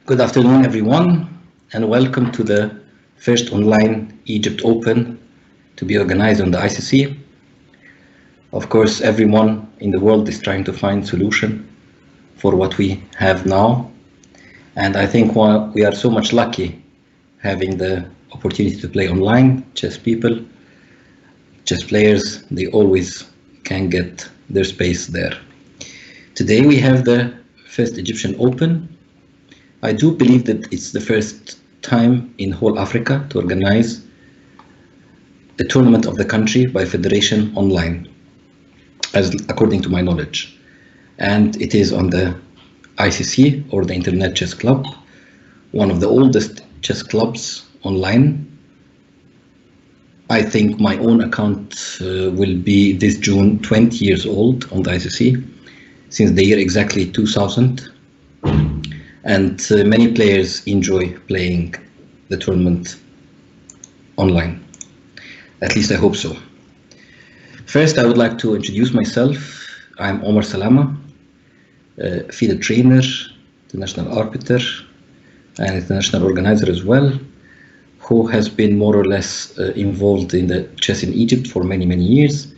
Good afternoon, everyone, and welcome to the first online Egypt Open to be organized on the ICC. Of course, everyone in the world is trying to find solution for what we have now. And I think we are so much lucky having the opportunity to play online. Chess people, chess players, they always can get their space there. Today we have the first Egyptian Open. I do believe that it's the first time in whole Africa to organize a tournament of the country by federation online, as according to my knowledge. And it is on the ICC, or the Internet Chess Club, one of the oldest chess clubs online. I think my own account will be this June 20 years old on the ICC, since the year exactly 2000. And many players enjoy playing the tournament online. At least I hope so. First, I would like to introduce myself. I'm Omar Salama, FIDE trainer, international arbiter, and international organizer as well, who has been more or less involved in the chess in Egypt for many, many years.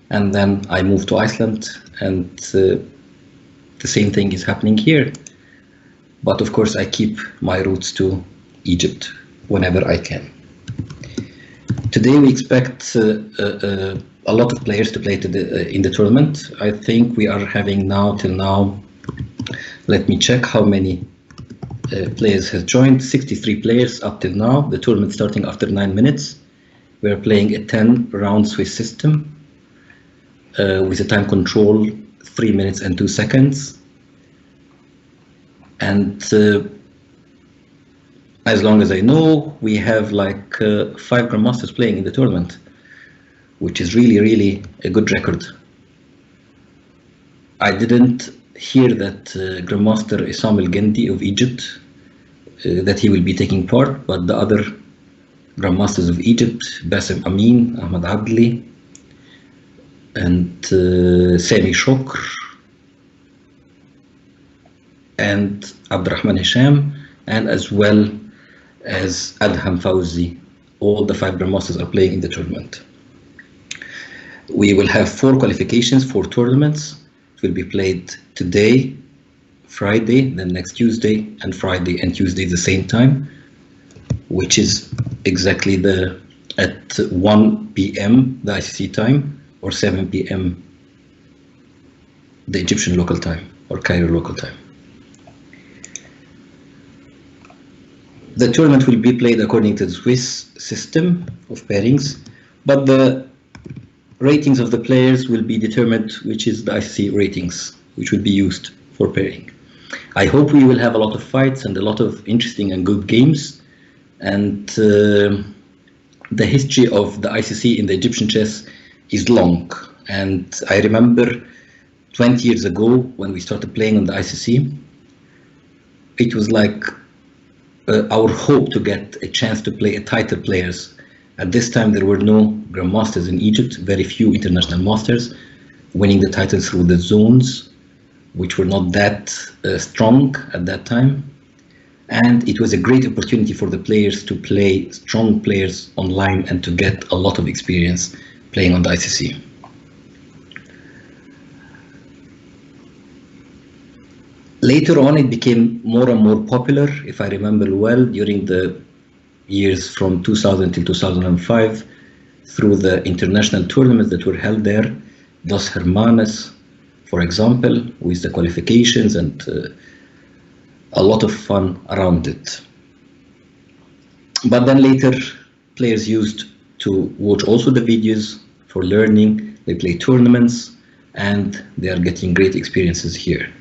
And then I moved to Iceland, and the same thing is happening here. But of course, I keep my roots to Egypt whenever I can. Today we expect a lot of players to play in the tournament. I think we are having till now, let me check how many players have joined. 63 players up till now. The tournament starting after 9 minutes. We are playing a 10-round Swiss system with a time control 3 minutes and 2 seconds. And as long as I know, we have like 5 grandmasters playing in the tournament, which is really, really a good record. I didn't hear that Grandmaster Issam El Gendi of Egypt, that he will be taking part, but the other grandmasters of Egypt, Bassem Amin, Ahmad Abdli, and Sami Shokr, and Abdurrahman Hisham, and as well as Adham Fawzi. All the 5 grandmasters are playing in the tournament. We will have 4 qualifications, 4 tournaments. It will be played today, Friday, then next Tuesday, and Friday and Tuesday at the same time, which is exactly at 1 p.m. the ICC time, or 7 p.m. the Egyptian local time, or Cairo local time. The tournament will be played according to the Swiss system of pairings, but the ratings of the players will be determined, which is the ICC ratings, which will be used for pairing. I hope we will have a lot of fights and a lot of interesting and good games. And the history of the ICC in the Egyptian chess is long. And I remember 20 years ago when we started playing on the ICC, it was like our hope to get a chance to play a title players. At this time, there were no grandmasters in Egypt, very few international masters winning the titles through the zones, which were not that strong at that time. And it was a great opportunity for the players to play strong players online and to get a lot of experience playing on the ICC. Later on, it became more and more popular, if I remember well, during the years from 2000 till 2005, through the international tournaments that were held there, Dos Hermanas, for example, with the qualifications and a lot of fun around it. But then later, players used to watch also the videos for learning. They play tournaments, and they are getting great experiences here.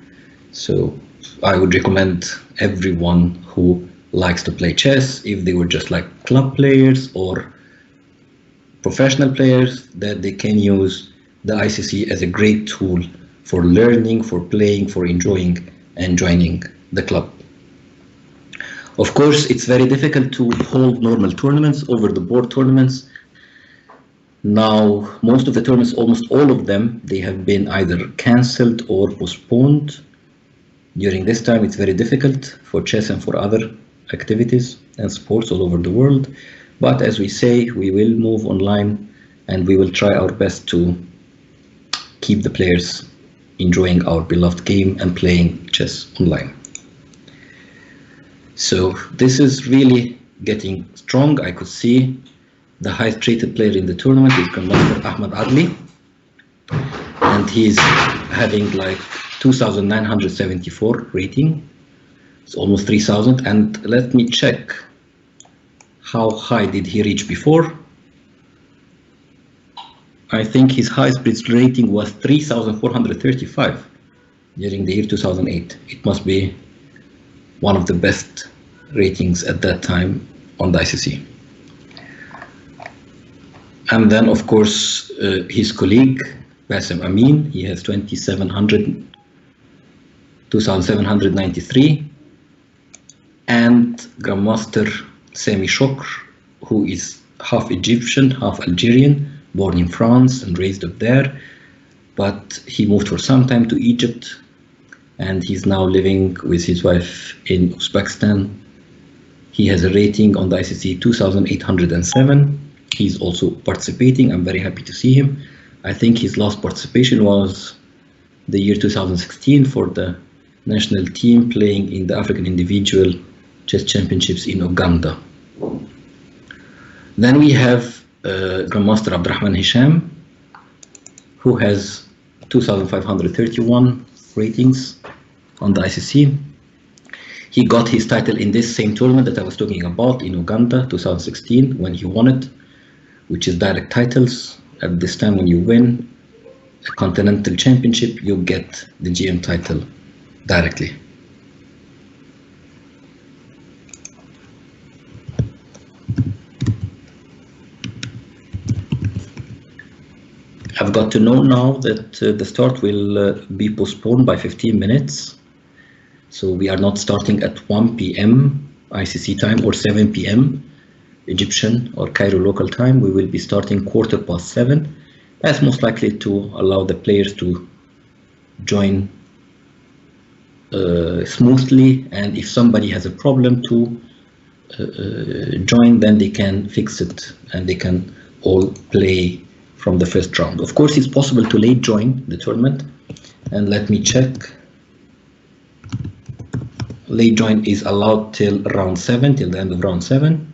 So I would recommend everyone who likes to play chess, if they were just like club players or professional players, that they can use the ICC as a great tool for learning, for playing, for enjoying, and joining the club. Of course, it's very difficult to hold normal tournaments, over-the-board tournaments. Now, most of the tournaments, almost all of them, they have been either cancelled or postponed. During this time, it's very difficult for chess and for other activities and sports all over the world. But as we say, we will move online and we will try our best to keep the players enjoying our beloved game and playing chess online. So this is really getting strong. I could see the highest rated player in the tournament is Grandmaster Ahmad Adli, and he's having like 2,974 rating. It's almost 3,000. And let me check how high did he reach before. I think his highest bridge rating was 3,435 during the year 2008. It must be one of the best ratings at that time on the ICC. And then, of course, his colleague, Bassem Amin, he has 2,793. And Grandmaster Sami Shokr, who is half Egyptian, half Algerian, born in France and raised up there, but he moved for some time to Egypt, and he's now living with his wife in Uzbekistan. He has a rating on the ICC 2,807. He's also participating. I'm very happy to see him. I think his last participation was the year 2016 for the national team playing in the African Individual Chess Championships in Uganda. Then we have Grandmaster Abdurrahman Hisham, who has 2,531 ratings on the ICC. He got his title in this same tournament that I was talking about in Uganda 2016 when he won it, which is direct titles. At this time, when you win a continental championship, you get the GM title directly. I've got to know now that the start will be postponed by 15 minutes. So we are not starting at 1 p.m. ICC time or 7 p.m. Egyptian or Cairo local time. We will be starting 7:15. That's most likely to allow the players to join smoothly, and if somebody has a problem to join, then they can fix it and they can all play from the first round. Of course, it's possible to late join the tournament, and let me check. Late join is allowed till round 7, till the end of round 7.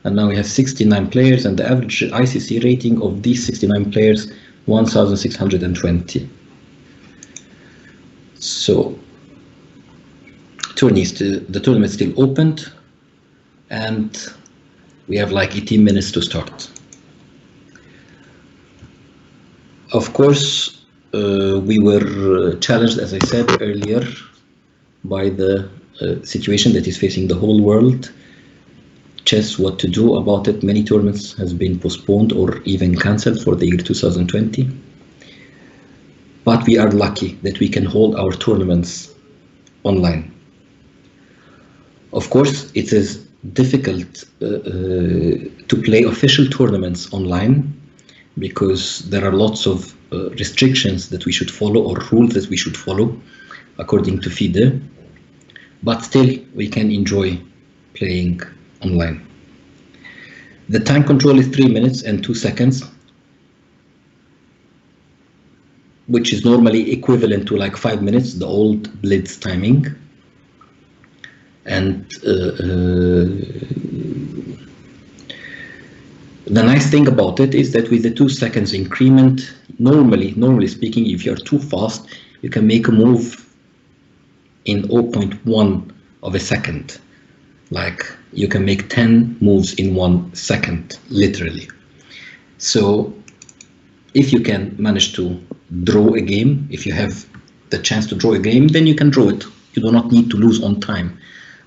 And now we have 69 players, and the average ICC rating of these 69 players, 1,620. So the tournament is still opened, and we have like 18 minutes to start. Of course, we were challenged, as I said earlier, by the situation that is facing the whole world. Chess, what to do about it. Many tournaments has been postponed or even cancelled for the year 2020. But we are lucky that we can hold our tournaments online. Of course, it is difficult to play official tournaments online because there are lots of restrictions that we should follow or rules that we should follow according to FIDE, but still we can enjoy playing online. The time control is 3 minutes and 2 seconds, which is normally equivalent to like 5 minutes, the old Blitz timing. And the nice thing about it is that with the 2 seconds increment, normally speaking, if you're too fast, you can make a move in 0.1 of a second. Like you can make 10 moves in 1 second, literally. So if you can manage to draw a game, if you have the chance to draw a game, then you can draw it. You do not need to lose on time.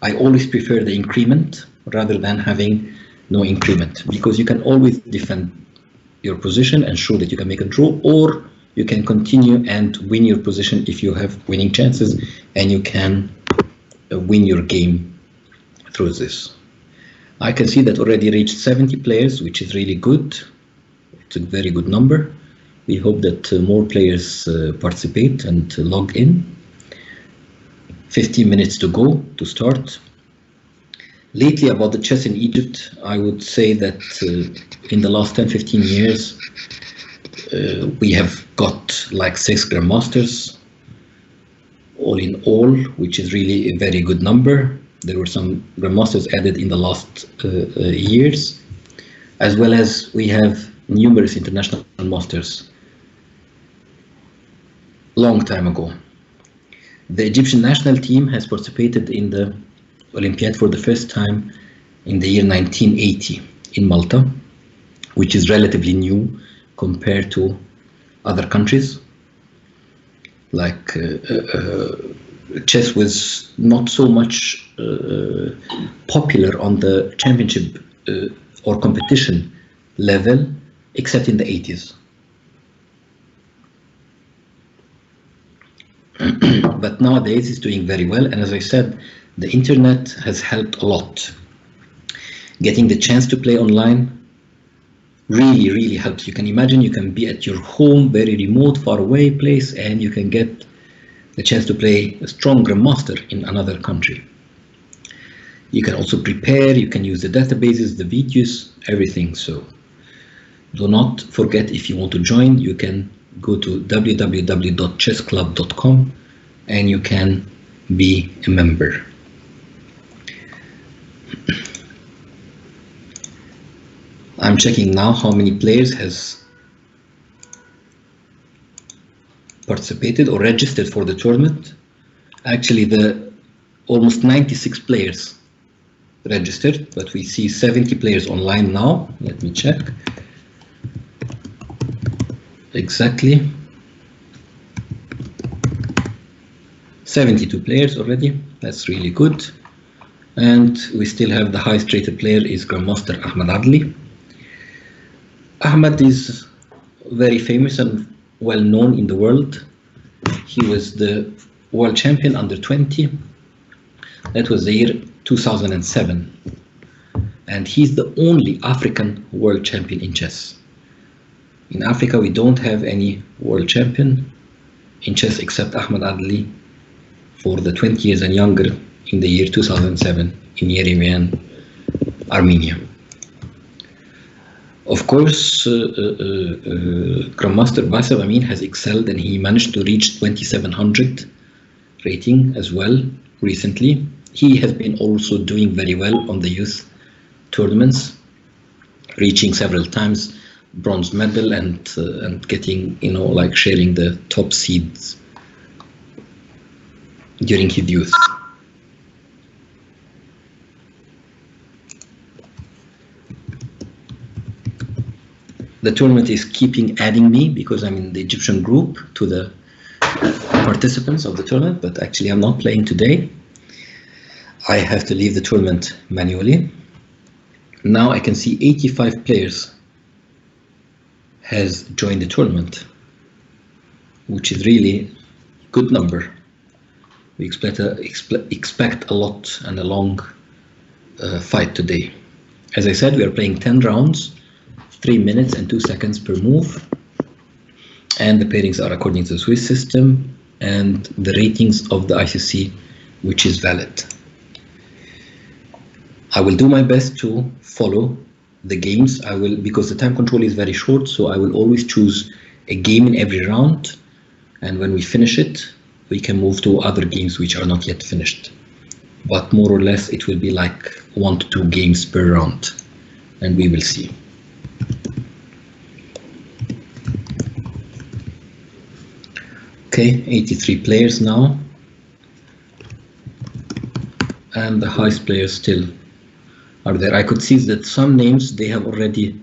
I always prefer the increment rather than having no increment, because you can always defend your position and show that you can make a draw, or you can continue and win your position if you have winning chances, and you can win your game through this. I can see that already reached 70 players, which is really good. It's a very good number. We hope that more players participate and log in. 15 minutes to go to start. Lately, about the chess in Egypt, I would say that in the last 10-15 years, we have got like 6 grandmasters all in all, which is really a very good number. There were some grandmasters added in the last years, as well as we have numerous international masters long time ago. The Egyptian national team has participated in the Olympiad for the first time in the year 1980 in Malta, which is relatively new compared to other countries. Like chess was not so much popular on the championship or competition level, except in the 80s. But nowadays it's doing very well, and as I said, the internet has helped a lot. Getting the chance to play online really helps. You can imagine you can be at your home, very remote, far away place, and you can get the chance to play a strong grandmaster in another country. You can also prepare, you can use the databases, the videos, everything. So do not forget, if you want to join, you can go to www.chessclub.com and you can be a member. I'm checking now how many players has participated or registered for the tournament. Actually, the almost 96 players registered, but we see 70 players online now. Let me check. Exactly. 72 players already. That's really good. And we still have the highest rated player is Grandmaster Ahmad Adli. Ahmad is very famous and well known in the world. He was the world champion under 20. That was the year 2007. And he's the only African world champion in chess. In Africa, we don't have any world champion in chess except Ahmad Adli for the 20 years and younger in the year 2007 in Yerevan, Armenia. Of course, Grandmaster Basel Amin has excelled, and he managed to reach 2700 rating as well recently. He has been also doing very well on the youth tournaments, reaching several times bronze medal and getting, you know, like sharing the top seeds during his youth. The tournament is keeping adding me because I'm in the Egyptian group to the participants of the tournament, but actually I'm not playing today. I have to leave the tournament manually. Now I can see 85 players has joined the tournament, which is really a good number. We expect a lot and a long fight today. As I said, we are playing 10 rounds, 3 minutes and 2 seconds per move, and the pairings are according to the Swiss system and the ratings of the ICC, which is valid. I will do my best to follow the games. I will, because the time control is very short, so I will always choose a game in every round, and when we finish it, we can move to other games which are not yet finished. But more or less it will be like 1 to 2 games per round, and we will see. Okay, 83 players now, and the highest players still are there. I could see that some names, they have already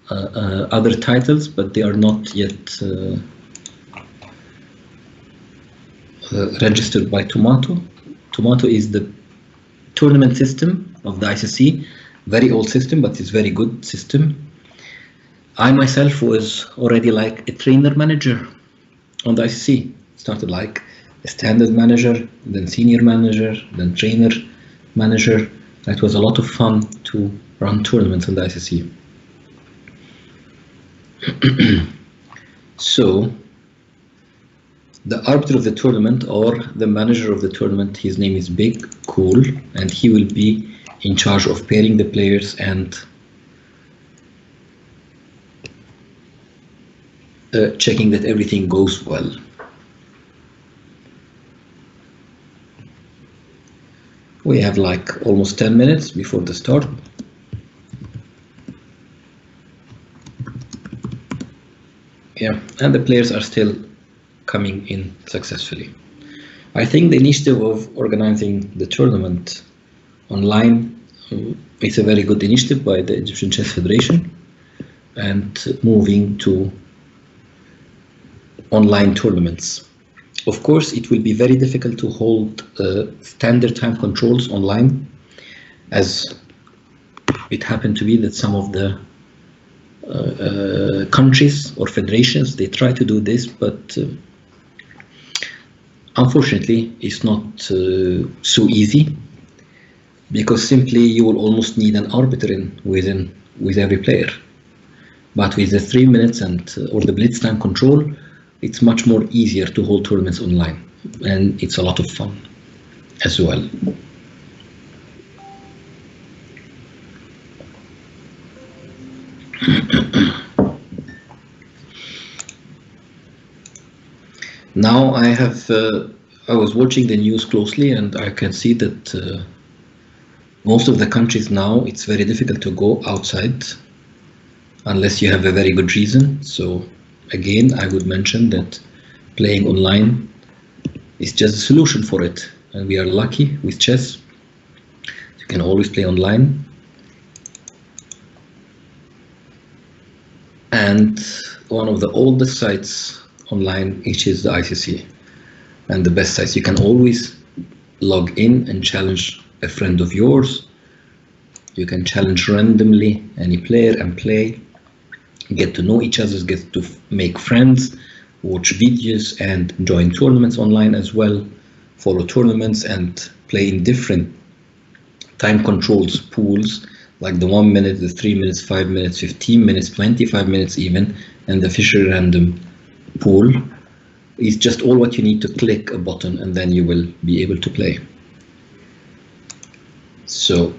other titles, but they are not yet registered by Tomato. Tomato is the tournament system of the ICC, very old system, but it's very good system. I myself was already like a trainer manager on the ICC. Started like a standard manager, then senior manager, then trainer manager. It was a lot of fun to run tournaments on the ICC. So The arbiter of the tournament, or the manager of the tournament, his name is Big Cool, and he will be in charge of pairing the players and checking that everything goes well. We have like almost 10 minutes before the start. Yeah, and the players are still coming in successfully. I think the initiative of organizing the tournament online is a very good initiative by the Egyptian Chess Federation, and moving to online tournaments. Of course, it will be very difficult to hold standard time controls online, as it happened to be that some of the countries or federations, they try to do this, but unfortunately it's not so easy, because simply you will almost need an arbiter with every player. But with the 3 minutes and or the blitz time control, it's much more easier to hold tournaments online, and it's a lot of fun as well. Now I was watching the news closely, and I can see that most of the countries now, it's very difficult to go outside unless you have a very good reason. So again, I would mention that playing online is just a solution for it, and we are lucky with chess. You can always play online. And one of the oldest sites online, which is the ICC, and the best sites. You can always log in and challenge a friend of yours. You can challenge randomly any player and play, get to know each other, get to make friends, watch videos, and join tournaments online as well, follow tournaments and play in different time controls pools, like the 1 minute, the 3 minutes, 5 minutes, 15 minutes, 25 minutes even, and the Fisher random pool. Is just all what you need to click a button, and then you will be able to play. So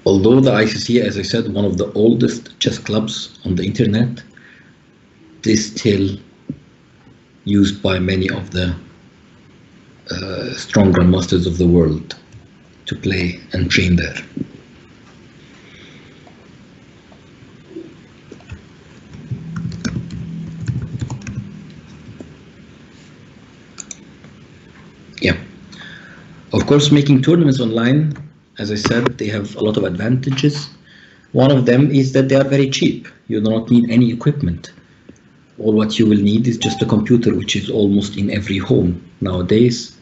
although the ICC, as I said, one of the oldest chess clubs on the internet, it is still used by many of the strong grandmasters of the world to play and train there. Yeah, of course, making tournaments online, as I said, they have a lot of advantages. One of them is that they are very cheap. You do not need any equipment. All what you will need is just a computer, which is almost in every home nowadays,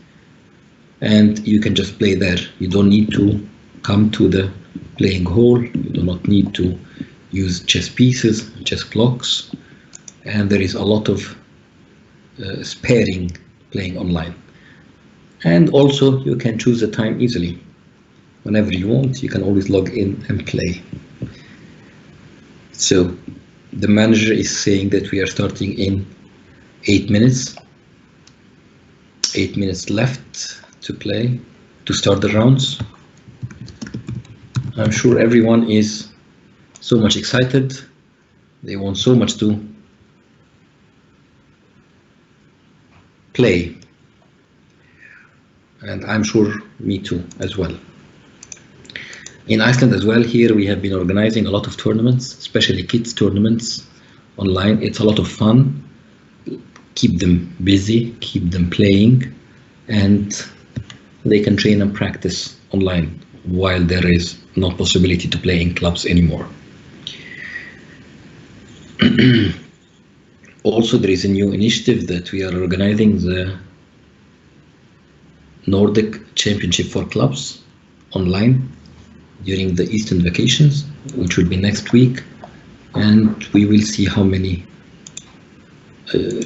and you can just play there. You don't need to come to the playing hall. You do not need to use chess pieces, chess blocks, and there is a lot of sparing playing online. And also you can choose the time easily. Whenever you want, you can always log in and play. So the manager is saying that we are starting in 8 minutes. 8 minutes left to play, to start the rounds. I'm sure everyone is so much excited. They want so much to play. And I'm sure me too as well. In Iceland as well, here we have been organizing a lot of tournaments, especially kids tournaments online. It's a lot of fun. Keep them busy, keep them playing, and they can train and practice online while there is no possibility to play in clubs anymore. Also, there is a new initiative that we are organizing, the Nordic Championship for Clubs online during the Eastern vacations, which will be next week, and we will see how many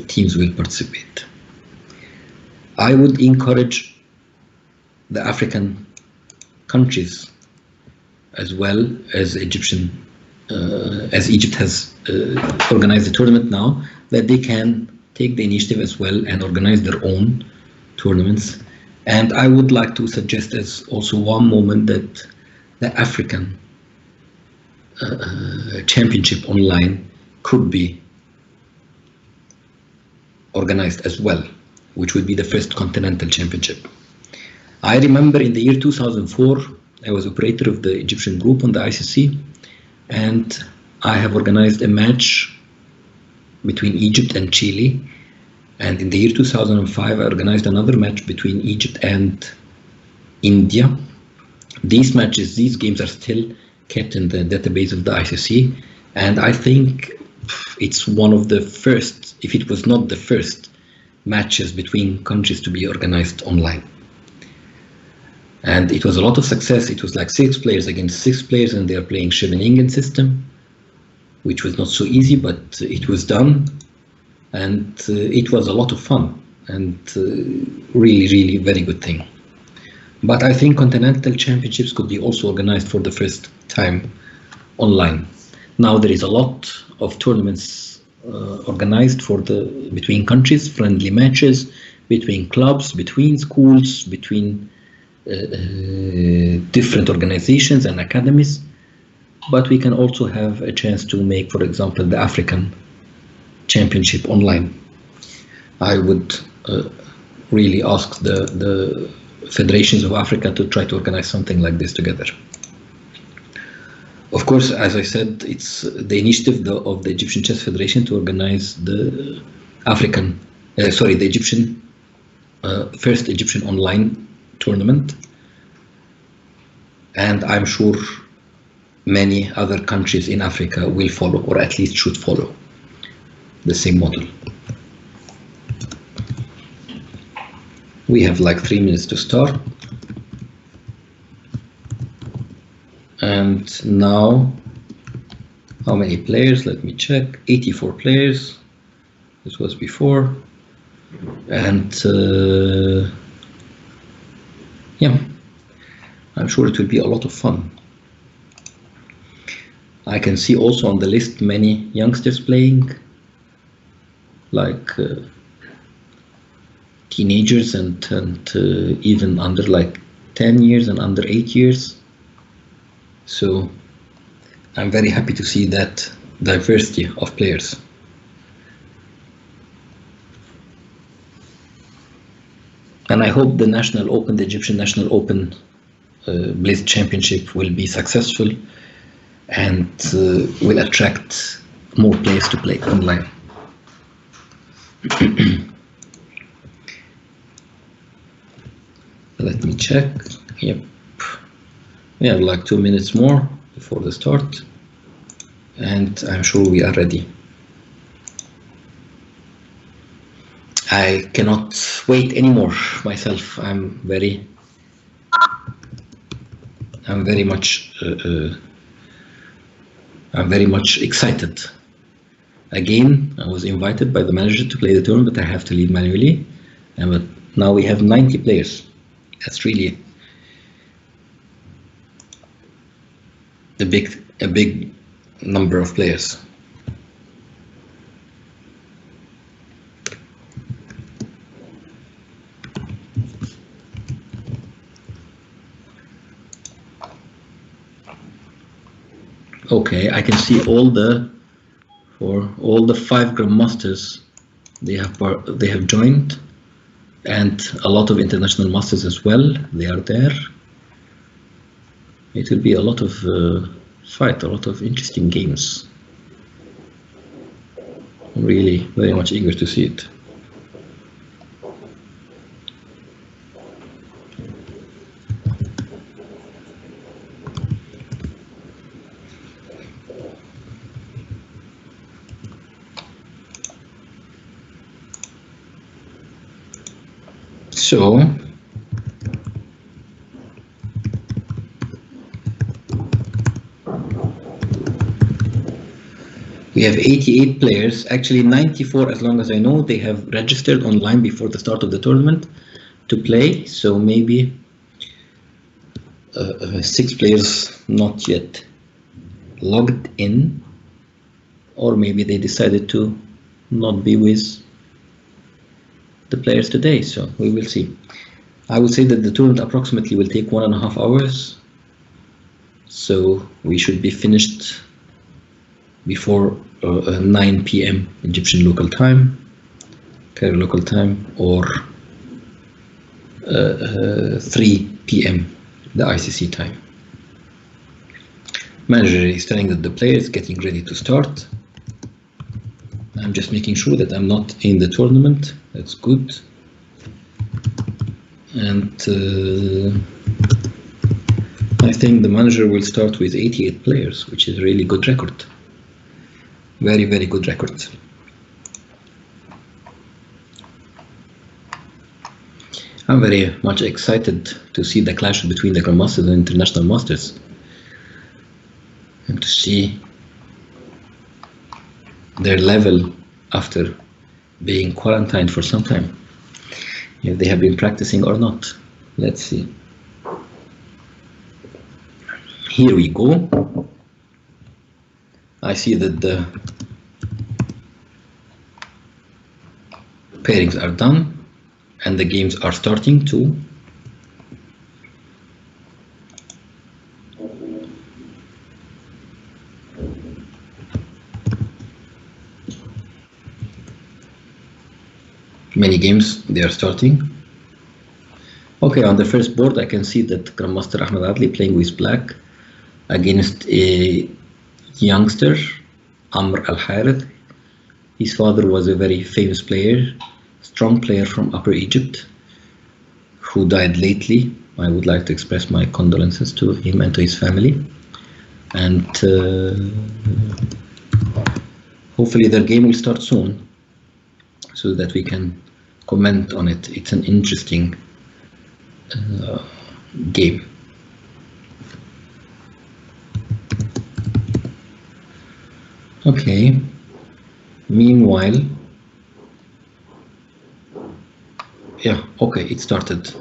teams will participate. I would encourage the African countries as well as Egypt has organize the tournament now, that they can take the initiative as well and organize their own tournaments. And I would like to suggest as also one moment that the African championship online could be organized as well, which would be the first continental championship. I remember in the year 2004, I was operator of the Egyptian group on the ICC, and I have organized a match between Egypt and Chile. And in the year 2005, I organized another match between Egypt and India. These matches, these games are still kept in the database of the ICC. And I think it's one of the first, if it was not the first, matches between countries to be organized online. And it was a lot of success. It was like 6 players against 6 players, and they are playing Scheveningen system, which was not so easy, but it was done. And it was a lot of fun, and really, really very good thing. But I think continental championships could be also organized for the first time online. Now there is a lot of tournaments organized for between countries, friendly matches, between clubs, between schools, between different organizations and academies. But we can also have a chance to make, for example, the African championship online. I would really ask the federations of Africa to try to organize something like this together. Of course, as I said, it's the initiative of the Egyptian Chess Federation to organize the first Egyptian online tournament. And I'm sure many other countries in Africa will follow, or at least should follow, the same model. We have like 3 minutes to start. And now, how many players? Let me check. 84 players. This was before. And yeah, I'm sure it will be a lot of fun. I can see also on the list many youngsters playing, like teenagers and even under like 10 years and under 8 years. So I'm very happy to see that diversity of players. And I hope the National Open, the Egyptian National Open Blitz Championship will be successful and will attract more players to play online. Let me check. Yep. We have like 2 minutes more before the start, and I'm sure we are ready. I cannot wait anymore myself. I'm very much excited. Again, I was invited by the manager to play the tournament, but I have to leave manually. But now we have 90 players. That's really a big number of players. Okay, I can see all the 5 grandmasters they have joined, and a lot of international masters as well. They are there. It will be a lot of fight, a lot of interesting games. I'm really very much eager to see it. So we have 88 players, actually 94 as long as I know. They have registered online before the start of the tournament to play, so maybe 6 players not yet logged in. or maybe they decided to not be with the players today, so we will see. I would say that the tournament approximately will take 1.5 hours, so we should be finished before 9 p.m. Egyptian local time, Cairo local time, or 3 p.m. the ICC time. Manager is telling that the player is getting ready to start. I'm just making sure that I'm not in the tournament. That's good. And I think the manager will start with 88 players, which is a really good record. Very, very good record. I'm very much excited to see the clash between the Grandmasters and International Masters, and to see their level after being quarantined for some time, if they have been practicing or not. Let's see. Here we go. I see that the pairings are done and the games are starting too. Many games, they are starting. Okay, on the first board I can see that Grandmaster Ahmed Adli playing with black against a youngster, Amr Al-Harith. His father was a very famous player, strong player from Upper Egypt, who died lately. I would like to express my condolences to him and to his family. And hopefully their game will start soon, so that we can comment on it. It's an interesting game. Okay, meanwhile, yeah, okay, it started.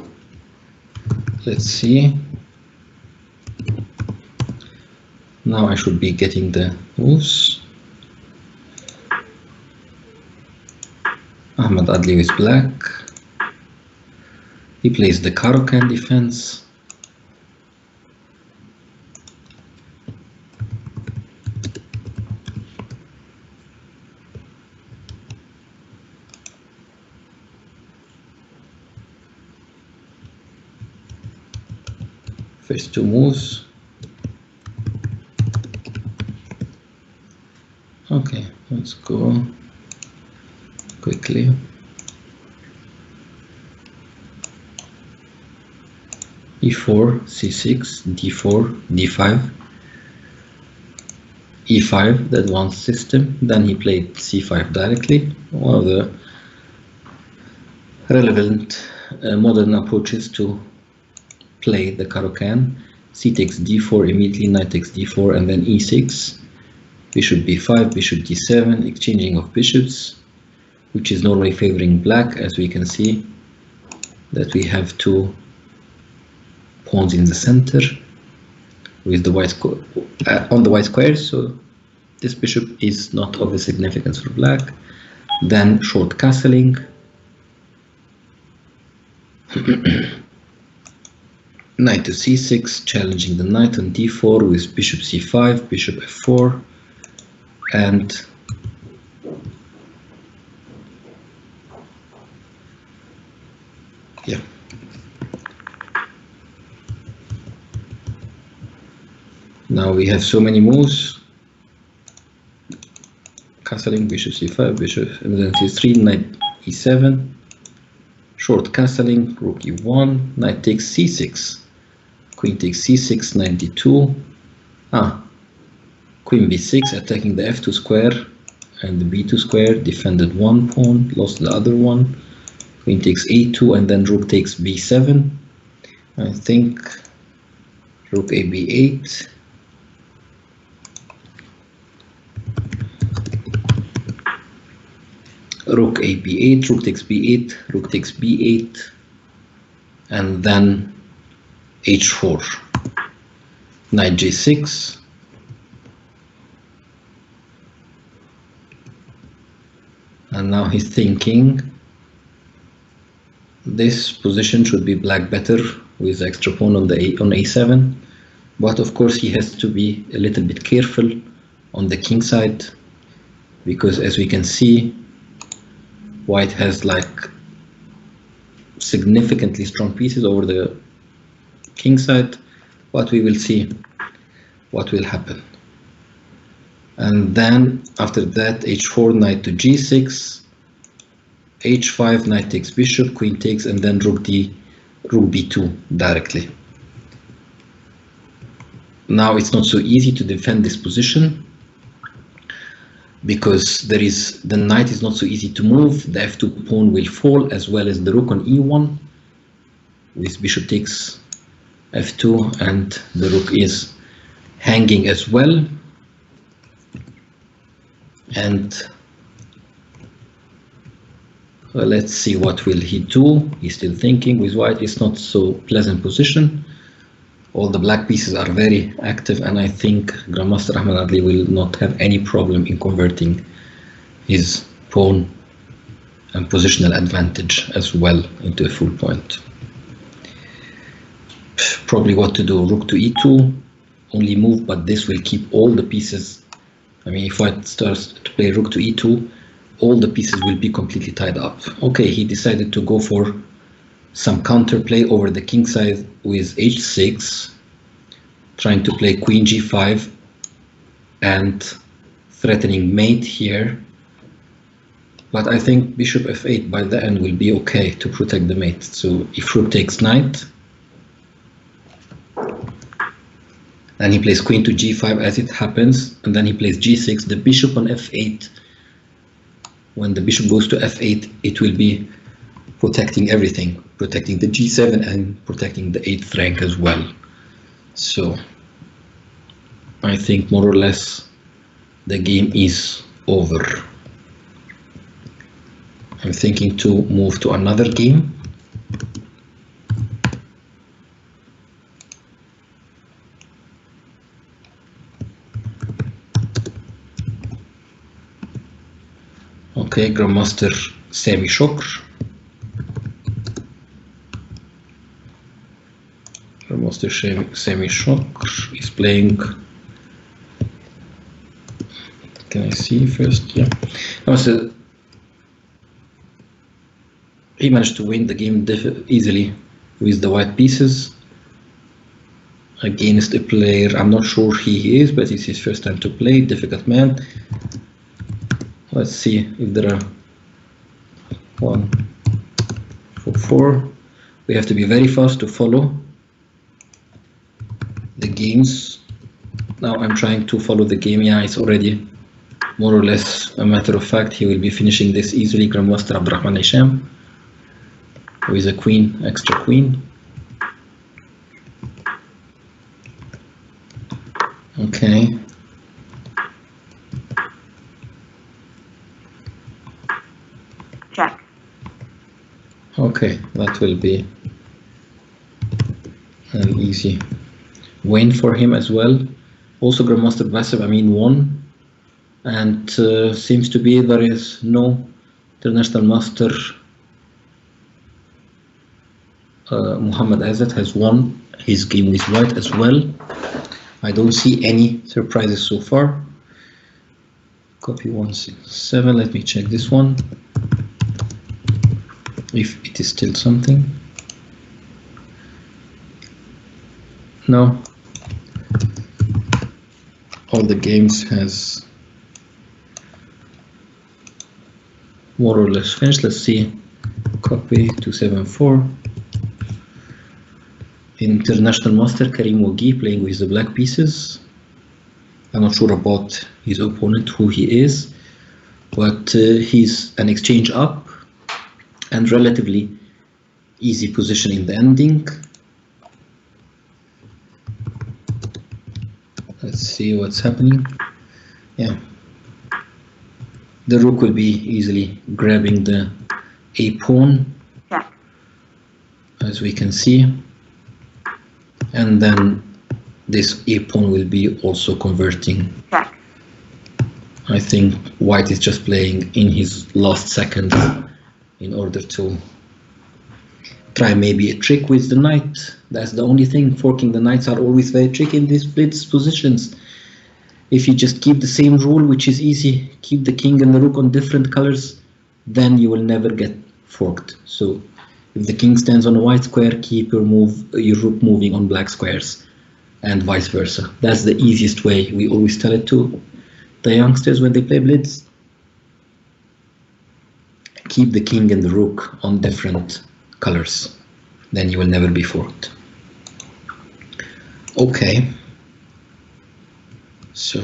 Let's see. Now I should be getting the moves. Ahmed Adli with black. He plays the Caro-Can defense. First two moves. Okay, let's go quickly. E4, C6, D4, D5, E5, the advanced system. Then he played C5 directly, one of the relevant modern approaches to play the Caro-Can. C takes D4 immediately, knight takes D4, and then E6. Bishop B5, bishop D7, exchanging of bishops, which is normally favoring black, as we can see that we have two pawns in the center with the white on the white squares, so this bishop is not of the significance for black. Then short castling. Knight to C6, challenging the knight on D4 with bishop C5, bishop F4, and yeah. Now we have so many moves. Castling, bishop C5, bishop, and then C3, knight E7, short castling, rook E1, knight takes C6, queen takes C6, knight D2, queen B6, attacking the F2 square and the B2 square, defended one pawn, lost the other one, queen takes A2, and then rook takes B7, I think rook A B8, rook A B8, rook takes B8, rook takes B8, and then H4, knight G6, And now he's thinking this position should be black better with the extra pawn on a7, but of course he has to be a little bit careful on the king side, because as we can see, white has like significantly strong pieces over the king side, but we will see what will happen. And then after that, h4, knight to g6, h5, knight takes bishop, queen takes, and then rook b2 directly. Now it's not so easy to defend this position, because the knight is not so easy to move. The f2 pawn will fall, as well as the rook on e1 with bishop takes f2, and the rook is hanging as well. And well, let's see what will he do. He's still thinking. With white, it's not so pleasant position. All the black pieces are very active, and I think Grandmaster Ahmed Adli will not have any problem in converting his pawn and positional advantage as well into a full point. Probably what to do, rook to e2, only move, but this will keep all the pieces. I mean, if white starts to play rook to e2, all the pieces will be completely tied up. Okay, he decided to go for some counterplay over the king side with h6, trying to play queen g5 and threatening mate here. But I think bishop f8 by the end will be okay to protect the mate. So if rook takes knight, then he plays queen to g5 as it happens, and then he plays g6, the bishop on f8. When the bishop goes to f8, it will be protecting everything, protecting the g7 and protecting the 8th rank as well. So I think more or less the game is over. I'm thinking to move to another game. Okay, Grandmaster Sami Shokr. Grandmaster Sami Shokr is playing. Can I see first? Yeah. He managed to win the game easily with the white pieces against a player. I'm not sure who he is, but it's his first time to play. Difficult man. Let's see if there are 1, 4, 4. We have to be very fast to follow the games. Now I'm trying to follow the game. Yeah, it's already more or less a matter of fact. He will be finishing this easily. Grandmaster Abdurrahman Hisham with a queen, extra queen. Okay. Check. Okay, that will be an easy win for him as well. Also, Grandmaster Bassem Amin won, and seems to be there is no international master. Muhammad Azad has won his game with white as well. I don't see any surprises so far. Copy 167. Let me check this one, if it is still something. No, all the games has more or less finished. Let's see. Copy 274. International master Karim Wagi playing with the black pieces. I'm not sure about his opponent, who he is, but he's an exchange up and relatively easy position in the ending. Let's see what's happening. Yeah, the rook will be easily grabbing the a pawn, as we can see, and then this a pawn will be also converting I think white is just playing in his last seconds in order to try maybe a trick with the knight. That's the only thing. Forking the knights are always very tricky in these blitz positions. If you just keep the same rule, which is easy, keep the king and the rook on different colors, then you will never get forked. So if the king stands on a white square, keep your rook moving on black squares, and vice versa. That's the easiest way. We always tell it to the youngsters when they play blitz. Keep the king and the rook on different colors, then you will never be forked. Okay, so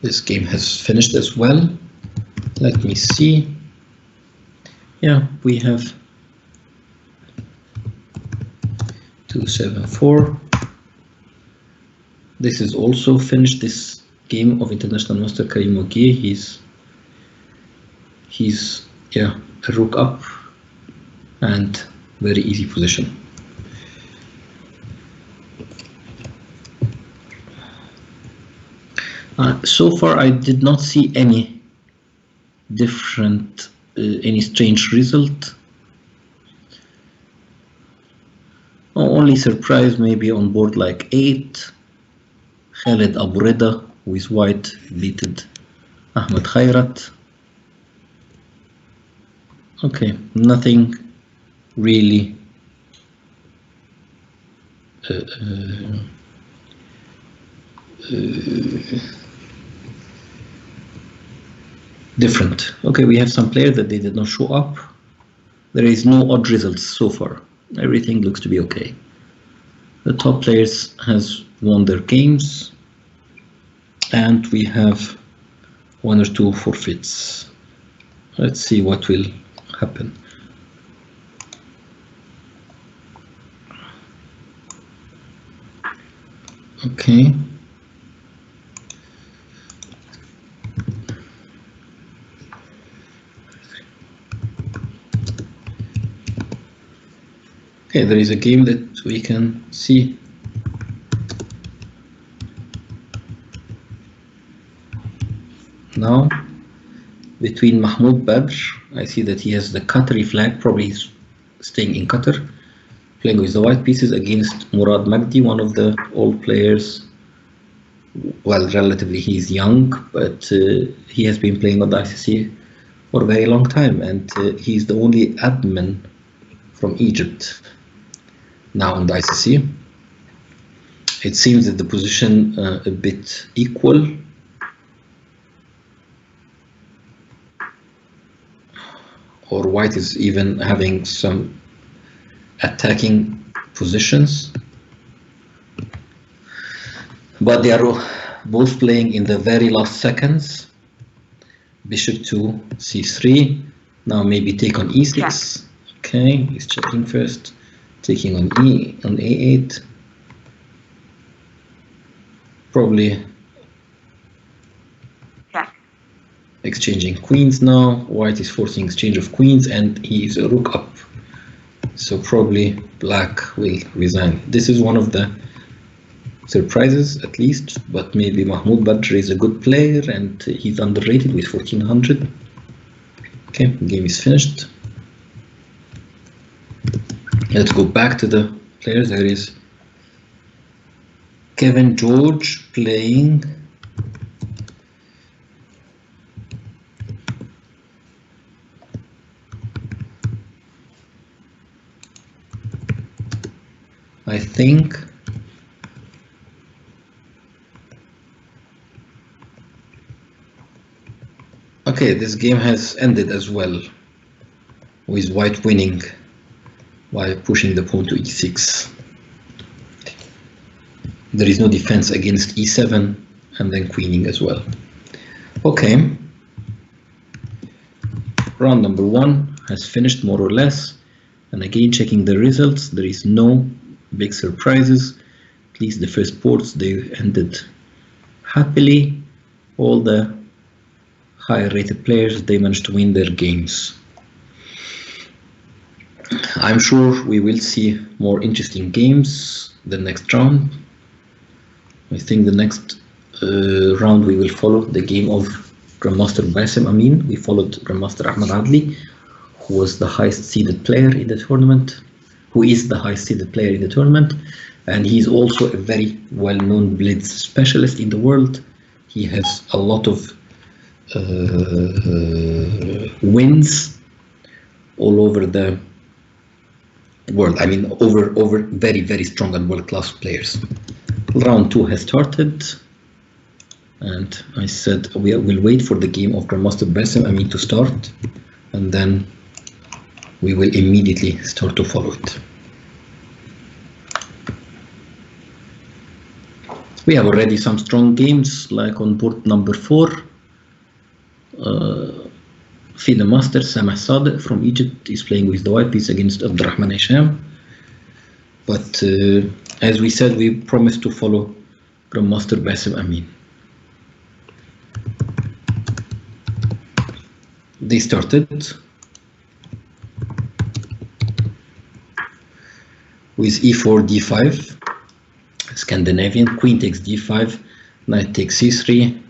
this game has finished as well. Let me see. Yeah, we have 2-7-4. This is also finished, this game of International Master Karim Ogier. He's a rook up and very easy position. So far I did not see any different, any strange result. Only surprise maybe on board like 8. Khaled Abu Reda with white beated Ahmed Khairat. Okay, nothing really different. Okay, we have some players that they did not show up. There is no odd results so far. Everything looks to be okay. The top players has won their games, and we have 1 or 2 forfeits. Let's see what will happen. Okay. Okay, there is a game that we can see. Now, between Mahmoud Badr, I see that he has the Qatari flag, probably he's staying in Qatar, playing with the white pieces against Murad Magdi, one of the old players. Well, relatively he's young, but he has been playing on the ICC for a very long time, and he's the only admin from Egypt now on the ICC. It seems that the position a bit equal. Or white is even having some attacking positions. But they are both playing in the very last seconds. Bishop to c3. Now maybe take on e6. Check. Okay, he's checking first. Taking on a8. Probably exchanging queens now. White is forcing exchange of queens, and he is a rook up. So probably black will resign. This is one of the surprises, at least, but maybe Mahmoud Badr is a good player and he's underrated with 1400. Okay, game is finished. Let's go back to the players. There is Kevin George playing I think okay, this game has ended as well, with white winning by pushing the pawn to e6. There is no defense against e7 and then queening as well. Okay, round number 1 has finished more or less, and again checking the results, there is no big surprises. At least the first boards, they ended happily. All the higher rated players, they managed to win their games. I'm sure we will see more interesting games the next round. I think the next round we will follow the game of Grandmaster Basim Amin. We followed Grandmaster Ahmad Adli, who was the highest seeded player in the tournament, who is the highest seeded player in the tournament, and he's also a very well-known blitz specialist in the world. He has a lot of wins all over the world. I mean, over very, very strong and world-class players. Round 2 has started, and I said we'll wait for the game of Grandmaster Basim Amin to start, and then we will immediately start to follow it. We have already some strong games, like on board number 4. FIDE Master Samah Sadeh from Egypt is playing with the white piece against Abdurrahman Hisham. But as we said, we promised to follow Grandmaster Basim Amin. They started with e4, d5, Scandinavian, queen takes d5, knight takes c3,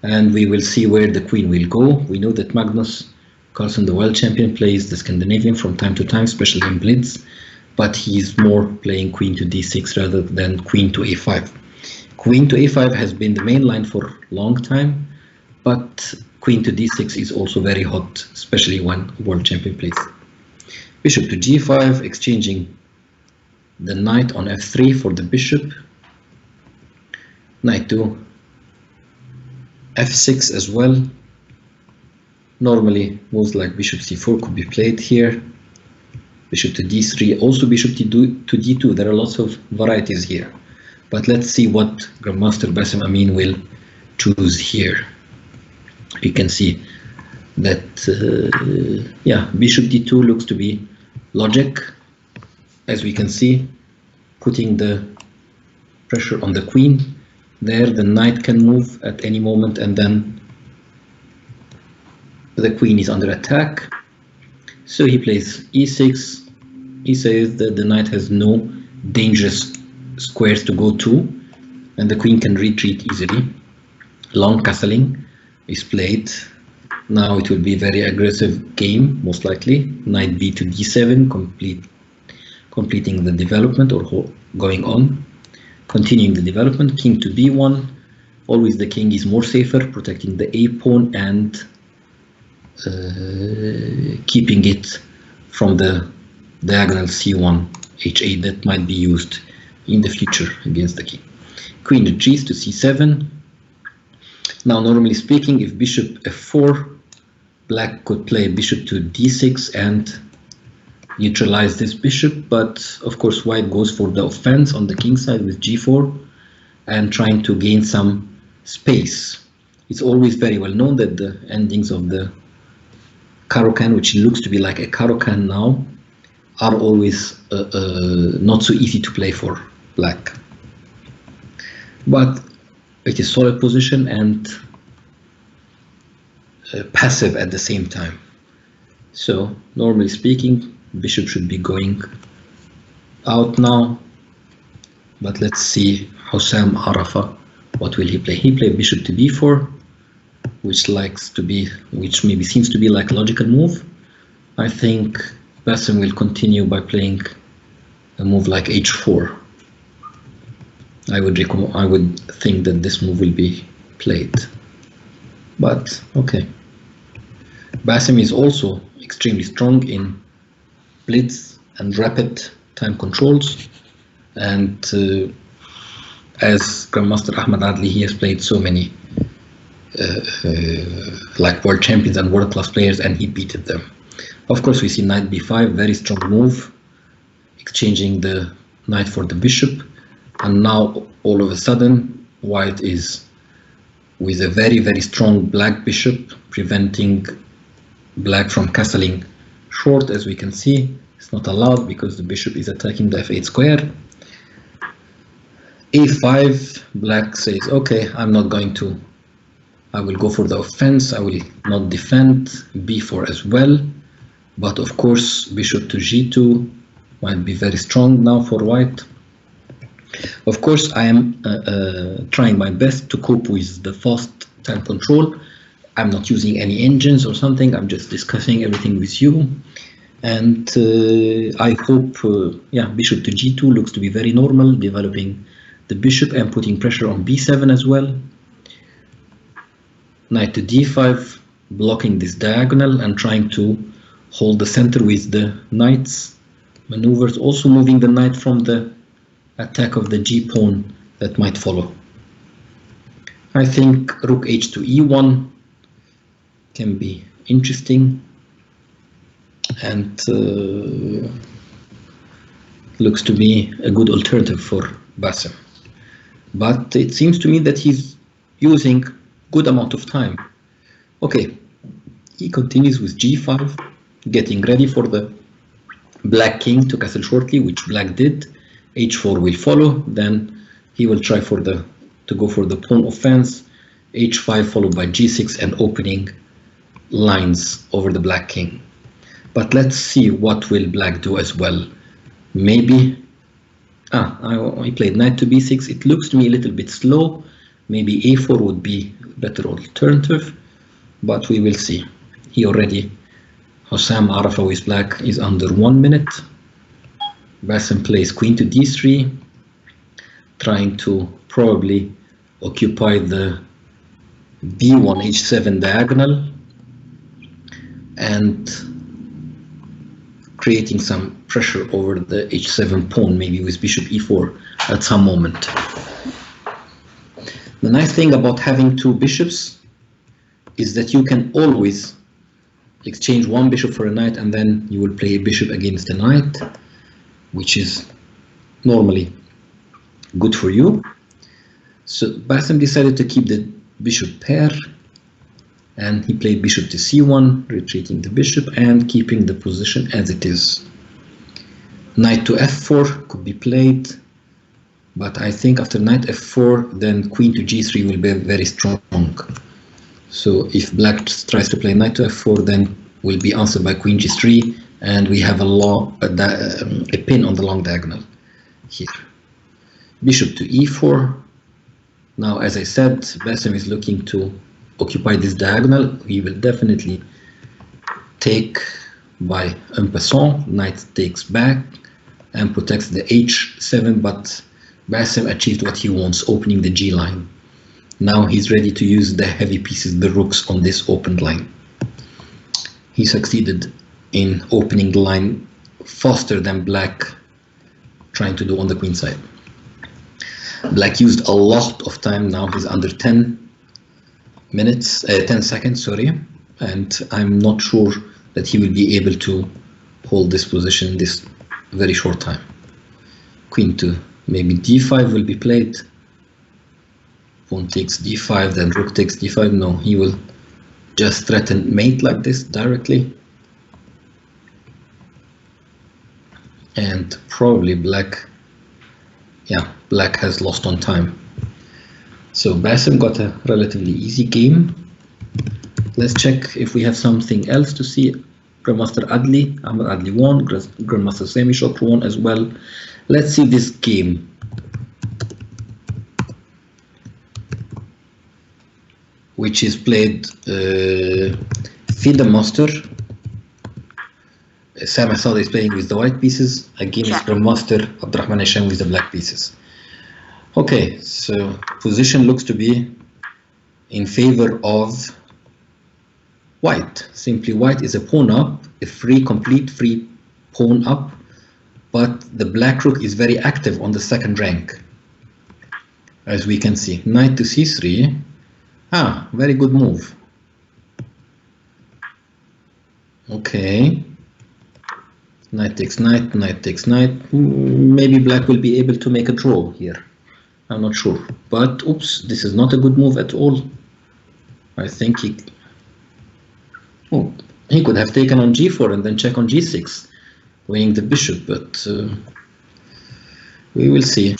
and we will see where the queen will go. We know that Magnus Carlsen, the world champion, plays the Scandinavian from time to time, especially in blitz, but he's more playing queen to d6 rather than queen to a5. Queen to a5 has been the main line for a long time, but queen to d6 is also very hot, especially when world champion plays. Bishop to g5, exchanging the knight on f3 for the bishop. Knight to f6 as well. Normally moves like bishop c4 could be played here. Bishop to d3, also bishop to d2. There are lots of varieties here, but let's see what Grandmaster Basim Amin will choose here. You can see that yeah, bishop d2 looks to be logic, as we can see, putting the pressure on the queen. There the knight can move at any moment, and then the queen is under attack. So he plays e6. He says that the knight has no dangerous squares to go to, and the queen can retreat easily. Long castling is played. Now it will be a very aggressive game, most likely. Knight b to d7, completing the development, or going on, continuing the development. King to b1. Always the king is more safer, protecting the a pawn and keeping it from the diagonal c1 h8 that might be used in the future against the king. Queen retreats to c7. Now, normally speaking, if bishop f4, black could play bishop to d6 and neutralize this bishop, but of course white goes for the offense on the king side with g4 and trying to gain some space. It's always very well known that the endings of the Caro-Kann, which looks to be like a Caro-Kann now, are always not so easy to play for black. But it is solid position and passive at the same time. So normally speaking, bishop should be going out now. But let's see Hossam Arafa, what will he play? He played bishop to b4, which maybe seems to be like a logical move. I think Basim will continue by playing a move like h4. I would think that this move will be played, but okay. Basim is also extremely strong in blitz and rapid time controls, and as Grandmaster Ahmad Adli, he has played so many like world champions and world-class players, and he beated them. Of course, we see knight b5, very strong move, exchanging the knight for the bishop, and now all of a sudden white is with a very, very strong black bishop, preventing black from castling short. As we can see, it's not allowed because the bishop is attacking the f8 square. a5, black says, okay, I will go for the offense, I will not defend. b4 as well, but of course bishop to g2 might be very strong now for white. Of course, I am trying my best to cope with the fast time control. I'm not using any engines or something. I'm just discussing everything with you. And I hope, yeah, bishop to g2 looks to be very normal, developing the bishop and putting pressure on b7 as well. Knight to d5, blocking this diagonal and trying to hold the center with the knights maneuvers, also moving the knight from the attack of the g pawn that might follow. I think rook h to e1 can be interesting and looks to be a good alternative for Bassem. But it seems to me that he's using good amount of time. Okay, he continues with g5, getting ready for the black king to castle shortly, which black did. h4 will follow, then he will try for to go for the pawn offense, h5 followed by g6 and opening lines over the black king. But let's see what will black do as well. Maybe I played knight to b6. It looks to me a little bit slow. Maybe a4 would be a better alternative, but we will see. He already, Hossam Arafa with black is under 1 minute. Bassem plays queen to d3, trying to probably occupy the b1 h7 diagonal and creating some pressure over the h7 pawn, maybe with bishop e4 at some moment. The nice thing about having two bishops is that you can always exchange one bishop for a knight and then you will play a bishop against a knight, which is normally good for you. So Bassem decided to keep the bishop pair and he played bishop to c1, retreating the bishop and keeping the position as it is. Knight to f4 could be played, but I think after knight f4 then queen to g3 will be very strong. So if black tries to play knight to f4 then will be answered by queen g3 and we have a pin on the long diagonal here. Bishop to e4. Now, as I said, Bassem is looking to occupy this diagonal. He will definitely take by en passant. Knight takes back and protects the h7, but Bassem achieved what he wants, opening the g line. Now he's ready to use the heavy pieces, the rooks, on this opened line. He succeeded in opening the line faster than black trying to do on the queen side. Black used a lot of time. Now he's under 10 seconds, sorry, and I'm not sure that he will be able to hold this position this very short time. Queen to maybe d5 will be played. Pawn takes d5, then rook takes d5. No, he will just threaten mate like this directly. And probably black has lost on time. So Bassem got a relatively easy game. Let's check if we have something else to see. Grandmaster Adli, Ahmed Adli won, Grandmaster Semi Shokr won as well. Let's see this game. Which is played FIDE Master. Sam Assad is playing with the white pieces against Grandmaster Abdurrahman Hisham with the black pieces. Okay, so position looks to be in favor of white. Simply white is a pawn up, a complete free pawn up, but the black rook is very active on the second rank, as we can see. Knight to c3. Very good move. Okay. Knight takes knight, knight takes knight. Maybe black will be able to make a draw here. I'm not sure. But oops, this is not a good move at all. I think he could have taken on g4 and then check on g6, weighing the bishop, but we will see.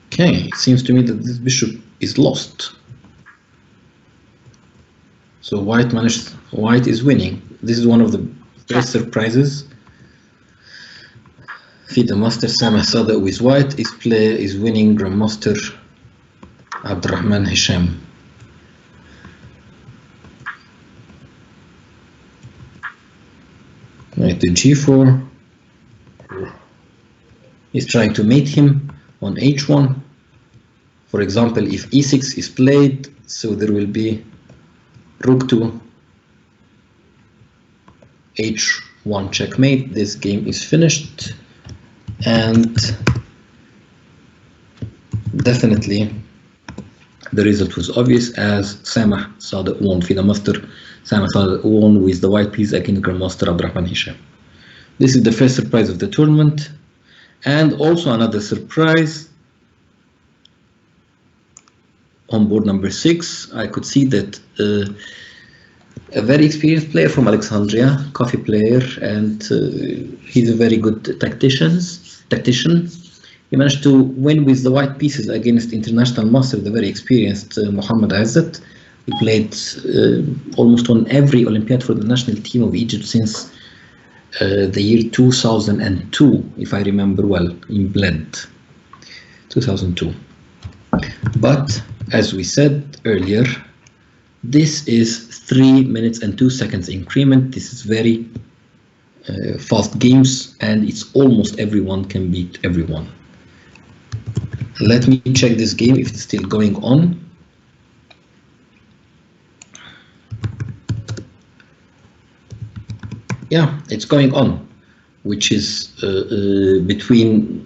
Okay, it seems to me that this bishop is lost. So white is winning. This is one of the best surprises. FIDE master Sameh Sadeh with white is winning Grandmaster Abdurrahman Hisham. Knight to g4. He's trying to mate him on h1. For example, if e6 is played, so there will be rook to h1 checkmate. This game is finished, and definitely the result was obvious as Sameh Sadeh won. FIDE master Sameh Sadeh won with the white piece against Grandmaster Abdurrahman Hisham. This is the first surprise of the tournament, and also another surprise. On board number 6, I could see that a very experienced player from Alexandria, coffee player, and he's a very good tactician. He managed to win with the white pieces against international master, the very experienced Mohammed Azzat. He played almost on every Olympiad for the national team of Egypt since the year 2002, if I remember well, in Bled, 2002. But as we said earlier, this is 3 minutes and 2 seconds increment. This is very fast games, and it's almost everyone can beat everyone. Let me check this game if it's still going on. Yeah, it's going on, which is between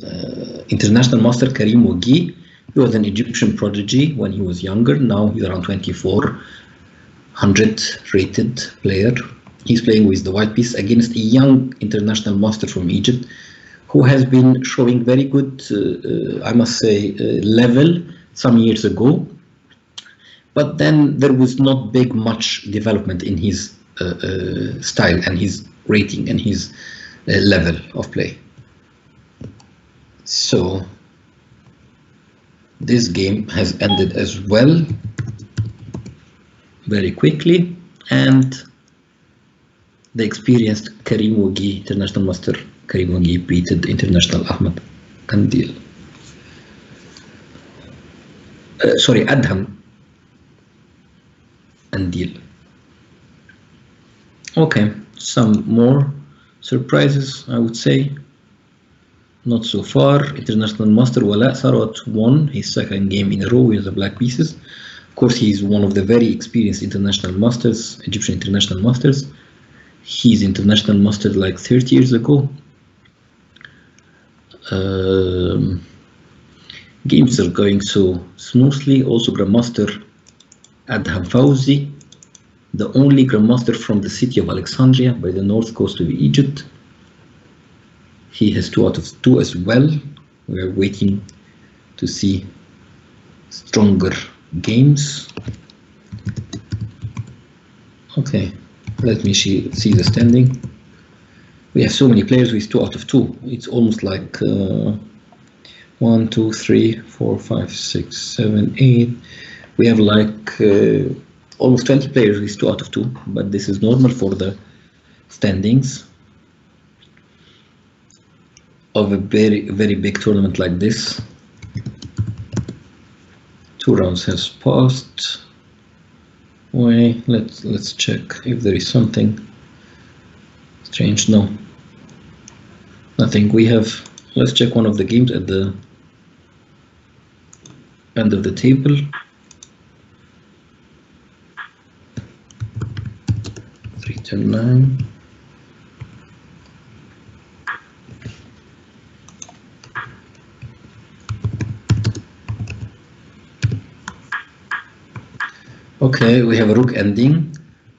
international master Karim Waghi. He was an Egyptian prodigy when he was younger. Now he's around 2400 rated player. He's playing with the white piece against a young international master from Egypt who has been showing very good, I must say, level some years ago. But then there was not much development in his style and his rating and his level of play. So this game has ended as well very quickly, and the experienced Karim Waghi, international master Karim Waghi, beat international Ahmed Kandil. Sorry, Adham Andil. Okay, some more surprises, I would say. Not so far. International master Wala Sarat won his second game in a row with the black pieces. Of course, he's one of the very experienced international masters, Egyptian international masters. He's international master like 30 years ago. Games are going so smoothly. Also, Grandmaster Adham Fawzi, the only Grandmaster from the city of Alexandria by the north coast of Egypt. He has 2 out of 2 as well. We are waiting to see stronger games. Okay, let me see the standing. We have so many players with 2 out of 2. It's almost like 1, 2, 3, 4, 5, 6, 7, 8. We have like almost 20 players with 2 out of 2, but this is normal for the standings of a very big tournament like this. 2 rounds has passed. Wait, let's check if there is something strange. No, nothing. We have, let's check one of the games at the end of the table. Three to 9. Okay, we have a rook ending.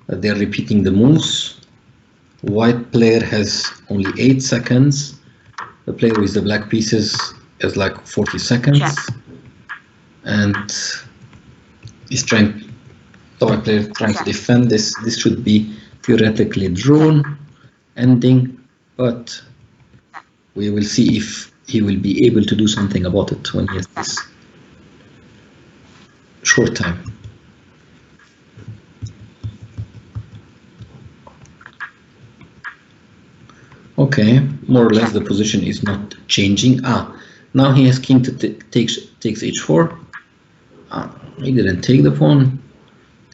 They're repeating the moves. White player has only 8 seconds. The player with the black pieces has like 40 seconds. Check. And he's trying, the white player trying to defend this. This should be theoretically drawn ending, but we will see if he will be able to do something about it when he has this short time. Okay, more or less the position is not changing. Now he has king to takes h4. He didn't take the pawn.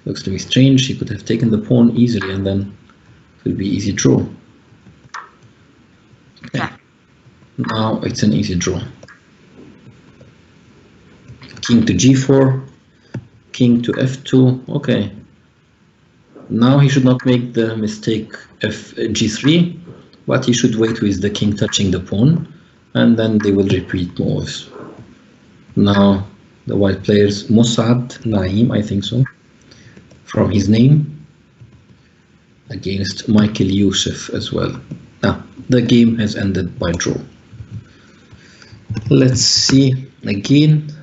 Looks to me strange. He could have taken the pawn easily and then it will be easy draw. Okay. Now it's an easy draw. King to g4, king to f2. Okay. Now he should not make the mistake of g3, but he should wait with the king touching the pawn, and then they will repeat moves. Now the white players, Mossad Naim, I think so, from his name, against Michael Youssef as well. Now the game has ended by draw. Let's see again.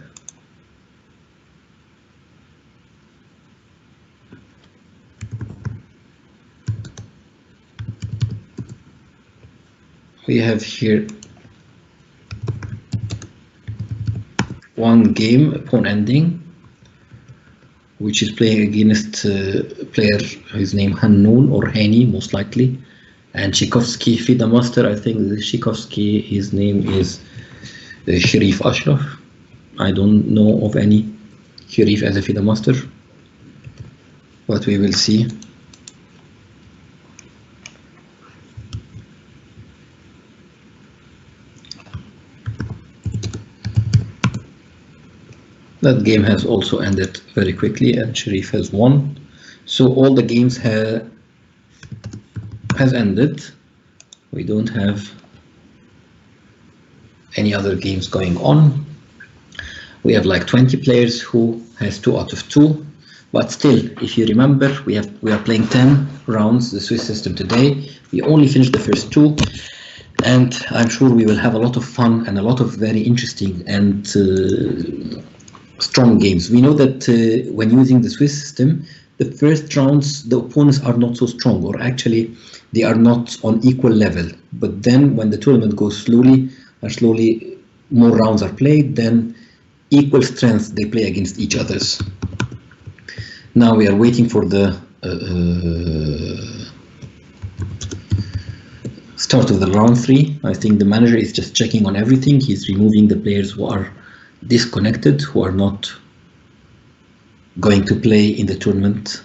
We have here one game, pawn ending, which is playing against a player whose name Hannun or Hani, most likely, and Tchaikovsky FIDE master. I think the Tchaikovsky, his name is Sharif Ashraf. I don't know of any Sharif as a FIDE master, but we will see. That game has also ended very quickly and Sharif has won. So all the games has ended. We don't have any other games going on. We have like 20 players who has 2 out of 2. But still, if you remember, we are playing 10 rounds, the Swiss system today. We only finished the first 2. And I'm sure we will have a lot of fun and a lot of very interesting and strong games. We know that when using the Swiss system, the first rounds the opponents are not so strong, or actually they are not on equal level. But then when the tournament goes slowly more rounds are played, then equal strength they play against each others. Now we are waiting for the start of the round 3. I think the manager is just checking on everything. He's removing the players who are disconnected, who are not going to play in the tournament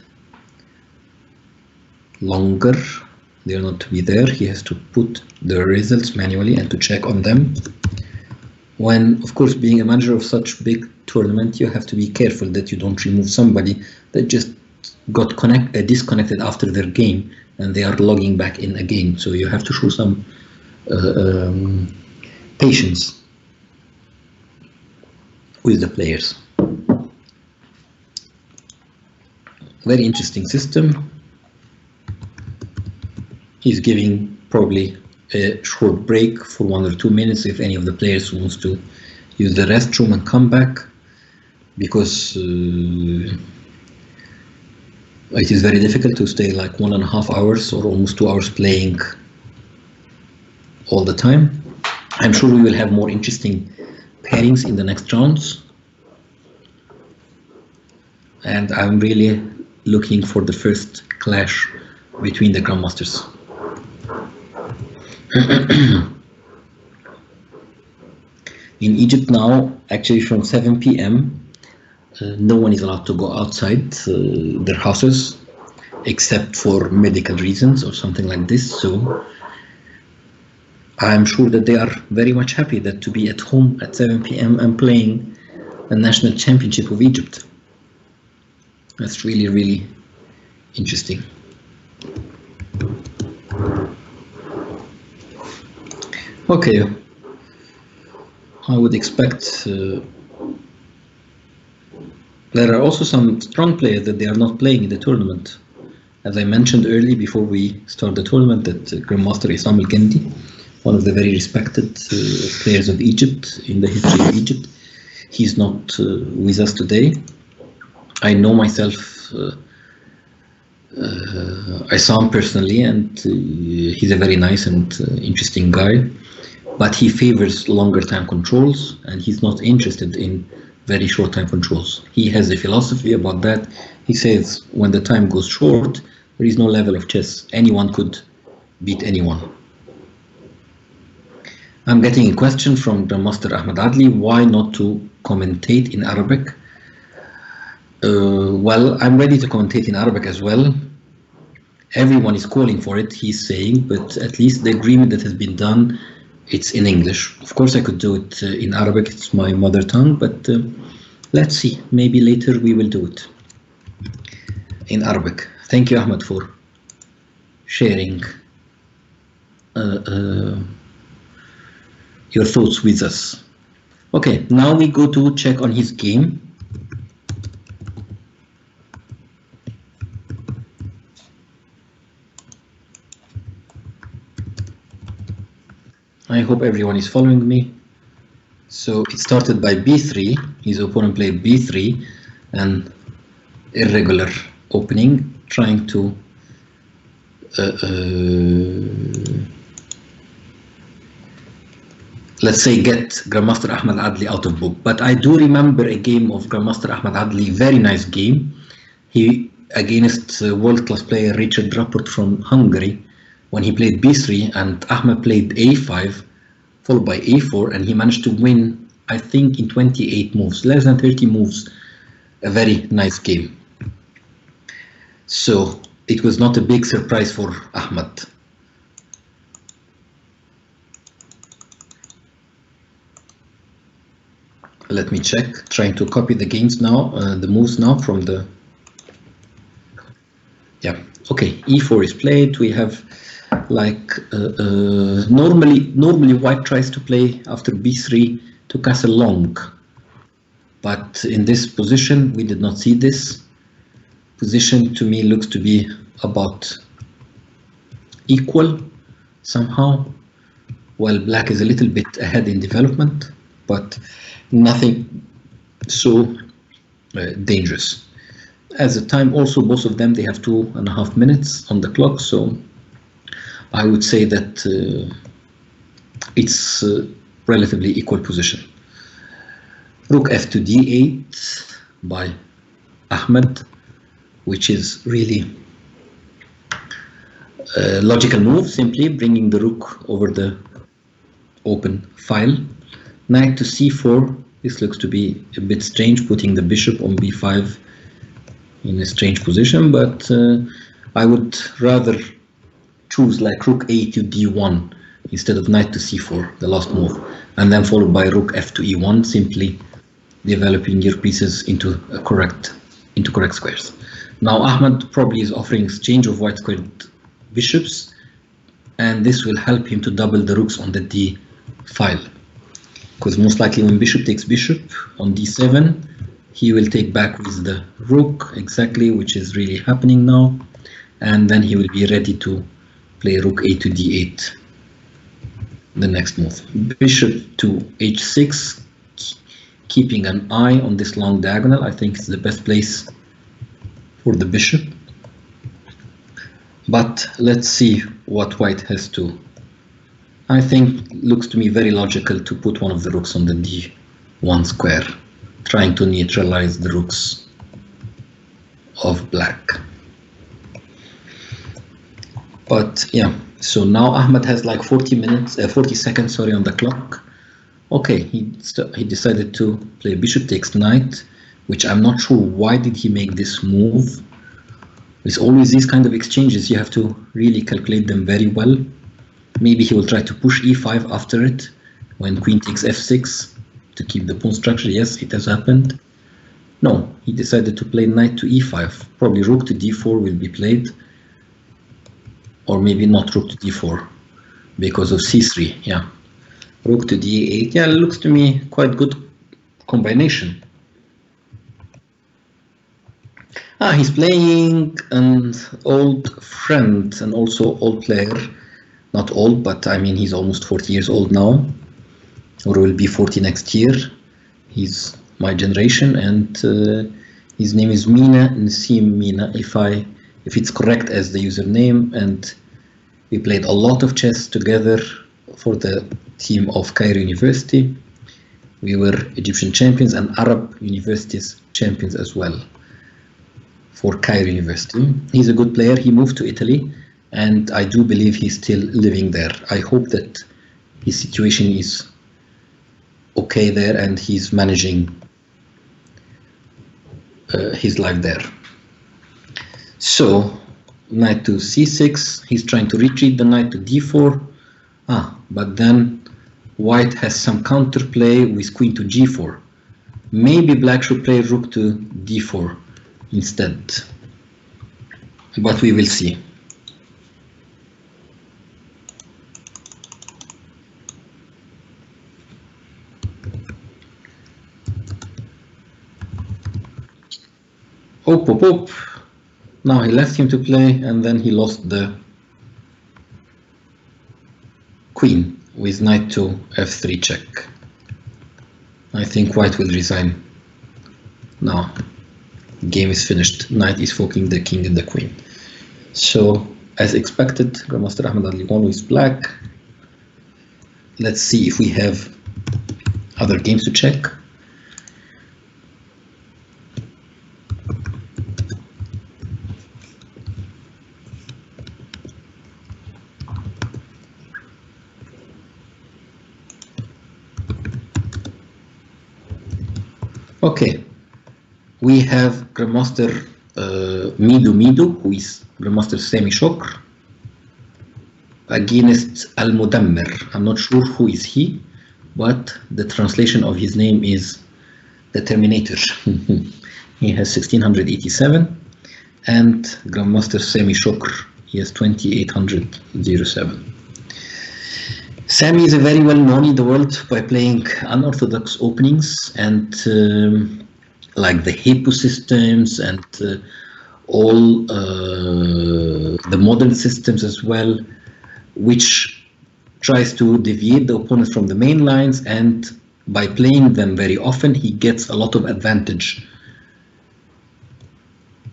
longer. They are not to be there. He has to put the results manually and to check on them. When, of course, being a manager of such big tournament, you have to be careful that you don't remove somebody that just got disconnected after their game and they are logging back in again. So you have to show some patience with the players. Very interesting system. He's giving probably a short break for 1 or 2 minutes if any of the players wants to use the restroom and come back, because it is very difficult to stay like 1.5 hours or almost 2 hours playing all the time. I'm sure we will have more interesting pairings in the next rounds, and I'm really looking for the first clash between the grandmasters. In Egypt now, actually from 7 p.m. No one is allowed to go outside their houses except for medical reasons or something like this. So I'm sure that they are very much happy that to be at home at 7 p.m. and playing the national championship of Egypt. That's really, really interesting. Okay, I would expect there are also some strong players that they are not playing in the tournament. As I mentioned earlier before we start the tournament, that Grandmaster Isam Al-Kendi, one of the very respected players of Egypt in the history of Egypt, he's not with us today. I know myself Isam personally, and he's a very nice and interesting guy, but he favors longer time controls and he's not interested in very short time controls. He has a philosophy about that. He says when the time goes short, there is no level of chess. Anyone could beat anyone. I'm getting a question from Grandmaster Ahmed Adli, why not to commentate in Arabic? Well, I'm ready to commentate in Arabic as well. Everyone is calling for it, he's saying, but at least the agreement that has been done, it's in English. Of course, I could do it in Arabic, it's my mother tongue, but let's see, maybe later we will do it in Arabic. Thank you, Ahmed, for sharing your thoughts with us. Okay, now we go to check on his game. I hope everyone is following me. So it started by b3, his opponent played b3, an irregular opening, trying to let's say get Grandmaster Ahmed Adli out of book. But I do remember a game of Grandmaster Ahmed Adli, very nice game. He against world-class player Richard Rapport from Hungary, when he played b3 and Ahmed played a5 followed by a4, and he managed to win, I think, in 28 moves, less than 30 moves. A very nice game. So it was not a big surprise for Ahmed. Let me check, trying to copy the games now, the moves now from the, yeah, okay, e4 is played. We have like normally white tries to play after b3 to castle long, but in this position we did not see this position. To me looks to be about equal somehow, while black is a little bit ahead in development, but nothing so dangerous. As a time also, both of them, they have 2.5 minutes on the clock, so I would say that it's relatively equal position. Rook f to d8 by Ahmed, which is really a logical move, simply bringing the rook over the open file. Knight to c4, this looks to be a bit strange, putting the bishop on b5 in a strange position, but I would rather choose like rook a to d1 instead of knight to c4, the last move, and then followed by rook f to e1, simply developing your pieces into correct squares. Now Ahmed probably is offering exchange of white squared bishops, and this will help him to double the rooks on the d file, because most likely when bishop takes bishop on d7, he will take back with the rook, exactly, which is really happening now, and then he will be ready to play rook a to d8, the next move. Bishop to h6, keeping an eye on this long diagonal. I think it's the best place for the bishop, but let's see what white has to. I think looks to me very logical to put one of the rooks on the d1 square, trying to neutralize the rooks of black. But yeah, so now Ahmed has like 40 seconds, sorry, on the clock. Okay, he decided to play bishop takes knight, which I'm not sure why did he make this move. With always these kind of exchanges, you have to really calculate them very well. Maybe he will try to push e5 after it, when queen takes f6 to keep the pawn structure. Yes, it has happened. No, he decided to play knight to e5. Probably rook to d4 will be played, or maybe not rook to d4 because of c3. Yeah, rook to d8. Yeah, it looks to me quite good combination. He's playing an old friend and also old player. Not old, but I mean he's almost 40 years old now, or will be 40 next year. He's my generation, and his name is Mina, Nassim Mina, if it's correct as the username, and we played a lot of chess together for the team of Cairo University. We were Egyptian champions and Arab universities champions as well for Cairo University. He's a good player. He moved to Italy, and I do believe he's still living there. I hope that his situation is okay there, and he's managing his life there. So knight to c6, he's trying to retreat the knight to d4. But then white has some counterplay with queen to g4. Maybe black should play rook to d4 instead, but we will see. Op. Now he left him to play, and then he lost the queen with knight to f3 check. I think white will resign. Now, game is finished. Knight is forking the king and the queen. So, as expected, Grandmaster Ahmed Adli won with black. Let's see if we have other games to check. Okay, we have Grandmaster Midu, who is Grandmaster Sami Shokr, against Al-Mudammir. I'm not sure who is he, but the translation of his name is the Terminator. He has 1687, and Grandmaster Sami Shokr, he has 2807. Sami is very well known in the world by playing unorthodox openings and like the Hippo systems and all the modern systems as well, which tries to deviate the opponents from the main lines, and by playing them very often he gets a lot of advantage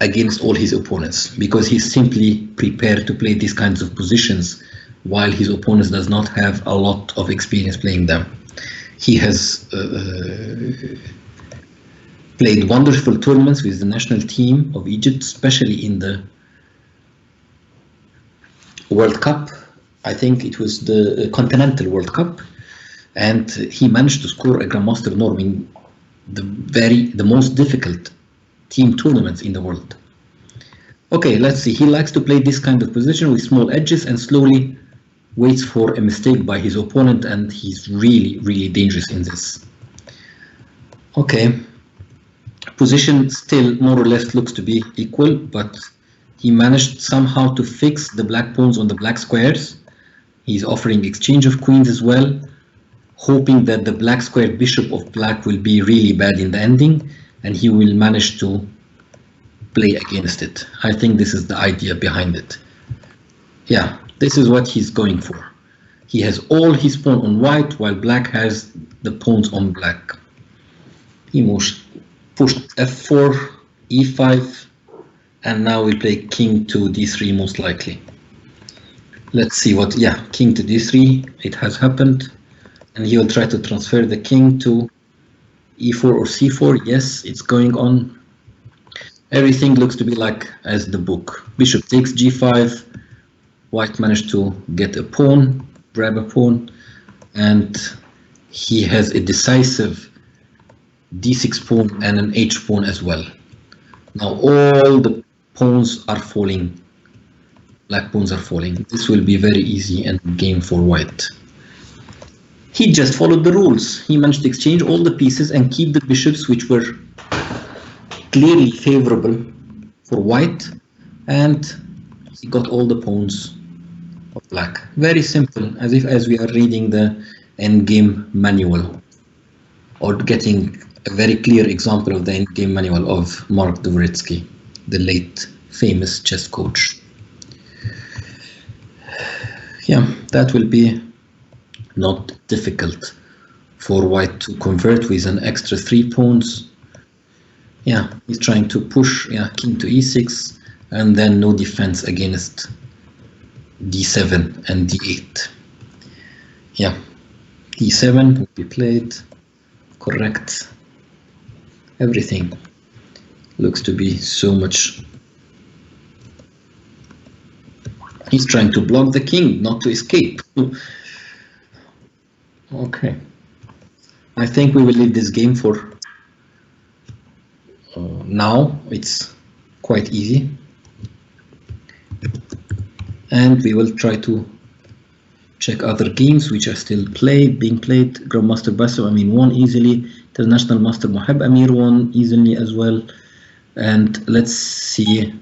against all his opponents, because he's simply prepared to play these kinds of positions while his opponents does not have a lot of experience playing them. He has played wonderful tournaments with the national team of Egypt, especially in the World Cup. I think it was the Continental World Cup, and he managed to score a Grandmaster norm in the most difficult team tournaments in the world. Okay, let's see. He likes to play this kind of position with small edges and slowly waits for a mistake by his opponent, and he's really dangerous in this. Okay, position still more or less looks to be equal, but he managed somehow to fix the black pawns on the black squares. He's offering exchange of queens as well, hoping that the black square bishop of black will be really bad in the ending, and he will manage to play against it. I think this is the idea behind it. Yeah, this is what he's going for. He has all his pawn on white, while black has the pawns on black. He pushed f4, e5, and now we play king to d3 most likely. Let's see what, yeah, king to d3, it has happened. And he will try to transfer the king to e4 or c4. Yes, it's going on. Everything looks to be like as the book. Bishop takes g5. White managed to get a pawn, grab a pawn, and he has a decisive d6 pawn and an h pawn as well. Now all the pawns are falling. Black pawns are falling. This will be very easy and game for white. He just followed the rules. He managed to exchange all the pieces and keep the bishops, which were clearly favorable for white, and he got all the pawns of black. Very simple, as we are reading the endgame manual, or getting a very clear example of the endgame manual of Mark Dvoretsky, the late famous chess coach. Yeah, that will be not difficult for white to convert with an extra 3 pawns. Yeah, he's trying to push, yeah, king to e6, and then no defense against d7 and d8. Yeah, d7 will be played, correct. Everything looks to be so much. He's trying to block the king, not to escape. Okay. I think we will leave this game for now. It's quite easy. And we will try to check other games which are still being played. Grandmaster Bassem Amin won easily. International Master Mohab Amir won easily as well. And let's see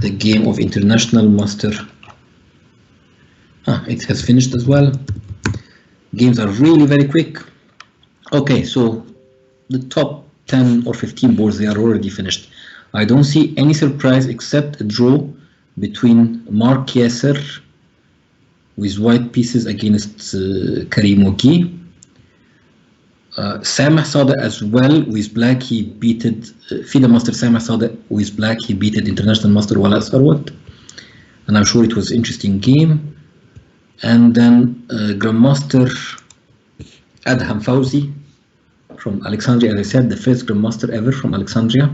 the game of International Master. It has finished as well. Games are really very quick. Okay, so the top 10 or 15 boards, they are already finished. I don't see any surprise except a draw between Mark Yasser with white pieces against Karim Ogi. Samah Sadeh as well with black, he beated FIDE Master Samah Sadeh with black, he beated International Master Wala Sarwat, and I'm sure it was an interesting game. And then Grandmaster Adham Fauzi from Alexandria, as I said, the first Grandmaster ever from Alexandria.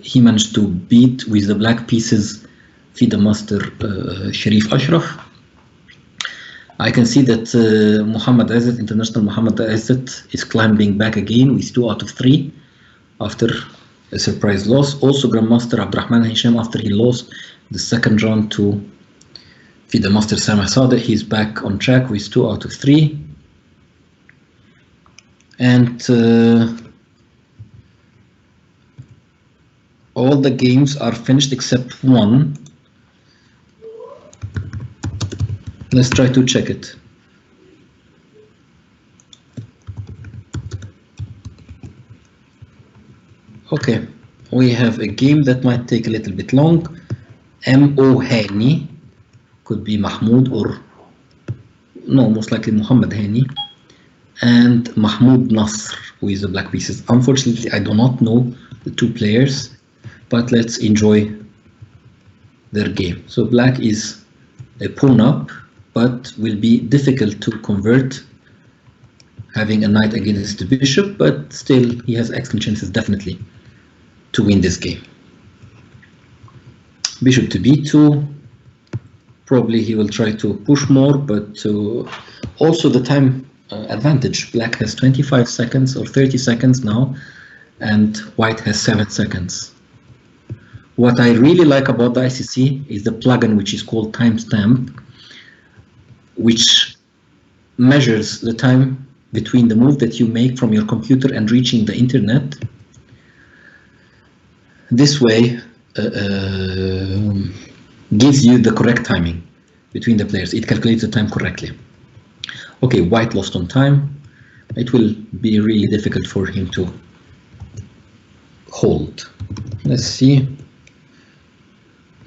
He managed to beat with the black pieces FIDE Master Sharif Ashraf. I can see that Muhammad Izzat, International Muhammad Izzat, is climbing back again with 2 out of 3 after a surprise loss. Also Grandmaster Abdurrahman Hisham, after he lost the second round to FIDE Master Samah Sadeh, he's back on track with 2 out of 3. And all the games are finished except one. Let's try to check it. Okay, we have a game that might take a little bit long. M.O. Hani, could be Mahmoud or no, most likely Muhammad Hani, and Mahmoud Nasr with the black pieces. Unfortunately, I do not know the two players, but let's enjoy their game. So black is a pawn up, but will be difficult to convert, having a knight against the bishop, but still he has excellent chances definitely to win this game. Bishop to b2, probably he will try to push more, but also the time advantage. Black has 25 seconds or 30 seconds now, and white has 7 seconds. What I really like about the ICC is the plugin which is called timestamp, which measures the time between the move that you make from your computer and reaching the internet. This way gives you the correct timing between the players. It calculates the time correctly. Okay, white lost on time. It will be really difficult for him to hold. Let's see.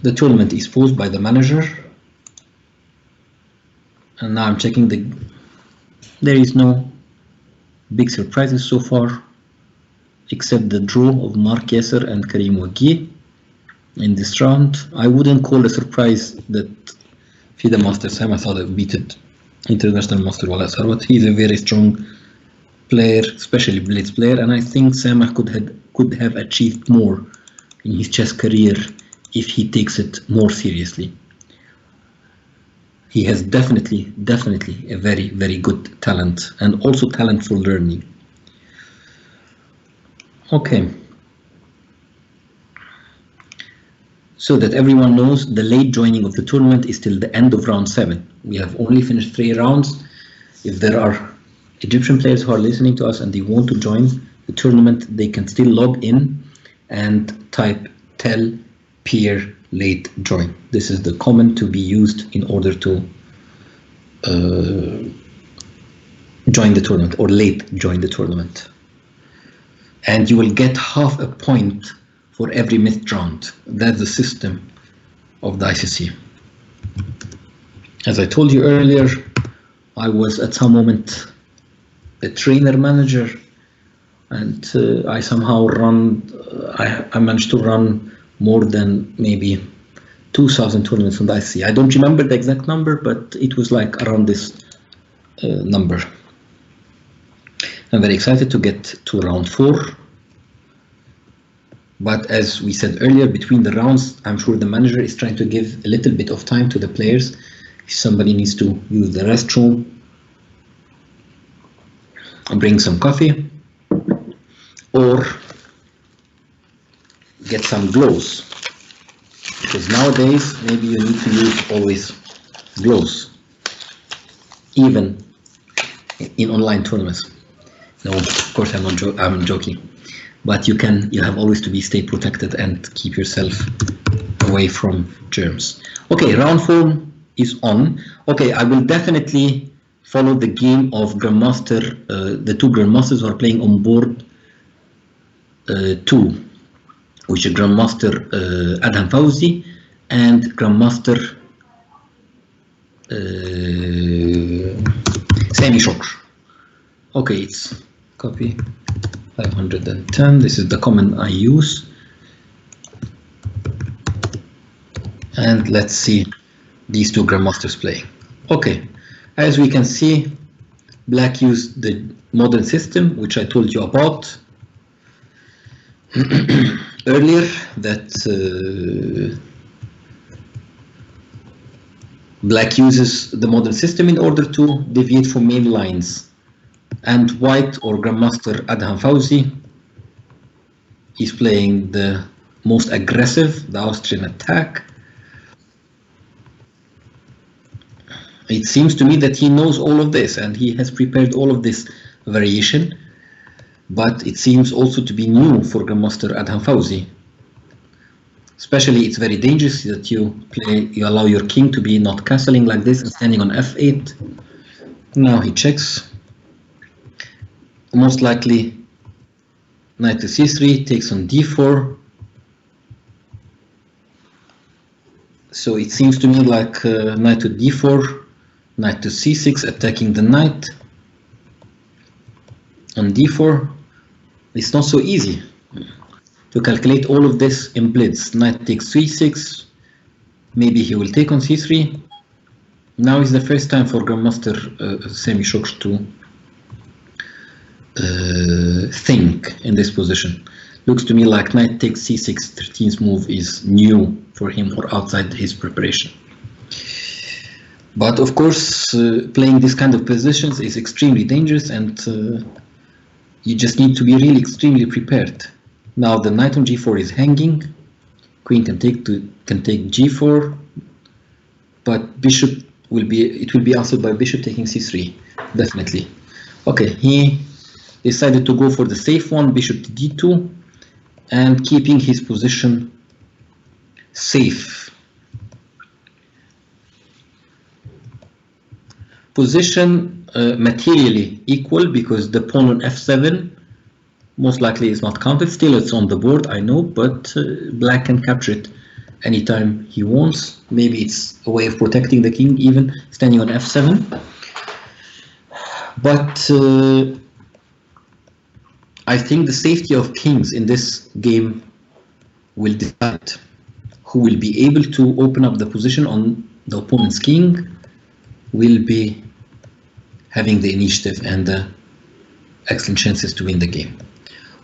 The tournament is paused by the manager. And now I'm checking there is no big surprises so far, except the draw of Mark Yasser and Karim Waghi in this round. I wouldn't call a surprise that FIDE Master Samah Sadeh beat International Master Wala Sarwat. He's a very strong player, especially blitz player, and I think Samah could have achieved more in his chess career if he takes it more seriously. He has definitely a very, very good talent, and also talent for learning. Okay. So that everyone knows, the late joining of the tournament is till the end of round 7. We have only finished 3 rounds. If there are Egyptian players who are listening to us and they want to join the tournament, they can still log in and type tell peer late join. This is the comment to be used in order to join the tournament, or late join the tournament. And you will get half a point for every missed round. That's the system of the ICC. As I told you earlier, I was at some moment a trainer manager, and I somehow I managed to run more than maybe 2,000 tournaments on the ICC. I don't remember the exact number, but it was like around this number. I'm very excited to get to round 4. But as we said earlier, between the rounds, I'm sure the manager is trying to give a little bit of time to the players If somebody needs to use the restroom, bring some coffee, or get some gloves, because nowadays maybe you need to use always gloves, even in online tournaments. No, of course I'm joking, but you have always to stay protected and keep yourself away from germs. Okay, round 4 is on. Okay, I will definitely follow the game of Grandmaster, the two Grandmasters who are playing on board 2, which is Grandmaster Adham Fawzi and Grandmaster Sami Shokr. Okay, it's copy 510. This is the command I use. And let's see these two Grandmasters play. Okay, as we can see, Black used the modern system, which I told you about earlier, that Black uses the modern system in order to deviate from main lines. And White, or Grandmaster Adham Fawzi, is playing the most aggressive, the Austrian attack. It seems to me that he knows all of this and he has prepared all of this variation, but it seems also to be new for Grandmaster Adham Fawzi. Especially, it's very dangerous that you allow your king to be not castling like this and standing on f8. Now he checks. Most likely, knight to c3 takes on d4. So it seems to me like knight to d4. Knight to c6, attacking the knight on d4. It's not so easy to calculate all of this in blitz. Knight takes c6, maybe he will take on c3. Now is the first time for Grandmaster Sami Shokr to think in this position. Looks to me like knight takes c6, 13th move is new for him or outside his preparation. But of course, playing this kind of positions is extremely dangerous, and you just need to be really extremely prepared. Now the knight on g4 is hanging. Queen can take g4, but bishop will be answered by bishop taking c3, definitely. Okay, he decided to go for the safe one, bishop to d2, and keeping his position safe. Position materially equal because the pawn on f7 most likely is not counted. Still, it's on the board, I know, but Black can capture it anytime he wants. Maybe it's a way of protecting the king, even standing on f7. But I think the safety of kings in this game will decide who will be able to open up the position on the opponent's king, will be having the initiative and the excellent chances to win the game.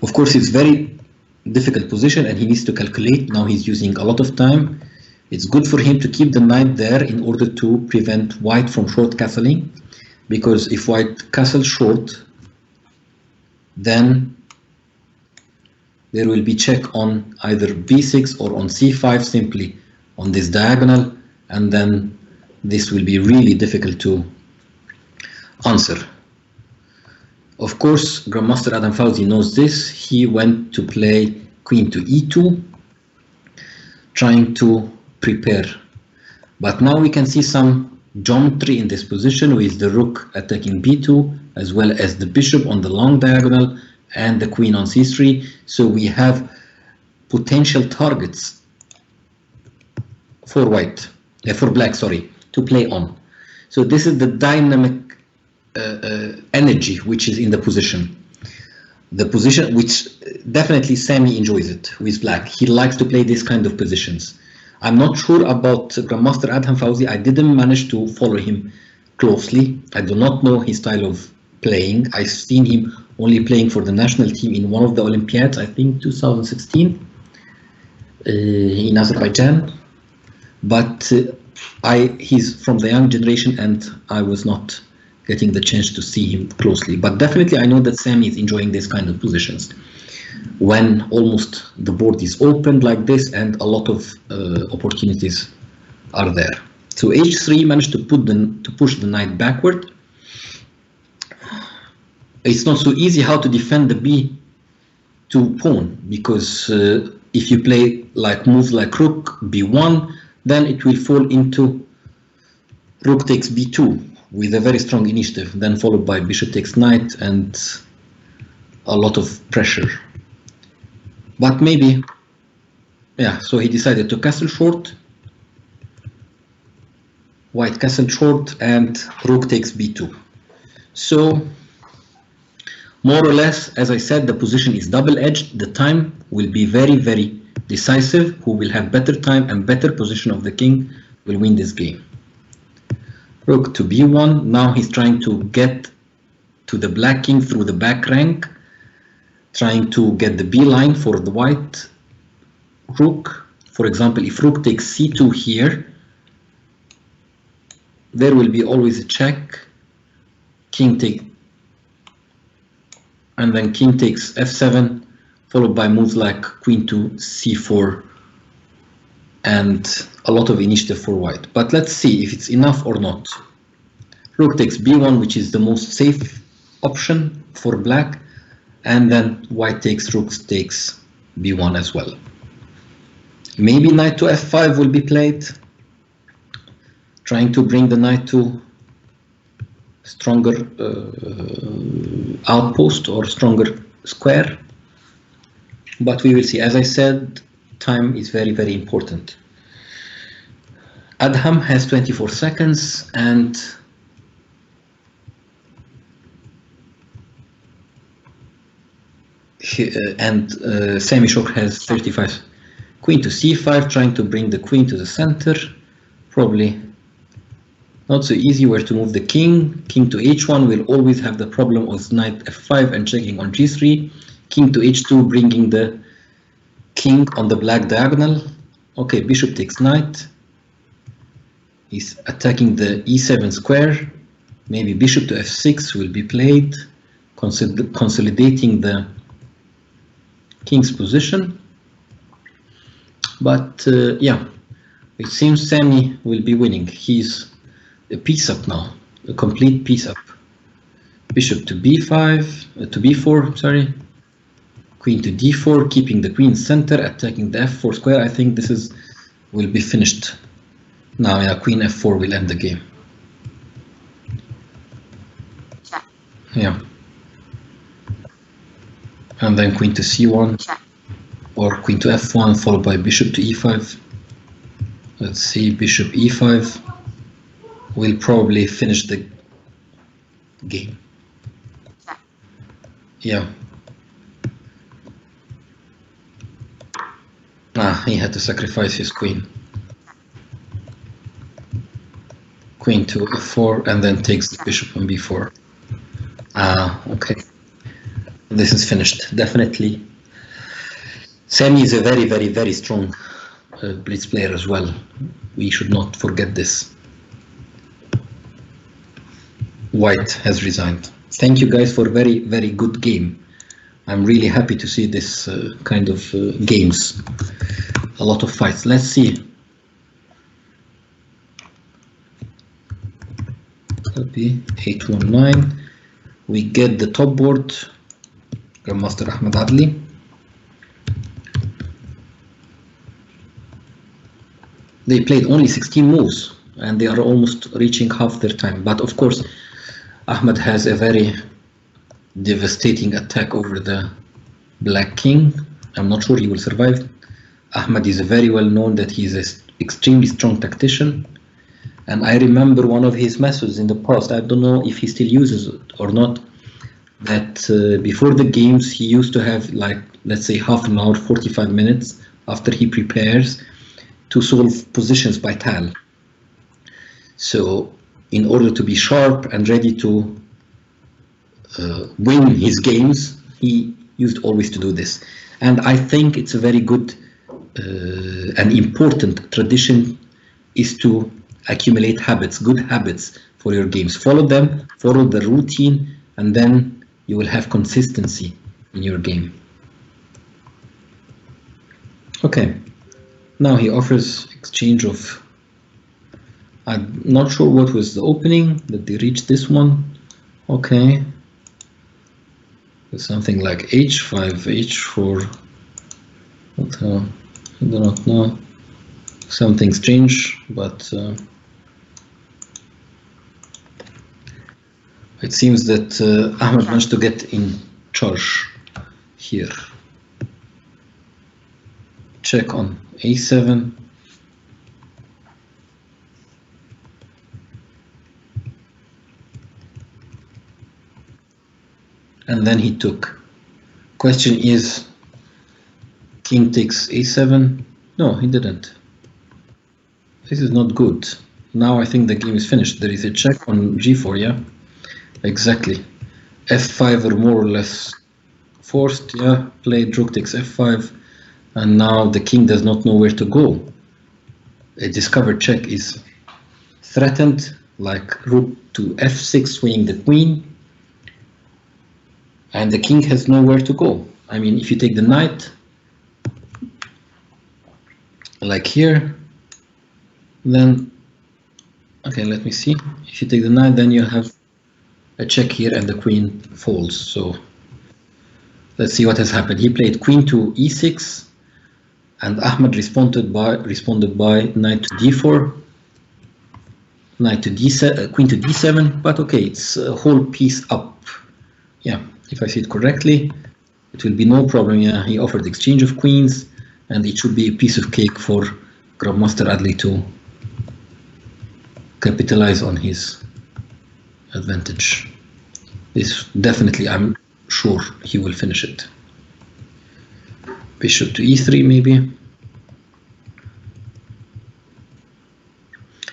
Of course, it's very difficult position and he needs to calculate. Now he's using a lot of time. It's good for him to keep the knight there in order to prevent White from short castling, because if White castles short, then there will be check on either b6 or on c5 simply on this diagonal, and then this will be really difficult to answer. Of course, Grandmaster Adham Fawzi knows this. He went to play queen to e2, trying to prepare. But now we can see some geometry in this position with the rook attacking b2, as well as the bishop on the long diagonal and the queen on c3. So we have potential targets for Black, sorry, to play on. So this is the dynamic energy which is in the position. The position which definitely Sami enjoys it with Black. He likes to play this kind of positions. I'm not sure about Grandmaster Adham Fawzi. I didn't manage to follow him closely. I do not know his style of playing. I've seen him only playing for the national team in one of the Olympiads, I think 2016 in Azerbaijan. But he's from the young generation, and I was not getting the chance to see him closely. But definitely, I know that Sami is enjoying this kind of positions when almost the board is opened like this, and a lot of opportunities are there. So h3 managed to push the knight backward. It's not so easy how to defend the b2 pawn, because if you play like moves like rook b1, then it will fall into rook takes b2 with a very strong initiative, then followed by bishop takes knight and a lot of pressure. But maybe, yeah, so he decided to castle short, white castle short, and rook takes b2. So more or less, as I said, the position is double-edged. The time will be very, very decisive. Who will have better time and better position of the king will win this game. Rook to b1. Now he's trying to get to the black king through the back rank, trying to get the b line for the white rook. For example, if rook takes c2 here, there will be always a check. King take, and then king takes f7, followed by moves like queen to c4, and a lot of initiative for white. But let's see if it's enough or not. Rook takes b1, which is the most safe option for black, and then white takes rook takes b1 as well. Maybe knight to f5 will be played, trying to bring the knight to stronger outpost or stronger square. But we will see. As I said, time is very, very important. Adham has 24 seconds, and Sami Shok has 35. Queen to c5, trying to bring the queen to the center. Probably not so easy where to move the king. King to h1 will always have the problem of knight f5 and checking on g3. King to h2, bringing the king on the black diagonal. Okay, bishop takes knight. He's attacking the e7 square. Maybe bishop to f6 will be played, consolidating the king's position. But yeah, it seems Sami will be winning. He's a piece up now, a complete piece up. Bishop to b5, to b4, sorry. Queen to d4, keeping the queen center, attacking the f4 square. I think this will be finished now. Yeah, queen f4 will end the game. Yeah. And then queen to c1, or queen to f1, followed by bishop to e5. Let's see, bishop e5 will probably finish the game. Yeah. He had to sacrifice his queen. Queen to f4, and then takes the bishop on b4. Okay. This is finished, definitely. Sami is a very, very, very strong blitz player as well. We should not forget this. White has resigned. Thank you guys for a very, very good game. I'm really happy to see this kind of games. A lot of fights. Let's see. Copy 819. We get the top board. Grandmaster Ahmed Adli. They played only 16 moves, and they are almost reaching half their time. But of course, Ahmed has a very devastating attack over the black king. I'm not sure he will survive. Ahmed is very well known that he is an extremely strong tactician. And I remember one of his methods in the past, I don't know if he still uses it or not, that before the games he used to have, like, let's say half an hour, 45 minutes after he prepares to solve positions by tile. So in order to be sharp and ready to win his games, he used always to do this. And I think it's a very good and important tradition, is to accumulate habits, good habits for your games. Follow them, follow the routine, and then you will have consistency in your game. Okay, now he offers exchange of, I'm not sure what was the opening, but they reached this one. Okay, something like h5, h4, I do not know, something strange, but it seems that Ahmed managed to get in charge here. Check on a7. And then he took. Question is, king takes a7. No, he didn't. This is not good. Now I think the game is finished. There is a check on g4, yeah? Exactly. f5 are more or less forced, yeah? Played rook takes f5, and now the king does not know where to go. A discovered check is threatened, like rook to f6, swinging the queen. And the king has nowhere to go. I mean, if you take the knight, like here, then, okay, let me see. If you take the knight, then you have a check here and the queen falls. So let's see what has happened. He played queen to e6, and Ahmed responded by knight to d4, knight to d7, queen to d7. But okay, it's a whole piece up. Yeah, if I see it correctly, it will be no problem. Yeah, he offered exchange of queens, and it should be a piece of cake for Grandmaster Adli to capitalize on his advantage. This definitely, I'm sure he will finish it. Bishop to e3 maybe.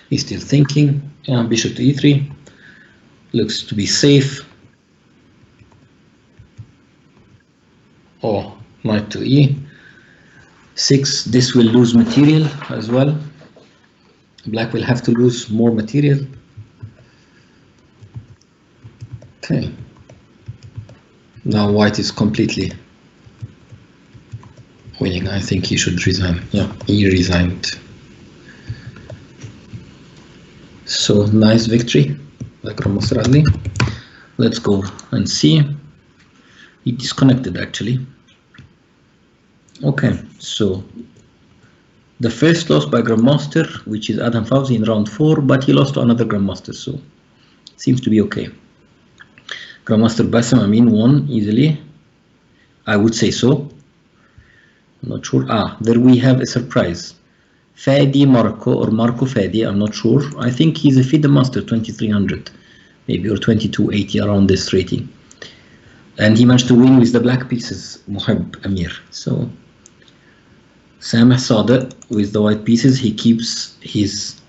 He's still thinking. Yeah, bishop to e3 looks to be safe. Oh, knight to e6. This will lose material as well. Black will have to lose more material. Okay. Now white is completely winning. I think he should resign. Yeah, he resigned. So nice victory by Grandmaster Adli. Let's go and see. He disconnected actually. Okay, so the first loss by Grandmaster, which is Adham Fawzi in round 4, but he lost to another Grandmaster, so it seems to be okay. Grandmaster Bassem Amin won easily. I would say so. I'm not sure. There we have a surprise. Fadi Marco, or Marco Fadi, I'm not sure. I think he's a FIDE Master 2300, maybe, or 2280, around this rating. And he managed to win with the black pieces, Muhib Amir. So Sameh Sadiq with the white pieces, he keeps his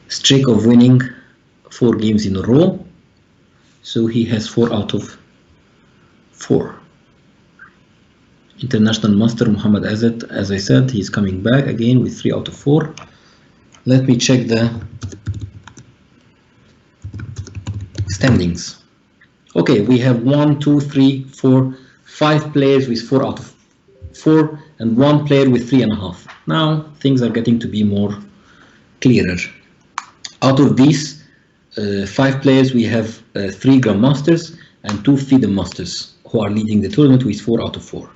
streak of winning 4 games in a row. So he has 4 out of 4. International Master Muhammad Azad, as I said, he's coming back again with 3 out of 4. Let me check the standings. Okay, we have 1, 2, 3, 4, 5 players with 4 out of 4 and 1 player with 3.5. Now things are getting to be more clearer. Out of these 5 players, we have 3 Grandmasters and 2 FIDE Masters who are leading the tournament with 4 out of 4.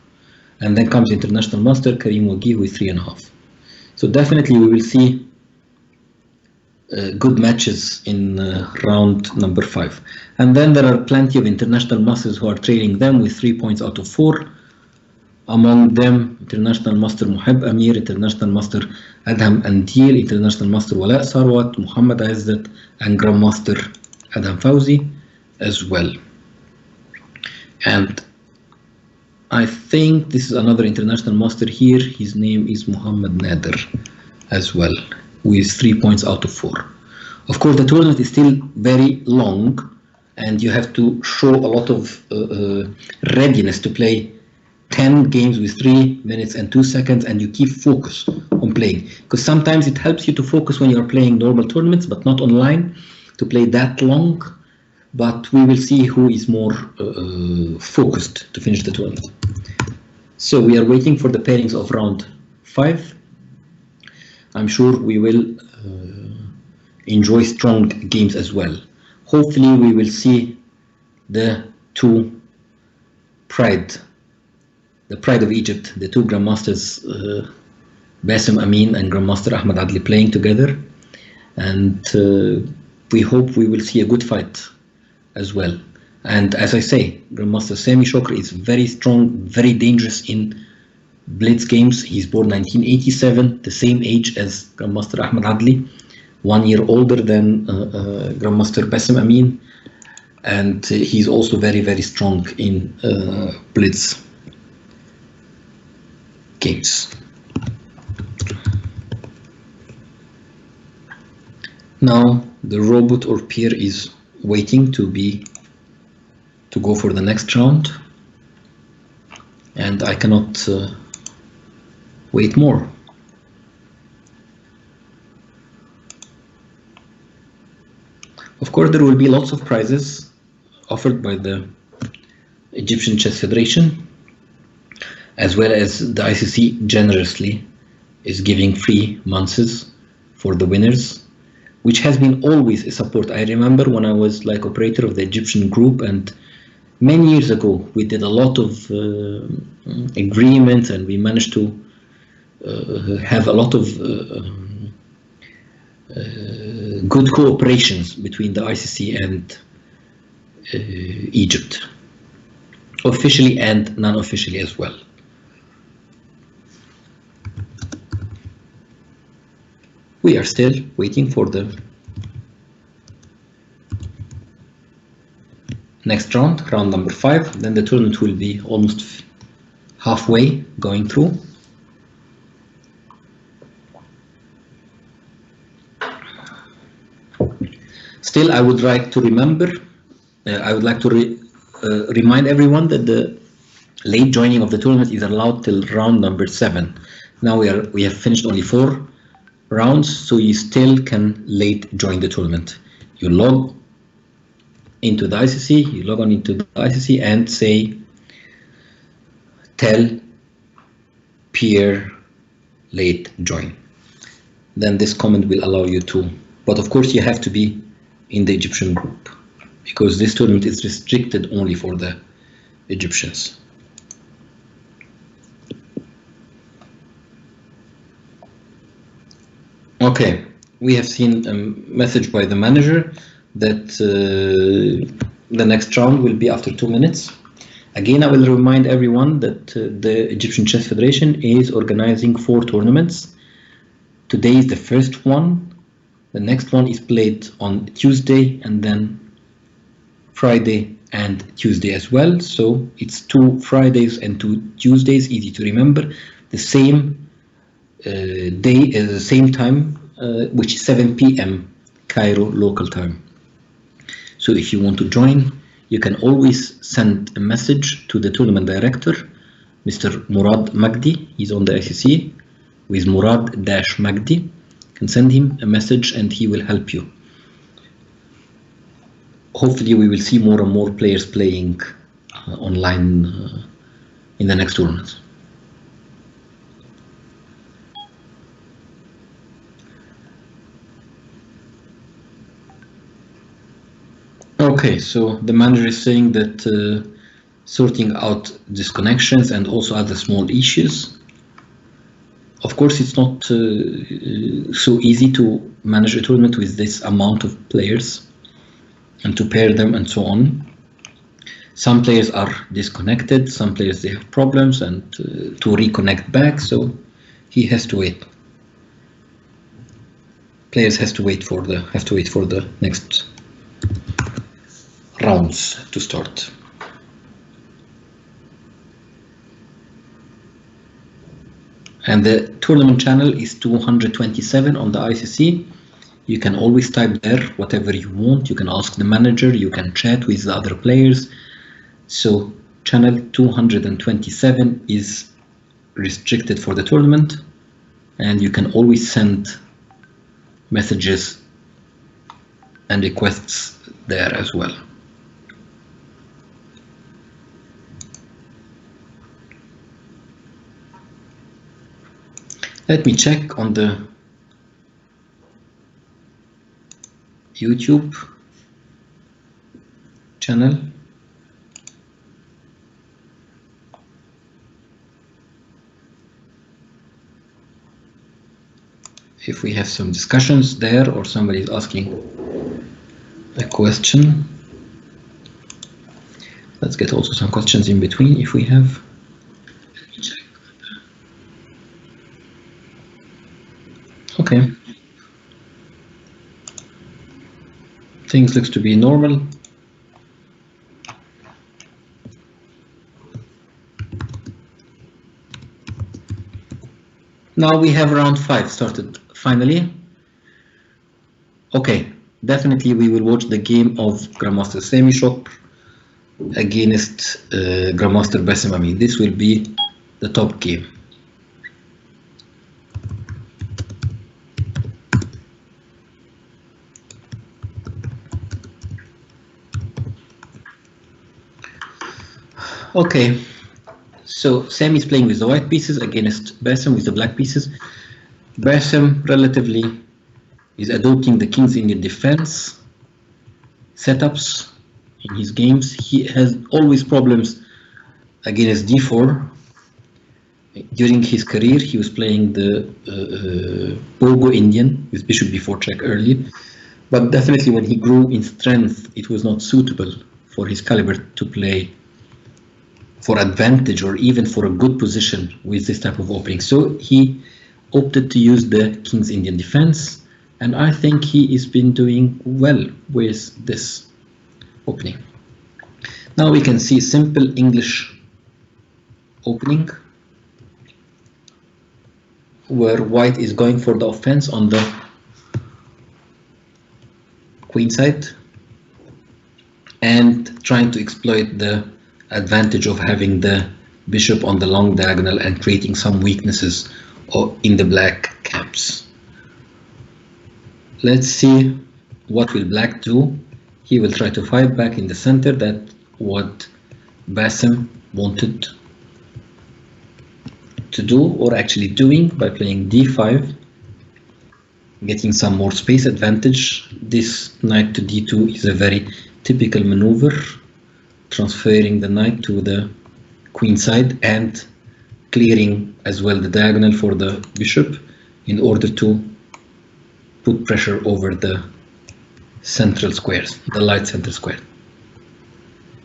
And then comes International Master Karim Waghi with 3.5. So definitely we will see good matches in round number 5. And then there are plenty of International Masters who are trailing them with 3 points out of 4. Among them, International Master Muhib Amir, International Master Adham Andil, International Master Wala Sarwat, Muhammad Azzat, and Grandmaster Adham Fawzi as well. And I think this is another International Master here. His name is Muhammad Nader as well, with 3 points out of 4. Of course, the tournament is still very long, and you have to show a lot of readiness to play 10 games with 3 minutes and 2 seconds, and you keep focus on when playing, because sometimes it helps you to focus when you're playing normal tournaments, but not online, to play that long. But we will see who is more focused to finish the tournament. So we are waiting for the pairings of round 5. I'm sure we will enjoy strong games as well. Hopefully we will see the pride of Egypt, the two grandmasters, Bassem Amin and Grandmaster Ahmed Adli, playing together, and we hope we will see a good fight as well. And as I say, Grandmaster Sami Shokri is very strong, very dangerous in blitz games. He's born 1987, the same age as Grandmaster Ahmed Adli, 1 year older than Grandmaster Bassem Amin, and he's also very, very strong in blitz games. Now the robot or peer is waiting to go for the next round, and I cannot wait more. Of course, there will be lots of prizes offered by the Egyptian Chess Federation, as well as the ICC generously is giving free months for the winners, which has been always a support. I remember when I was like operator of the Egyptian group, and many years ago we did a lot of agreements, and we managed to have a lot of good cooperations between the ICC and Egypt, officially and non-officially as well. We are still waiting for the next round, round number 5. Then the tournament will be almost halfway going through. Still, I would like to remember, remind everyone that the late joining of the tournament is allowed till round number 7. Now we have finished only 4 rounds, so you still can late join the tournament. You log into the ICC, you log on into the ICC and say, tell peer late join. Then this comment will allow you to, but of course you have to be in the Egyptian group, because this tournament is restricted only for the Egyptians. Okay, we have seen a message by the manager that the next round will be after 2 minutes. Again, I will remind everyone that the Egyptian Chess Federation is organizing 4 tournaments. Today is the first one. The next one is played on Tuesday, and then Friday and Tuesday as well. So it's 2 Fridays and 2 Tuesdays, easy to remember. The same day at the same time, which is 7 p.m. Cairo local time. So if you want to join, you can always send a message to the tournament director, Mr. Murad Magdi. He's on the ICC with Murad-Magdi. You can send him a message and he will help you. Hopefully we will see more and more players playing online in the next tournament. Okay, so the manager is saying that sorting out disconnections and also other small issues. Of course, it's not so easy to manage a tournament with this amount of players and to pair them and so on. Some players are disconnected, some players they have problems, and to reconnect back, so he has to wait. Players have to wait for the next rounds to start. And the tournament channel is 227 on the ICC. You can always type there whatever you want. You can ask the manager, you can chat with the other players. So channel 227 is restricted for the tournament, and you can always send messages and requests there as well. Let me check on the YouTube channel. If we have some discussions there or somebody is asking a question. Let's get also some questions in between if we have. Let me check. Okay. Things looks to be normal. Now we have round 5 started finally. Okay, definitely we will watch the game of Grandmaster Semishop against Grandmaster Bassem Amin. This will be the top game. Okay, so Sami is playing with the white pieces against Bassem with the black pieces. Bassem relatively is adopting the King's Indian defense setups in his games. He has always problems against d4. During his career, he was playing the Pogo Indian with bishop b4 check early, but definitely when he grew in strength, it was not suitable for his caliber to play for advantage or even for a good position with this type of opening. So he opted to use the King's Indian defense, and I think he has been doing well with this opening. Now we can see simple English opening where white is going for the offense on the queen side and trying to exploit the advantage of having the bishop on the long diagonal and creating some weaknesses in the black camps. Let's see what will black do. He will try to fight back in the center. That's what Bassem wanted to do, or actually doing, by playing d5, getting some more space advantage. This knight to d2 is a very typical maneuver, transferring the knight to the queen side and clearing as well the diagonal for the bishop in order to put pressure over the central squares, the light center square.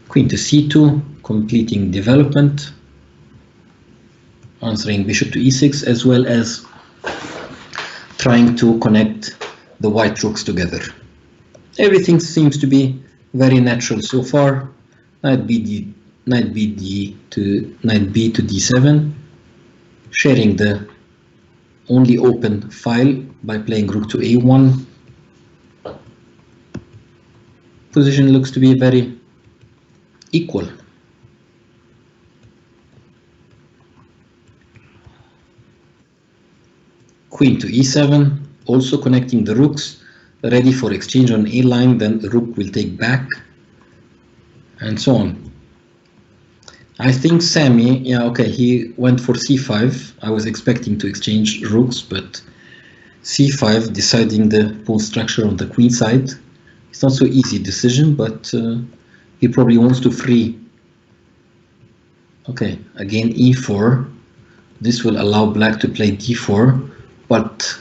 Queen to c2, completing development, answering bishop to e6, as well as trying to connect the white rooks together. Everything seems to be very natural so far. Knight b to d7, sharing the only open file by playing rook to a1. Position looks to be very equal. Queen to e7, also connecting the rooks, ready for exchange on a line, then the rook will take back, and so on. I think Sami, yeah, okay, he went for c5. I was expecting to exchange rooks, but c5, deciding the pawn structure on the queen side. It's not so easy decision, but he probably wants to free. Okay, again e4. This will allow black to play d4, but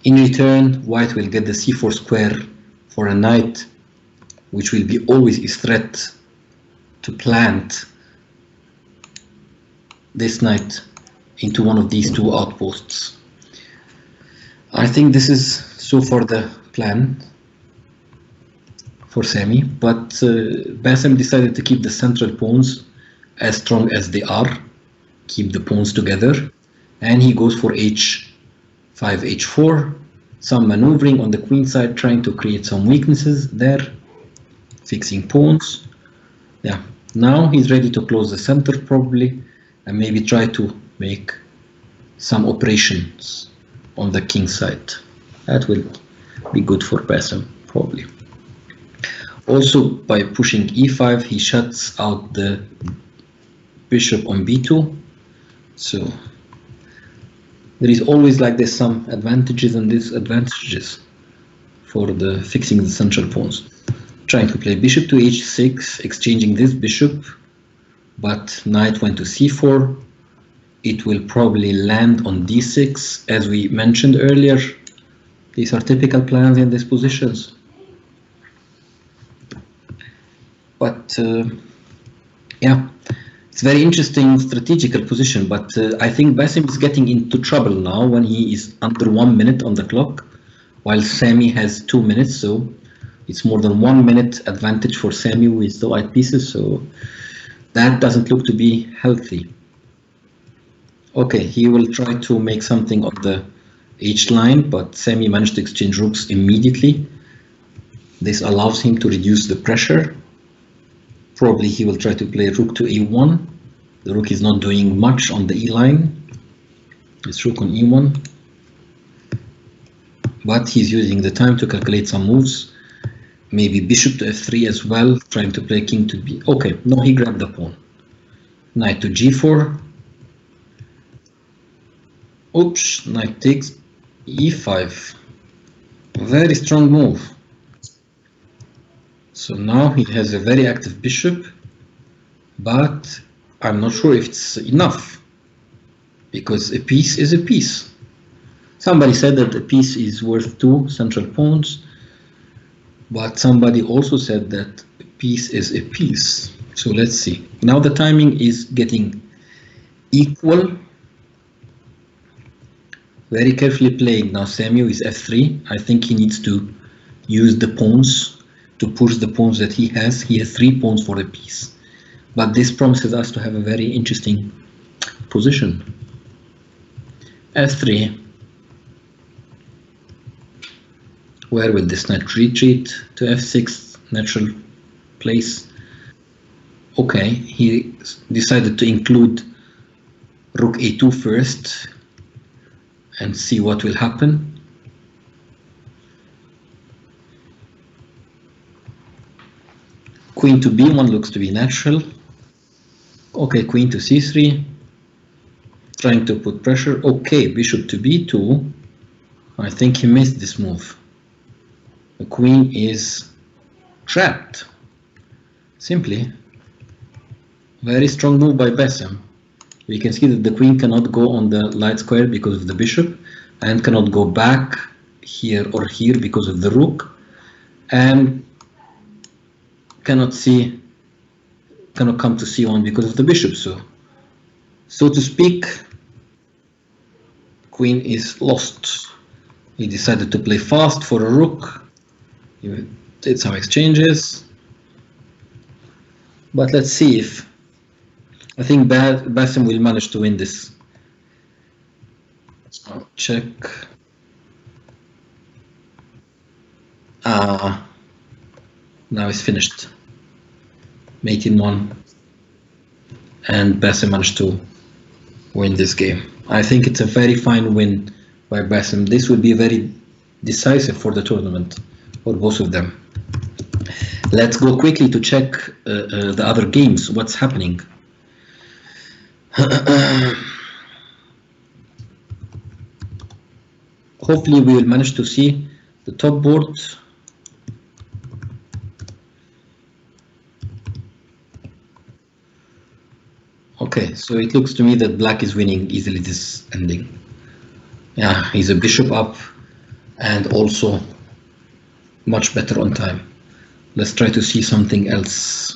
in return, white will get the c4 square for a knight, which will be always a threat to plant this knight into one of these two outposts. I think this is so far the plan for Sami, but Bassem decided to keep the central pawns as strong as they are, keep the pawns together, and he goes for h5, h4, some maneuvering on the queen side, trying to create some weaknesses there, fixing pawns. Yeah, now he's ready to close the center probably, and maybe try to make some operations on the king side. That will be good for Bassem, probably. Also, by pushing e5, he shuts out the bishop on b2. So there is always like this some advantages and disadvantages for the fixing the central pawns. Trying to play bishop to h6, exchanging this bishop, but knight went to c4. It will probably land on d6, as we mentioned earlier. These are typical plans in these positions. But yeah, it's very interesting strategical position, but I think Bassem is getting into trouble now when he is under 1 minute on the clock, while Sami has 2 minutes, so it's more than 1 minute advantage for Sami with the white pieces, so that doesn't look to be healthy. Okay, he will try to make something on the H line, but Sami managed to exchange rooks immediately. This allows him to reduce the pressure. Probably he will try to play rook to a1. The rook is not doing much on the e line. It's rook on e1. But he's using the time to calculate some moves. Maybe bishop to f3 as well, trying to play king to b. Okay, no, he grabbed the pawn. Knight to g4. Oops, knight takes e5. Very strong move. So now he has a very active bishop, but I'm not sure if it's enough, because a piece is a piece. Somebody said that a piece is worth 2 central pawns, but somebody also said that a piece is a piece. So let's see. Now the timing is getting equal. Very carefully playing. Now Samuel is f3. I think he needs to use the pawns to push the pawns that he has. He has 3 pawns for a piece. But this promises us to have a very interesting position. f3. Where will this knight retreat? To f6, natural place. Okay, he decided to include rook a2 first and see what will happen. Queen to b1 looks to be natural. Okay, queen to c3, trying to put pressure. Okay, bishop to b2. I think he missed this move. The queen is trapped. Simply, very strong move by Bassem. We can see that the queen cannot go on the light square because of the bishop, and cannot go back here or here because of the rook, and cannot come to c1 because of the bishop. So to speak, queen is lost. He decided to play fast for a rook. He did some exchanges, but let's see if I think Bassem will manage to win this. Check. Now it's finished. Mate in 1, and Bassem managed to win this game. I think it's a very fine win by Bassem. This will be very decisive for the tournament, for both of them. Let's go quickly to check the other games, what's happening. Hopefully we will manage to see the top board. Okay, so it looks to me that black is winning easily this ending. Yeah, he's a bishop up and also much better on time. Let's try to see something else.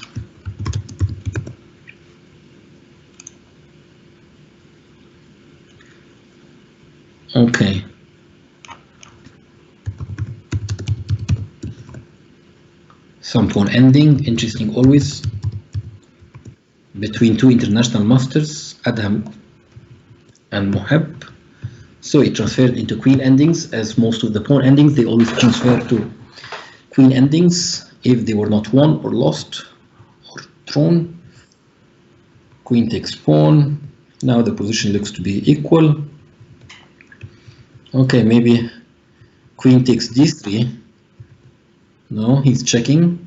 Okay. Some pawn ending, interesting always. Between 2 international masters, Adham and Moheb. So it transferred into queen endings, as most of the pawn endings, they always transfer to queen endings if they were not won or lost or thrown. Queen takes pawn. Now the position looks to be equal. Okay, maybe queen takes d3. No, he's checking,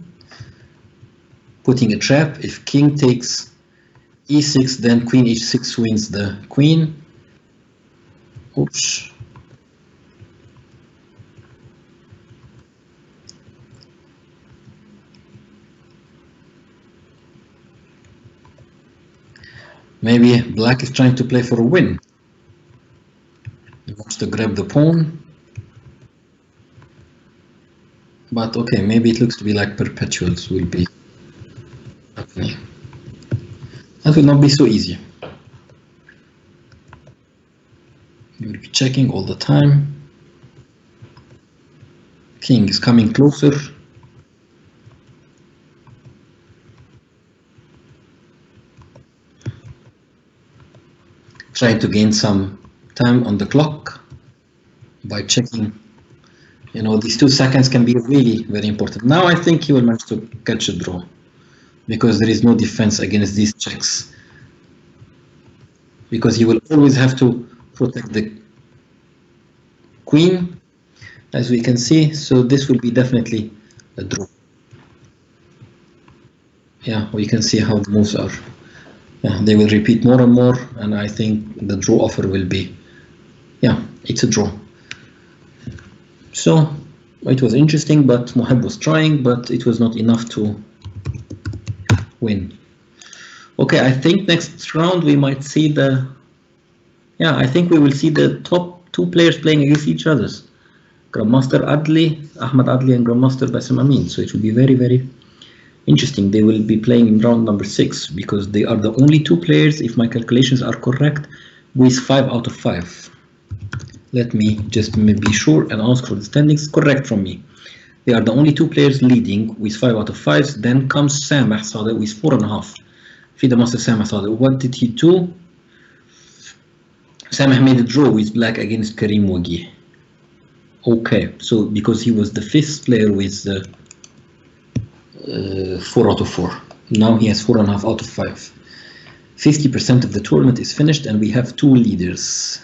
putting a trap. If king takes e6, then queen h6 wins the queen. Oops. Maybe black is trying to play for a win. He wants to grab the pawn. But okay, maybe it looks to be like perpetuals will be happening. That will not be so easy. You will be checking all the time. King is coming closer. Trying to gain some time on the clock by checking. You know, these 2 seconds can be really very important. Now I think he will manage to catch a draw because there is no defense against these checks. Because he will always have to protect the queen, as we can see. So this will be definitely a draw. Yeah, we can see how the moves are. Yeah, they will repeat more and more, and I think the draw offer will be, yeah, it's a draw. So it was interesting, but Mohab was trying, but it was not enough to win. Okay, I think next round we might see I think we will see the top 2 players playing against each other. Grandmaster Ahmad Adli and Grandmaster Basim Amin. So it will be very, very interesting. They will be playing in round number 6 because they are the only 2 players, if my calculations are correct, with 5 out of 5. Let me just be sure and ask for the standings correct from me. They are the only 2 players leading with 5 out of 5. Then comes Sameh Sadeh with 4.5. FIDE Master Sameh Sadeh. What did he do? Sameh made a draw with black against Karim Waghi. Okay, so because he was the 5th player with 4 out of 4. Now he has 4.5 out of 5. 50% of the tournament is finished and we have 2 leaders.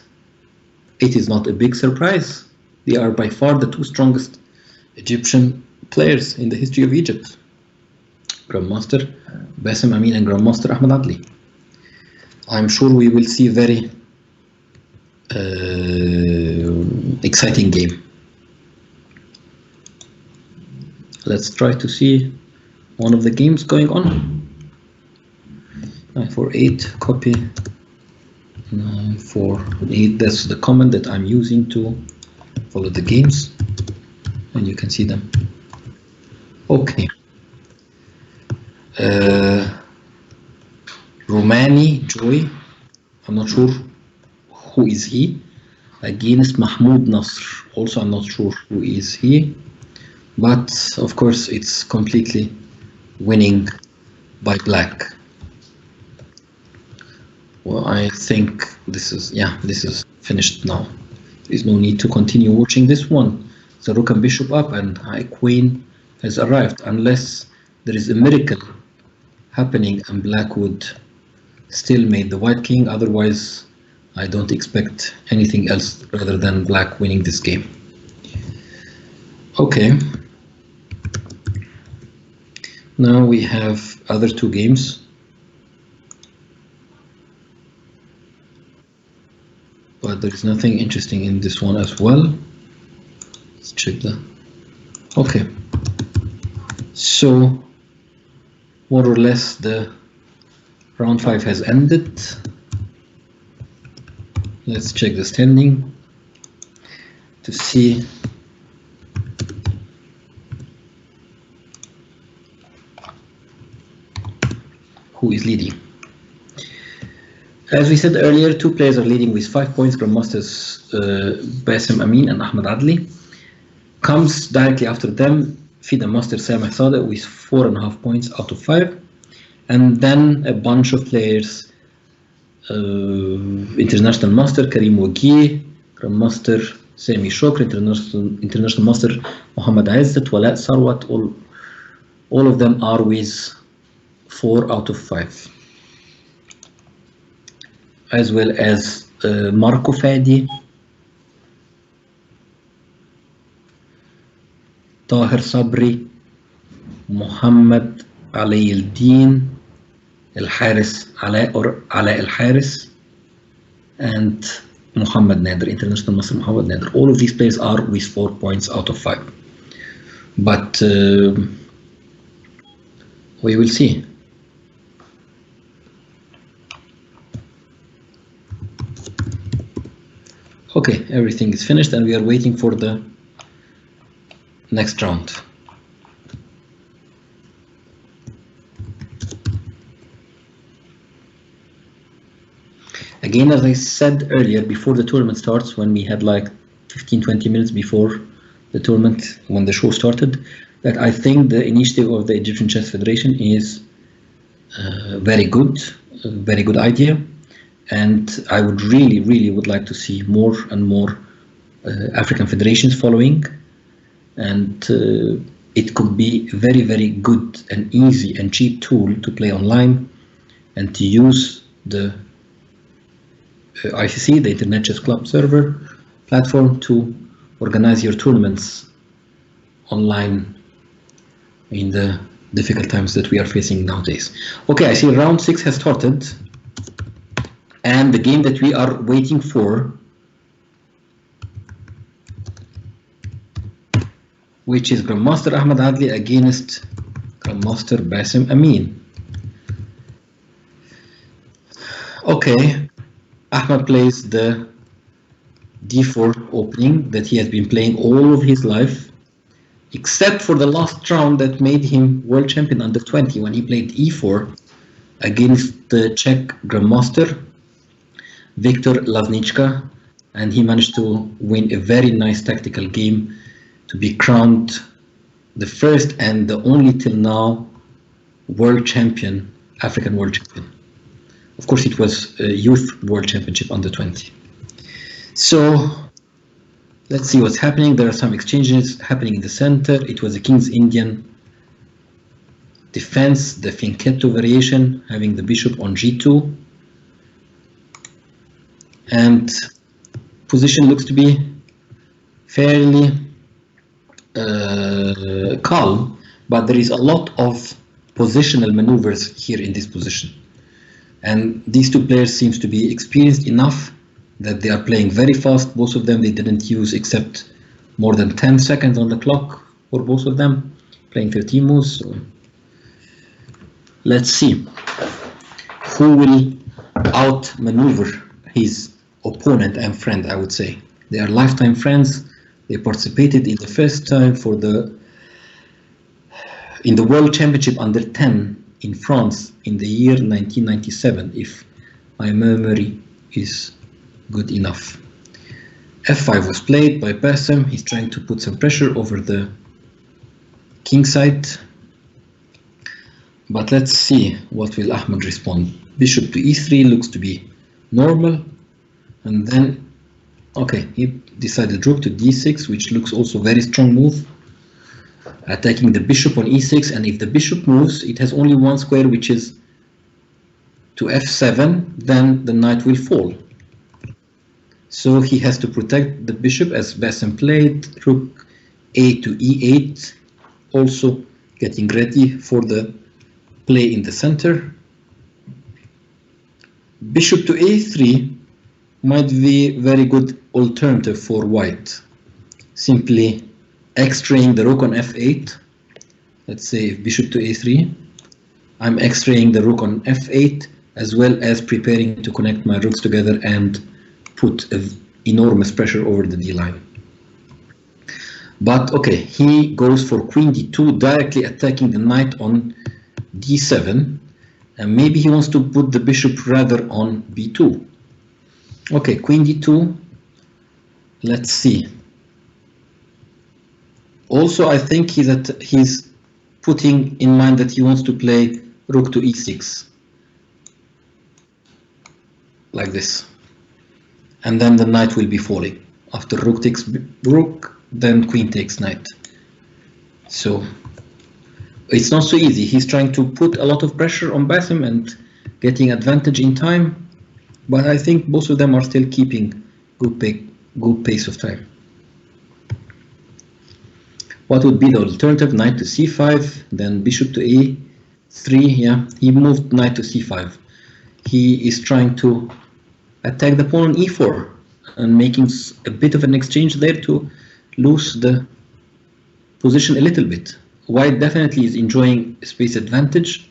It is not a big surprise. They are by far the 2 strongest Egyptian players in the history of Egypt. Grandmaster Basim Amin and Grandmaster Ahmad Adli. I'm sure we will see very exciting game. Let's try to see one of the games going on. 948 copy 948. That's the command that I'm using to follow the games, and you can see them. Okay. Romani Joy. I'm not sure who is he. Against Mahmoud Nasr. Also, I'm not sure who is he. But of course, it's completely winning by black. Well, I think this is finished now. There's no need to continue watching this one. The rook and bishop up and high queen has arrived, unless there is a miracle happening and black would still made the white king. Otherwise, I don't expect anything else rather than black winning this game. Okay. Now we have other 2 games. But there is nothing interesting in this one as well. Let's check that. Okay. So, more or less, the round 5 has ended. Let's check the standing to see who is leading. As we said earlier, 2 players are leading with 5 points. Grandmasters Basim Amin and Ahmad Adli. Comes directly after them FIDE Master Sameh Sadeh with 4.5 points out of 5. And then a bunch of players. International Master Karim Waghi, Grandmaster Sami Shokr, International Master Muhammad Izzat, Wala Sarwat, all of them are with 4 out of 5. as well as Marco Fadi, Tahir Sabri, Muhammad Ali al-Din, Al-Haris Ala Al-Haris, and Muhammad Nader, international Muslim Muhammad Nader. All of these players are with 4 points out of 5. But we will see. Okay, everything is finished and we are waiting for the next round. Again, as I said earlier, before the tournament starts, when we had like 15-20 minutes before the tournament, when the show started, that I think the initiative of the Egyptian Chess Federation is very good idea, and I would really would like to see more and more African federations following, and it could be very good and easy and cheap tool to play online and to use the ICC, the Internet Chess Club server platform, to organize your tournaments online in the difficult times that we are facing nowadays. Okay, I see round 6 has started, and the game that we are waiting for, which is Grandmaster Ahmed Adli against Grandmaster Bassem Amin. Okay, Ahmed plays the d4 opening that he has been playing all of his life, except for the last round that made him world champion under 20 when he played e4 against the Czech Grandmaster Viktor Lavnička, and he managed to win a very nice tactical game to be crowned the first and the only till now world champion, African world champion. Of course, it was a youth world championship under 20. So let's see what's happening. There are some exchanges happening in the center. It was a King's Indian defense, the Fianchetto variation, having the bishop on g2. And position looks to be fairly calm, but there is a lot of positional maneuvers here in this position. And these two players seems to be experienced enough that they are playing very fast. Both of them, they didn't use except more than 10 seconds on the clock for both of them, playing 13 moves. So let's see who will outmaneuver his opponent and friend. I would say they are lifetime friends. They participated in the first time in the World Championship under 10 in France in the year 1997, if my memory is good enough. F5 was played by Bassem. He's trying to put some pressure over the king side. But let's see what will Ahmed respond. Bishop to e3 looks to be normal. And then, okay, he decided rook to d6, which looks also very strong move. Attacking the bishop on e6, and if the bishop moves, it has only one square, which is to f7, then the knight will fall. So he has to protect the bishop, as Bassem played, rook a to e8, also getting ready for the play in the center. Bishop to a3 might be a very good alternative for white. Simply X-raying the rook on f8. Let's say if bishop to a3, I'm X-raying the rook on f8, as well as preparing to connect my rooks together and put enormous pressure over the d line. But okay, he goes for queen d2, directly attacking the knight on d7, and maybe he wants to put the bishop rather on b2. Okay, queen d2. Let's see. Also, I think he's putting in mind that he wants to play rook to e6, like this, and then the knight will be falling. After rook takes rook, then queen takes knight. So it's not so easy. He's trying to put a lot of pressure on Bassem and getting advantage in time. But I think both of them are still keeping good pace of time. What would be the alternative? Knight to c5, then bishop to a3. Yeah, he moved knight to c5. He is trying to attack the pawn on e4 and making a bit of an exchange there to lose the position a little bit. White definitely is enjoying space advantage,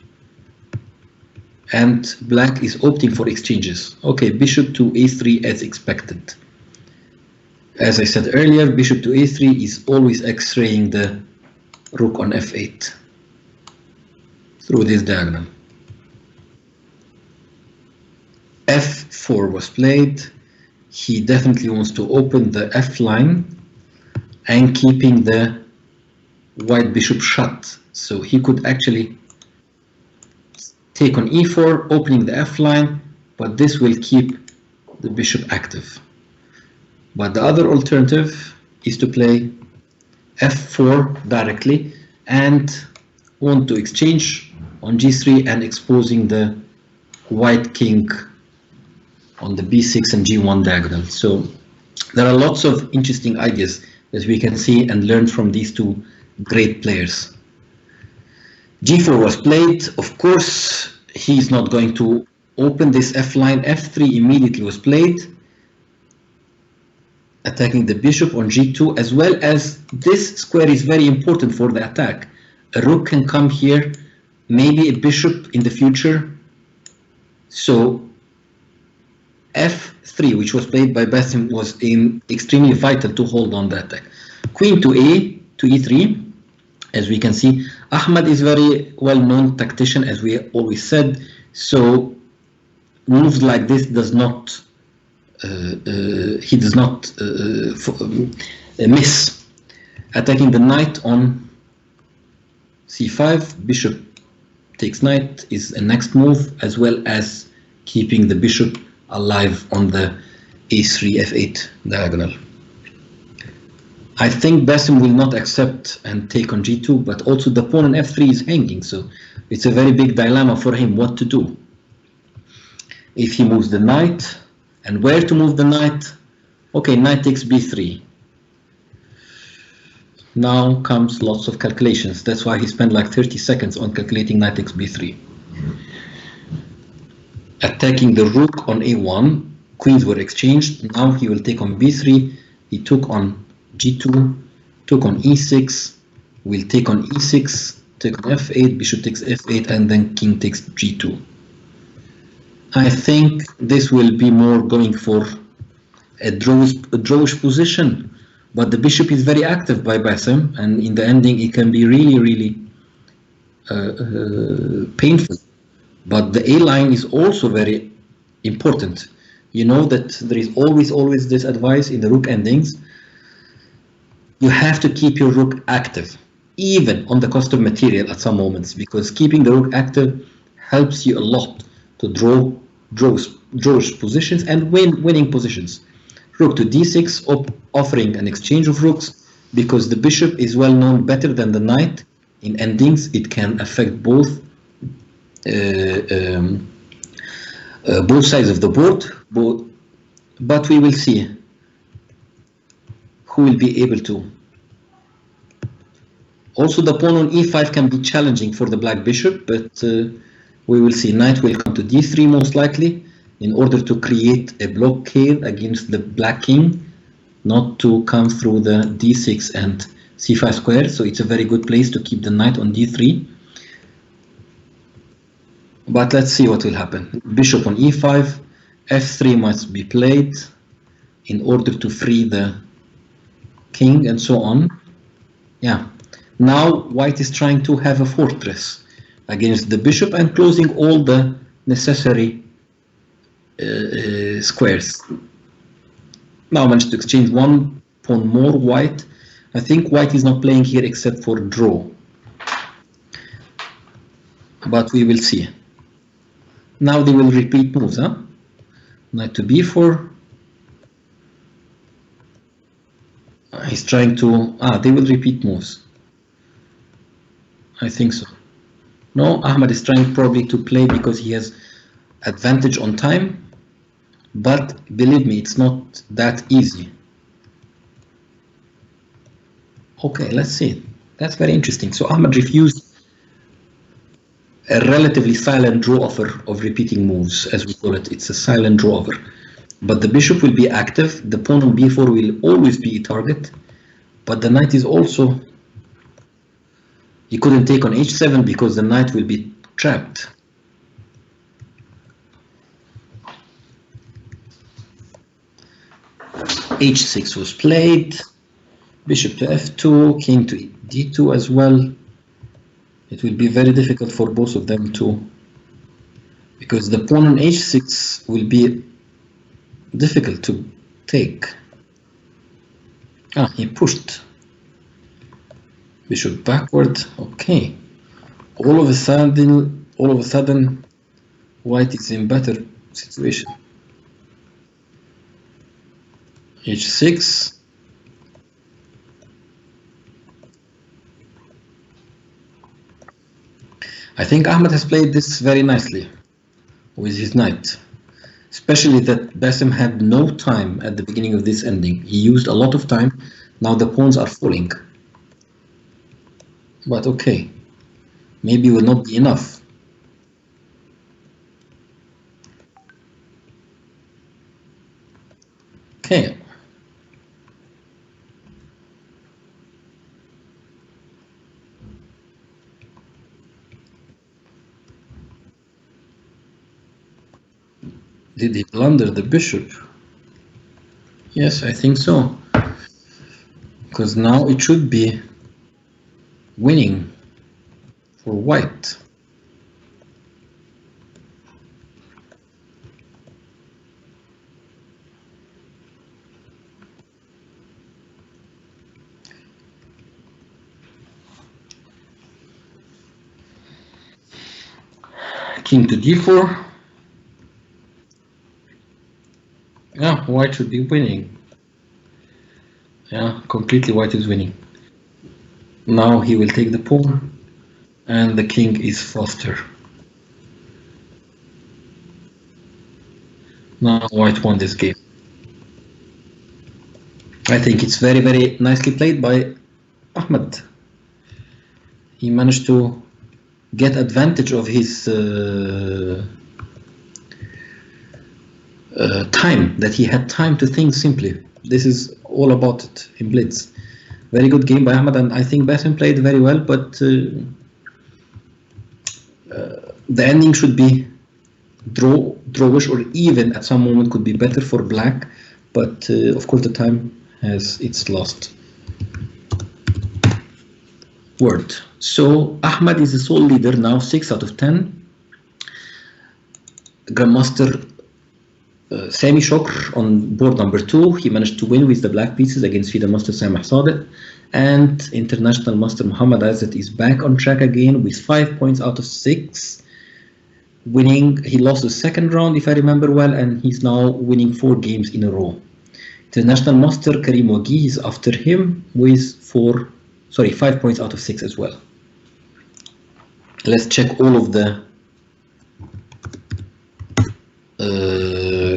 and black is opting for exchanges. Okay, bishop to a3 as expected. As I said earlier, bishop to a3 is always x-raying the rook on f8 through this diagonal. f4 was played. He definitely wants to open the f line and keeping the white bishop shut. So he could actually take on e4, opening the f line, but this will keep the bishop active. But the other alternative is to play f4 directly and want to exchange on g3 and exposing the white king on the b6 and g1 diagonal. So there are lots of interesting ideas that we can see and learn from these two great players. g4 was played. Of course, he's not going to open this f line. f3 immediately was played, attacking the bishop on g2, as well as this square is very important for the attack. A rook can come here, maybe a bishop in the future. So f3, which was played by Bassem, was extremely vital to hold on the attack. Queen to a to e3. As we can see, Ahmad is very well-known tactician, as we always said. So moves like this does not he does not miss. Attacking the knight on c5, bishop takes knight is a next move, as well as keeping the bishop alive on the a3 f8 diagonal. I think Bassem will not accept and take on g2, but also the pawn on f3 is hanging, so it's a very big dilemma for him what to do. If he moves the knight, and where to move the knight? Okay, knight takes b3. Now comes lots of calculations. That's why he spent like 30 seconds on calculating knight takes b3. Attacking the rook on a1, queens were exchanged. Now he will take on b3. He took on g2, took on e6, will take on e6, take on f8, bishop takes f8, and then king takes g2. I think this will be more going for a drawish position, but the bishop is very active by Bassem, and in the ending it can be really painful. But the A line is also very important. You know that there is always this advice in the rook endings. You have to keep your rook active, even on the cost of material at some moments, because keeping the rook active helps you a lot to draw positions and winning positions. Rook to d6, offering an exchange of rooks, because the bishop is well known better than the knight. In endings, it can affect both sides of the board, but we will see who will be able to. Also, the pawn on e5 can be challenging for the black bishop, but we will see. Knight will come to d3 most likely in order to create a blockade against the black king, not to come through the d6 and c5 square. So it's a very good place to keep the knight on d3. But let's see what will happen. Bishop on e5, f3 must be played in order to free the king and so on. Yeah. Now white is trying to have a fortress against the bishop and closing all the necessary squares. Now managed to exchange one pawn more white. I think white is not playing here except for draw. But we will see. Now they will repeat moves, huh? Knight to b4. He's trying to, they will repeat moves. I think so. No, Ahmad is trying probably to play because he has advantage on time. but believe me, it's not that easy. Okay, let's see. That's very interesting. So Ahmed refused a relatively silent draw offer of repeating moves, as we call it. It's a silent draw offer. But the bishop will be active. The pawn on b4 will always be a target. But the knight is also... He couldn't take on h7 because the knight will be trapped. h6 was played. Bishop to f2, king to d2 as well. It will be very difficult for both of them too, because the pawn on h6 will be difficult to take. He pushed. Bishop backward. Okay. All of a sudden, white is in better situation. h6. I think Ahmed has played this very nicely with his knight, especially that Bassem had no time at the beginning of this ending. He used a lot of time. Now the pawns are falling. But okay, maybe will not be enough. Okay. Did he blunder the bishop? Yes, I think so. Because now it should be winning for white. King to d4. Yeah, white should be winning. Yeah, completely white is winning. Now he will take the pawn and the king is faster. Now white won this game. I think it's very, very nicely played by Ahmed. He managed to get advantage of his time, that he had time to think simply. This is all about it in Blitz. Very good game by Ahmed, and I think Bassem played very well, but the ending should be drawish, or even at some moment could be better for black, but of course the time has its last word. So Ahmed is the sole leader now, 6 out of 10. Grandmaster Sami Shokr on board number 2. He managed to win with the black pieces against FIDE Master Sameh Sadiq. And International Master Muhammad Azzat is back on track again with 5 points out of 6. Winning, he lost the second round if I remember well, and he's now winning 4 games in a row. International Master Karim Waghi is after him with 5 points out of 6 as well. Let's check all of the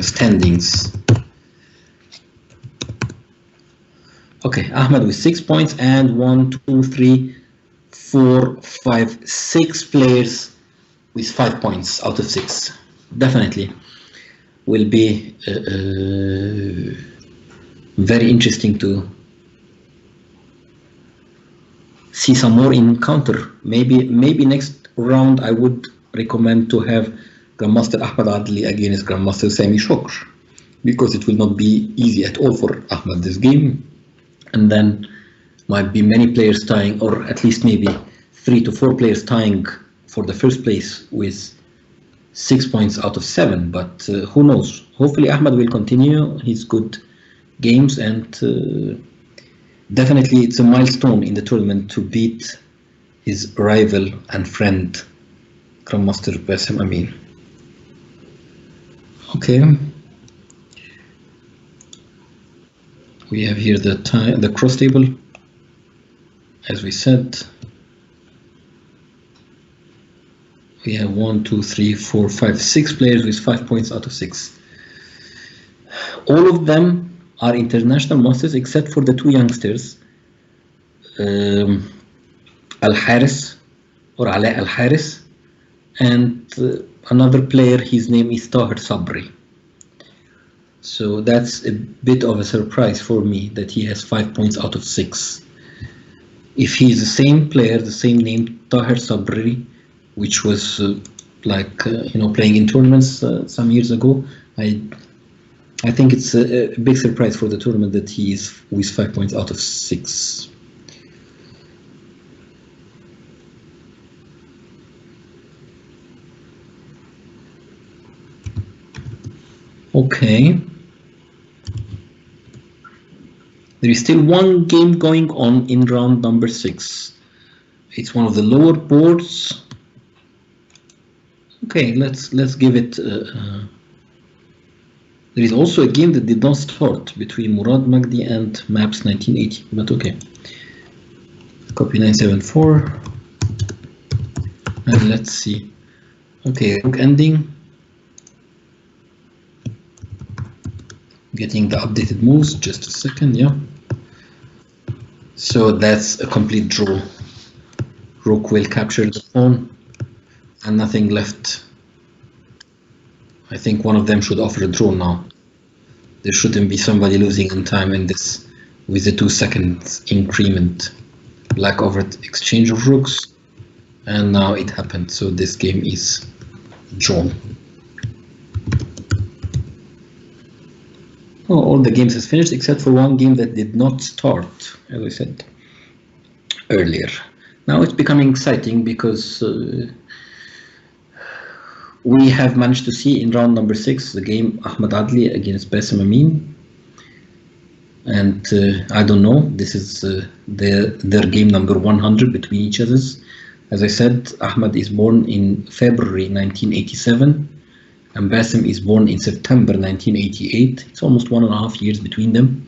standings. Okay, Ahmed with 6 points, and 1, 2, 3, 4, 5, 6 players with 5 points out of 6. Definitely will be very interesting to see some more encounter. Maybe next round I would recommend to have Grandmaster Ahmed Adli against Grandmaster Sami Shokr, because it will not be easy at all for Ahmed this game, and then might be many players tying, or at least maybe 3 to 4 players tying for the first place with 6 points out of 7, but who knows. Hopefully Ahmed will continue his good games, and definitely it's a milestone in the tournament to beat his rival and friend Grandmaster Bassem Amin. Okay, we have here the cross table, as we said. We have 1, 2, 3, 4, 5, 6 players with 5 points out of 6. All of them are international masters except for the two youngsters, Al-Haris or Ala Al-Haris, and another player, his name is Tahir Sabri. So that's a bit of a surprise for me that he has 5 points out of 6. If he's the same player, the same name, Tahir Sabri, which was playing in tournaments some years ago, I think it's a big surprise for the tournament that he is with 5 points out of 6. Okay. There is still one game going on in round number 6. It's one of the lower boards. Okay, let's give it. There is also a game that did not start between Murad Magdi and Maps 1980, but okay. Copy 974. And let's see. Okay, Rook ending. Getting the updated moves, just a second, yeah. So that's a complete draw. Rook will capture the pawn and nothing left. I think one of them should offer a draw now. There shouldn't be somebody losing in time in this with the 2 seconds increment. Black offered exchange of rooks and now it happened. So this game is drawn. Oh, all the games has finished except for one game that did not start, as I said earlier. Now it's becoming exciting because we have managed to see in round number 6 the game Ahmed Adli against Bassem Amin. And I don't know, this is their game number 100 between each others. As I said, Ahmed is born in February 1987. And Bassem is born in September 1988. It's almost 1.5 years between them.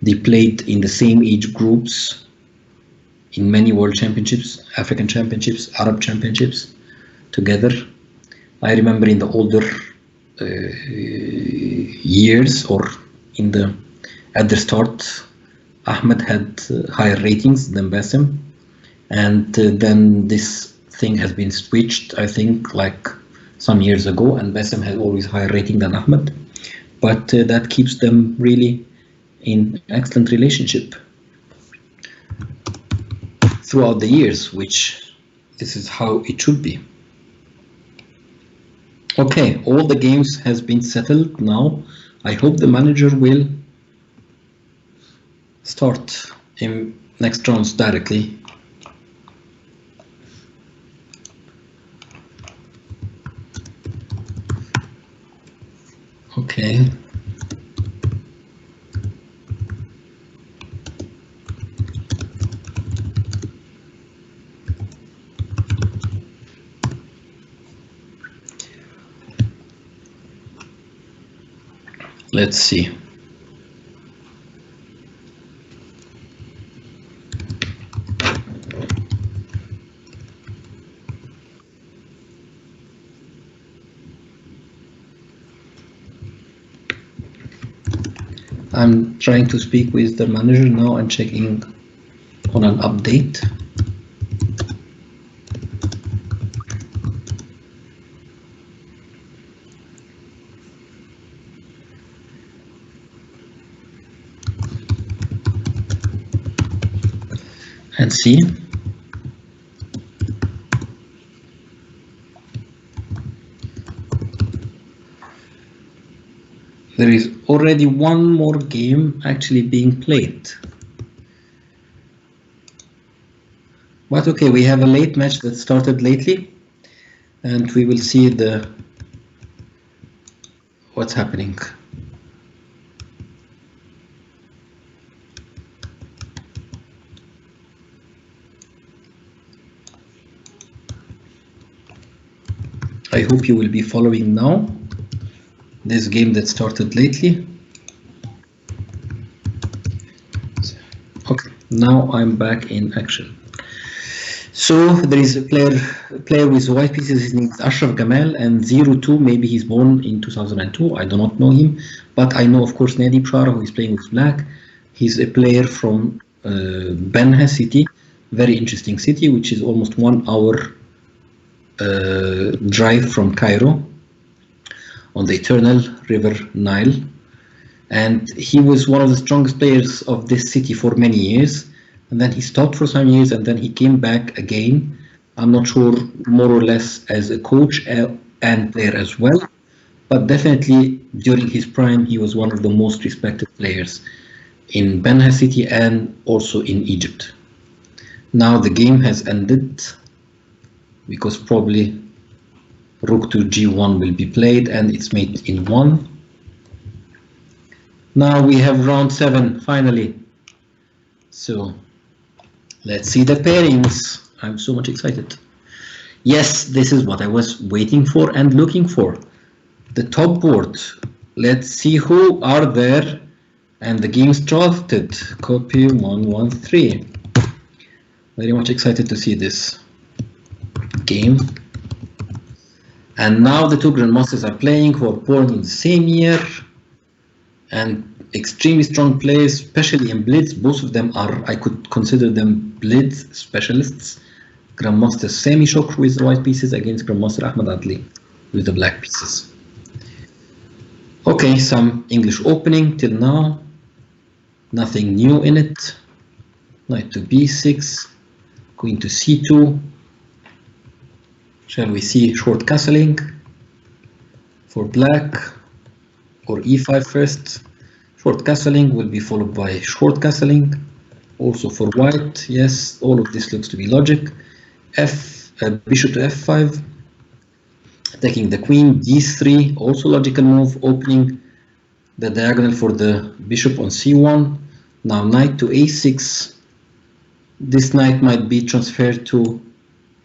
They played in the same age groups in many world championships, African championships, Arab championships together. I remember in the older years or at the start, Ahmed had higher ratings than Bassem. And then this thing has been switched, I think, like some years ago, and Bassem has always higher rating than Ahmed, but that keeps them really in excellent relationship throughout the years, which this is how it should be. Okay, all the games has been settled now. I hope the manager will start in next rounds directly. Okay. Let's see. I'm trying to speak with the manager now and checking on an update. And see. There is already one more game actually being played. But okay, we have a late match that started lately, and we will see what's happening. I hope you will be following now this game that started lately. Okay, now I'm back in action. So there is a player with white pieces. His name is Ashraf Gamal, and 02. Maybe he's born in 2002. I do not know him, but I know, of course, Nadi Bshara, who is playing with black. He's a player from Benha city, very interesting city, which is almost 1 hour drive from Cairo on the eternal river Nile. And he was one of the strongest players of this city for many years. And then he stopped for some years, and then he came back again. I'm not sure, more or less as a coach and player as well, but definitely during his prime, he was one of the most respected players in Benha city and also in Egypt. Now the game has ended because probably Rook to G1 will be played, and it's mate in 1. Now we have round 7 finally. So let's see the pairings. I'm so much excited. Yes, this is what I was waiting for and looking for. The top board. Let's see who are there. And the game started. Copy 113. Very much excited to see this game. And now the two grandmasters are playing who are born in the same year. And extremely strong players, especially in blitz. Both of them are, I could consider them blitz specialists. Grandmaster Sami Shokr with the white pieces against Grandmaster Ahmed Adli with the black pieces. Okay, some English opening till now. Nothing new in it. Knight to b6, queen to c2. Shall we see short castling for black, or e5 first? Short castling will be followed by short castling, also for white. Yes, all of this looks to be logic. Bishop to f5, attacking the queen, d3, also logical move, opening the diagonal for the bishop on c1. Now knight to a6. This knight might be transferred to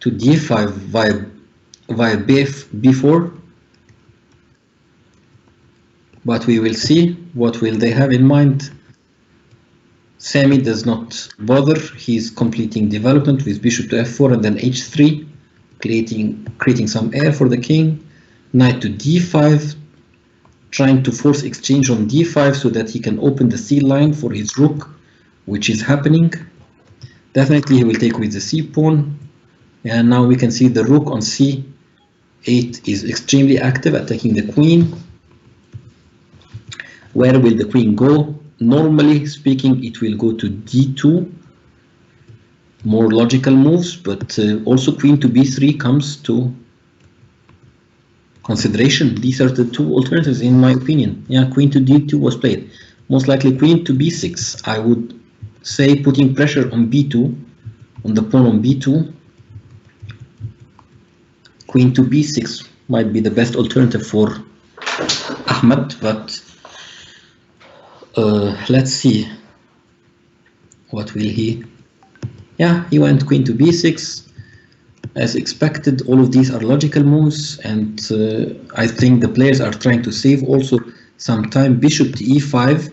d5 via b4. But we will see what will they have in mind. Sami does not bother. He's completing development with bishop to f4 and then h3, creating some air for the king. Knight to d5, trying to force exchange on d5 so that he can open the c line for his rook, which is happening. Definitely he will take with the c pawn. And now we can see the rook on c8 is extremely active, attacking the queen. Where will the queen go? Normally speaking, it will go to d2. More logical moves, but also queen to b3 comes to consideration. These are the two alternatives in my opinion. Yeah, queen to d2 was played. Most likely queen to b6. I would say putting pressure on b2, on the pawn on b2. Queen to b6 might be the best alternative for Ahmed, but let's see. What will he? Yeah, he went queen to b6. As expected, all of these are logical moves, and I think the players are trying to save also some time. Bishop to e5.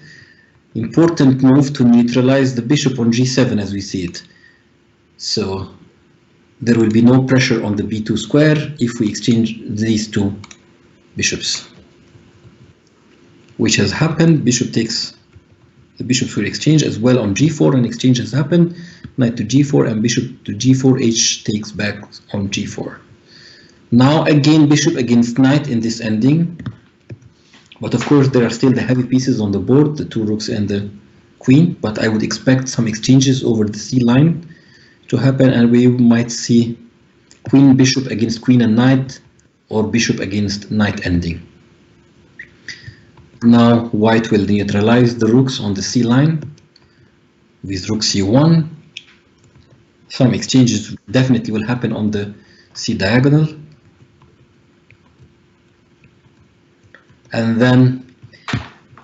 Important move to neutralize the bishop on g7 as we see it. So there will be no pressure on the b2 square if we exchange these two bishops, which has happened. The bishops will exchange as well on g4, and exchange has happened. Knight to g4 and bishop to g4, h takes back on g4. Now again bishop against knight in this ending, but of course there are still the heavy pieces on the board, the two rooks and the queen, but I would expect some exchanges over the c line to happen, and we might see queen bishop against queen and knight, or bishop against knight ending. Now white will neutralize the rooks on the c line with rook c1. Some exchanges definitely will happen on the c diagonal. And then,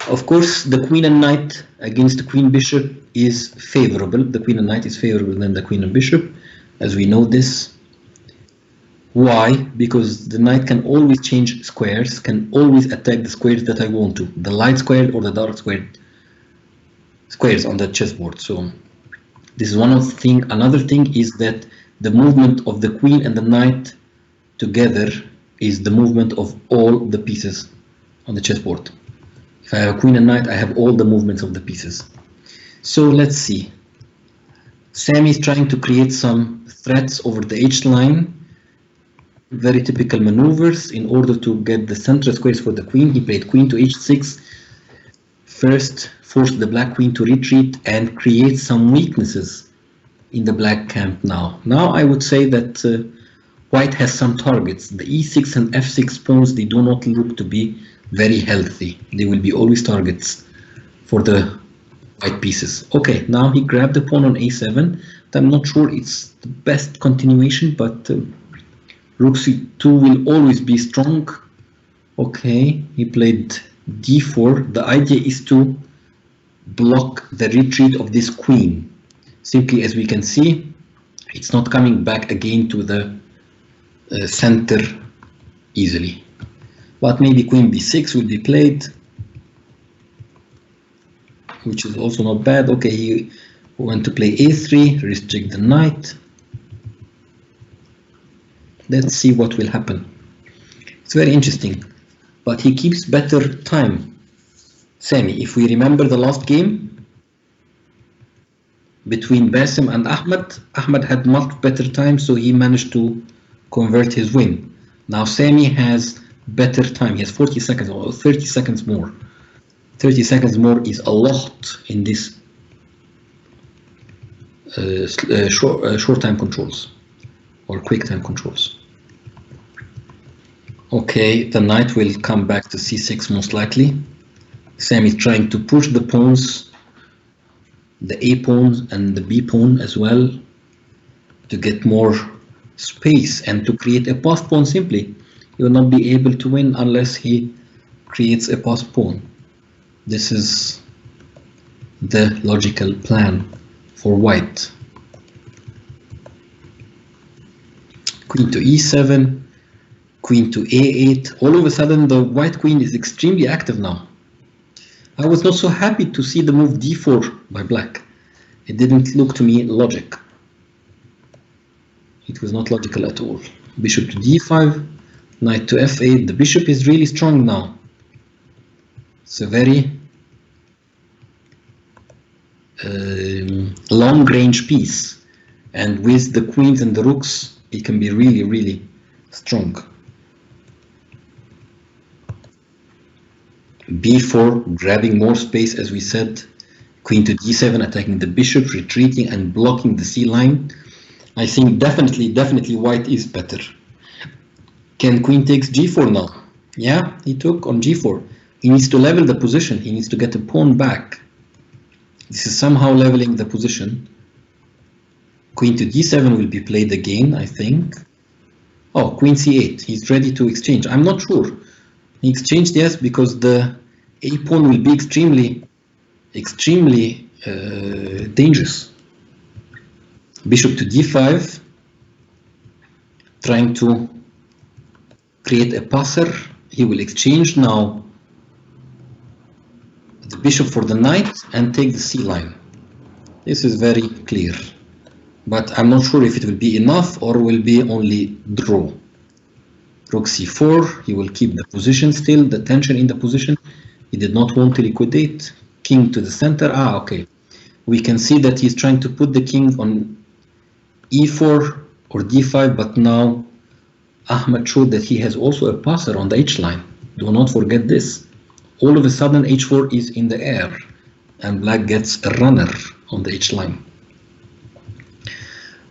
of course, the queen and knight against the queen bishop is favorable. The queen and knight is favorable than the queen and bishop, as we know this. Why? Because the knight can always change squares, can always attack the squares that I want to, the light square or the dark squares on the chessboard. So this is one of the things. Another thing is that the movement of the queen and the knight together is the movement of all the pieces on the chessboard. If I have a queen and knight, I have all the movements of the pieces. So let's see. Sami is trying to create some threats over the H line. Very typical maneuvers in order to get the central squares for the queen. He played queen to H6. First, forced the black queen to retreat and create some weaknesses in the black camp now. Now I would say that white has some targets. The E6 and F6 pawns, they do not look to be very healthy. They will be always targets for the white pieces. Okay, now he grabbed the pawn on A7. I'm not sure it's the best continuation, but Rook C2 will always be strong. Okay, he played D4. The idea is to block the retreat of this queen. Simply, as we can see, it's not coming back again to the center easily. But maybe queen B6 will be played, which is also not bad. Okay, he went to play A3, restrict the knight. Let's see what will happen. It's very interesting, but he keeps better time. Sami, if we remember the last game between Bassem and Ahmed had much better time, so he managed to convert his win. Now Sami has better time. He has 40 seconds or 30 seconds more. 30 seconds more is a lot in this short time controls or quick time controls. Okay, the knight will come back to C6 most likely. Sami is trying to push the pawns, the A pawn and the B pawn as well, to get more space and to create a passed pawn. Simply, he will not be able to win unless he creates a passed pawn. This is the logical plan for white. Queen to E7, queen to A8. All of a sudden the white queen is extremely active now. I was not so happy to see the move D4 by black. It didn't look to me logic. It was not logical at all. Bishop to D5, knight to F8. The bishop is really strong now. It's a very long range piece, and with the queens and the rooks it can be really, really strong. B4, grabbing more space, as we said. Queen to D7, attacking the bishop, retreating and blocking the C line. I think definitely white is better. Can queen takes G4 now? Yeah, he took on G4. He needs to level the position. He needs to get a pawn back. This is somehow leveling the position. Queen to D7 will be played again, I think. Oh, queen C8. He's ready to exchange. I'm not sure. He exchanged, yes, because the A pawn will be extremely dangerous. Bishop to D5, trying to create a passer. He will exchange now the bishop for the knight and take the C line. This is very clear, but I'm not sure if it will be enough or will be only draw. Rook C4, he will keep the position still, the tension in the position. He did not want to liquidate. King to the center. Ah, okay. We can see that he's trying to put the king on E4 or D5, but now Ahmed showed that he has also a passer on the H line. Do not forget this. All of a sudden H4 is in the air and black gets a runner on the H line.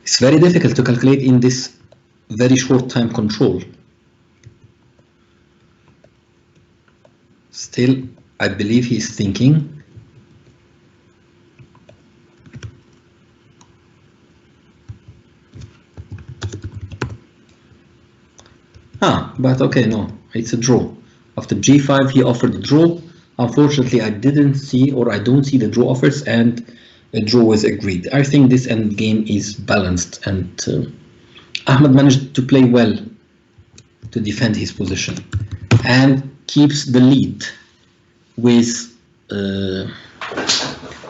It's very difficult to calculate in this very short time control. Still, I believe he's thinking. But okay, no, it's a draw. After G5, he offered a draw. Unfortunately, I didn't see, or I don't see the draw offers, and a draw was agreed. I think this end game is balanced, and Ahmed managed to play well to defend his position and keeps the lead with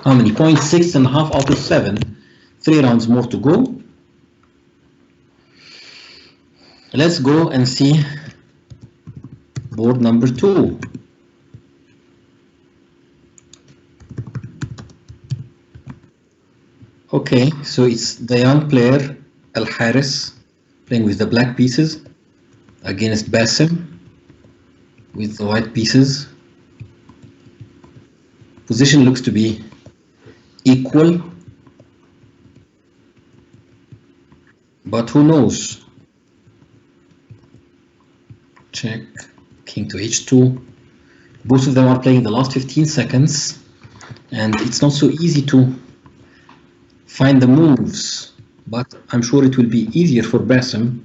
how many points? 6.5 out of 7. 3 rounds more to go. Let's go and see board number 2. Okay, so it's the young player Al Haris playing with the black pieces against Basim with the white pieces. Position looks to be equal, but who knows? Check, king to h2. Both of them are playing the last 15 seconds, and it's not so easy to find the moves, but I'm sure it will be easier for Basim,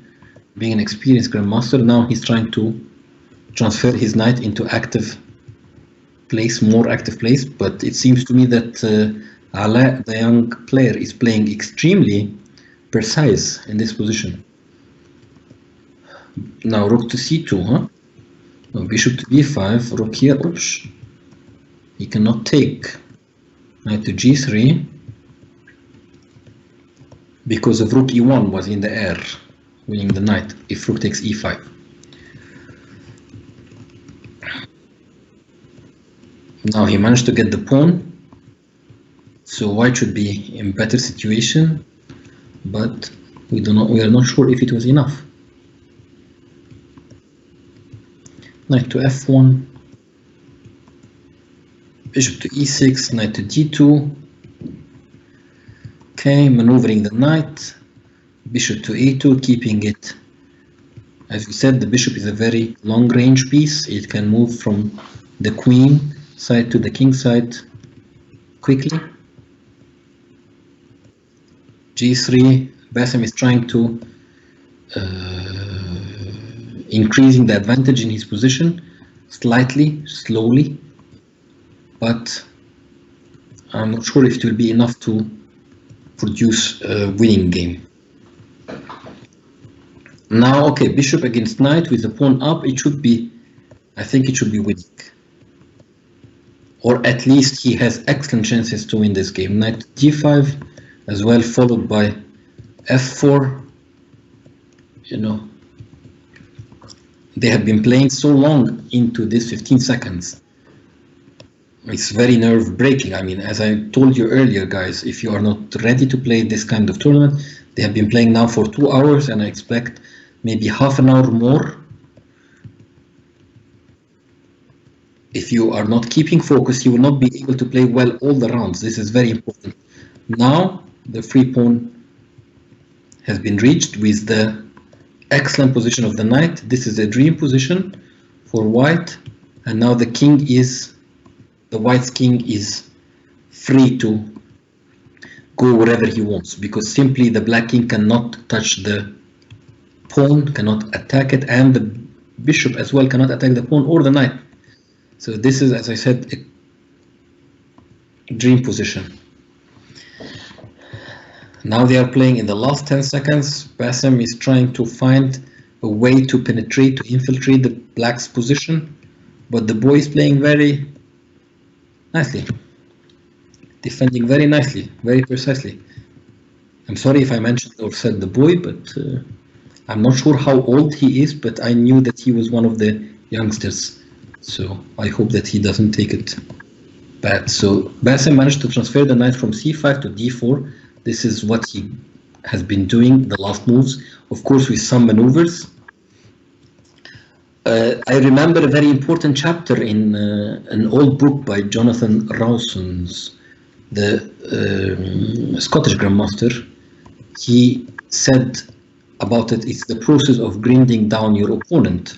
being an experienced grandmaster. Now he's trying to transfer his knight into active place, more active place, but it seems to me that Ala, the young player, is playing extremely precise in this position. Now rook to c2, huh? No, bishop to b5, rook here, oops. He cannot take. Knight to g3 because of rook e1 was in the air, winning the knight if rook takes e5. Now he managed to get the pawn, so white should be in better situation, but we are not sure if it was enough. Knight to f1, bishop to e6, knight to d2. Okay, maneuvering the knight, bishop to a2, keeping it. As we said, the bishop is a very long range piece. It can move from the queen side to the king side quickly. g3, Basim is trying to increasing the advantage in his position slightly, slowly, but I'm not sure if it will be enough to produce a winning game. Now, okay, bishop against knight with the pawn up, it should be, I think it should be winning. Or at least he has excellent chances to win this game. Knight g5 as well, followed by f4. You know, they have been playing so long into this 15 seconds. It's very nerve breaking. I mean, as I told you earlier, guys, if you are not ready to play this kind of tournament, they have been playing now for 2 hours, and I expect maybe half an hour more. If you are not keeping focus, you will not be able to play well all the rounds. This is very important. Now the free pawn has been reached with the excellent position of the knight. This is a dream position for white, and now the white's king is free to go wherever he wants, because simply the black king cannot touch the pawn, cannot attack it, and the bishop as well cannot attack the pawn or the knight. So this is, as I said, a dream position. Now they are playing in the last 10 seconds. Basim is trying to find a way to penetrate, to infiltrate the black's position, but the boy is playing very nicely, defending very nicely, very precisely. I'm sorry if I mentioned or said the boy, but I'm not sure how old he is, but I knew that he was one of the youngsters, so I hope that he doesn't take it bad. So Basim managed to transfer the knight from c5 to d4. This is what he has been doing the last moves, of course with some maneuvers. I remember a very important chapter in an old book by Jonathan Rawsons, the Scottish Grandmaster. He said about it, it's the process of grinding down your opponent,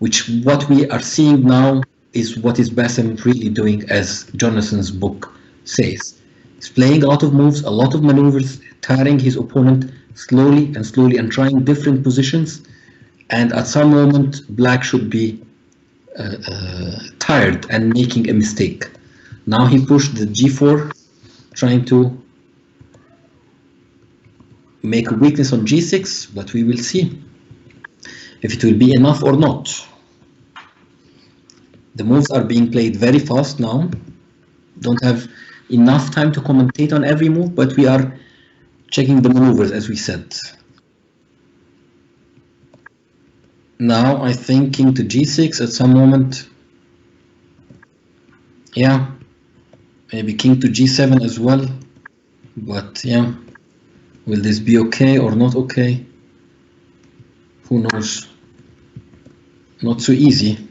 which what we are seeing now is what is Basim really doing, as Jonathan's book says. He's playing a lot of moves, a lot of maneuvers, tiring his opponent slowly and trying different positions. And at some moment, black should be tired and making a mistake. Now he pushed the g4, trying to make a weakness on g6, but we will see if it will be enough or not. The moves are being played very fast now. Don't have enough time to commentate on every move, but we are checking the maneuvers as we said. Now I think king to g6 at some moment. Yeah, maybe king to g7 as well. But yeah, will this be okay or not okay? Who knows? Not so easy.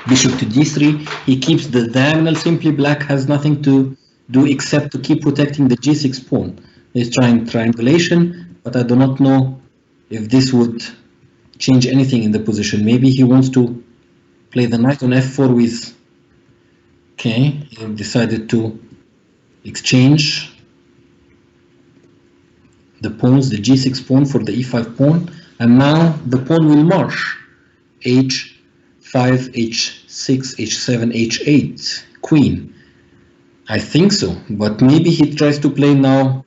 Bishop to d3. He keeps the diagonal. Simply black has nothing to do except to keep protecting the g6 pawn. He's trying triangulation, but I do not know if this would change anything in the position. Maybe he wants to play the knight on f4 with... Okay, he decided to exchange the pawns, the g6 pawn for the e5 pawn, and now the pawn will march. h5, h6, h7, h8, queen. I think so, but maybe he tries to play now,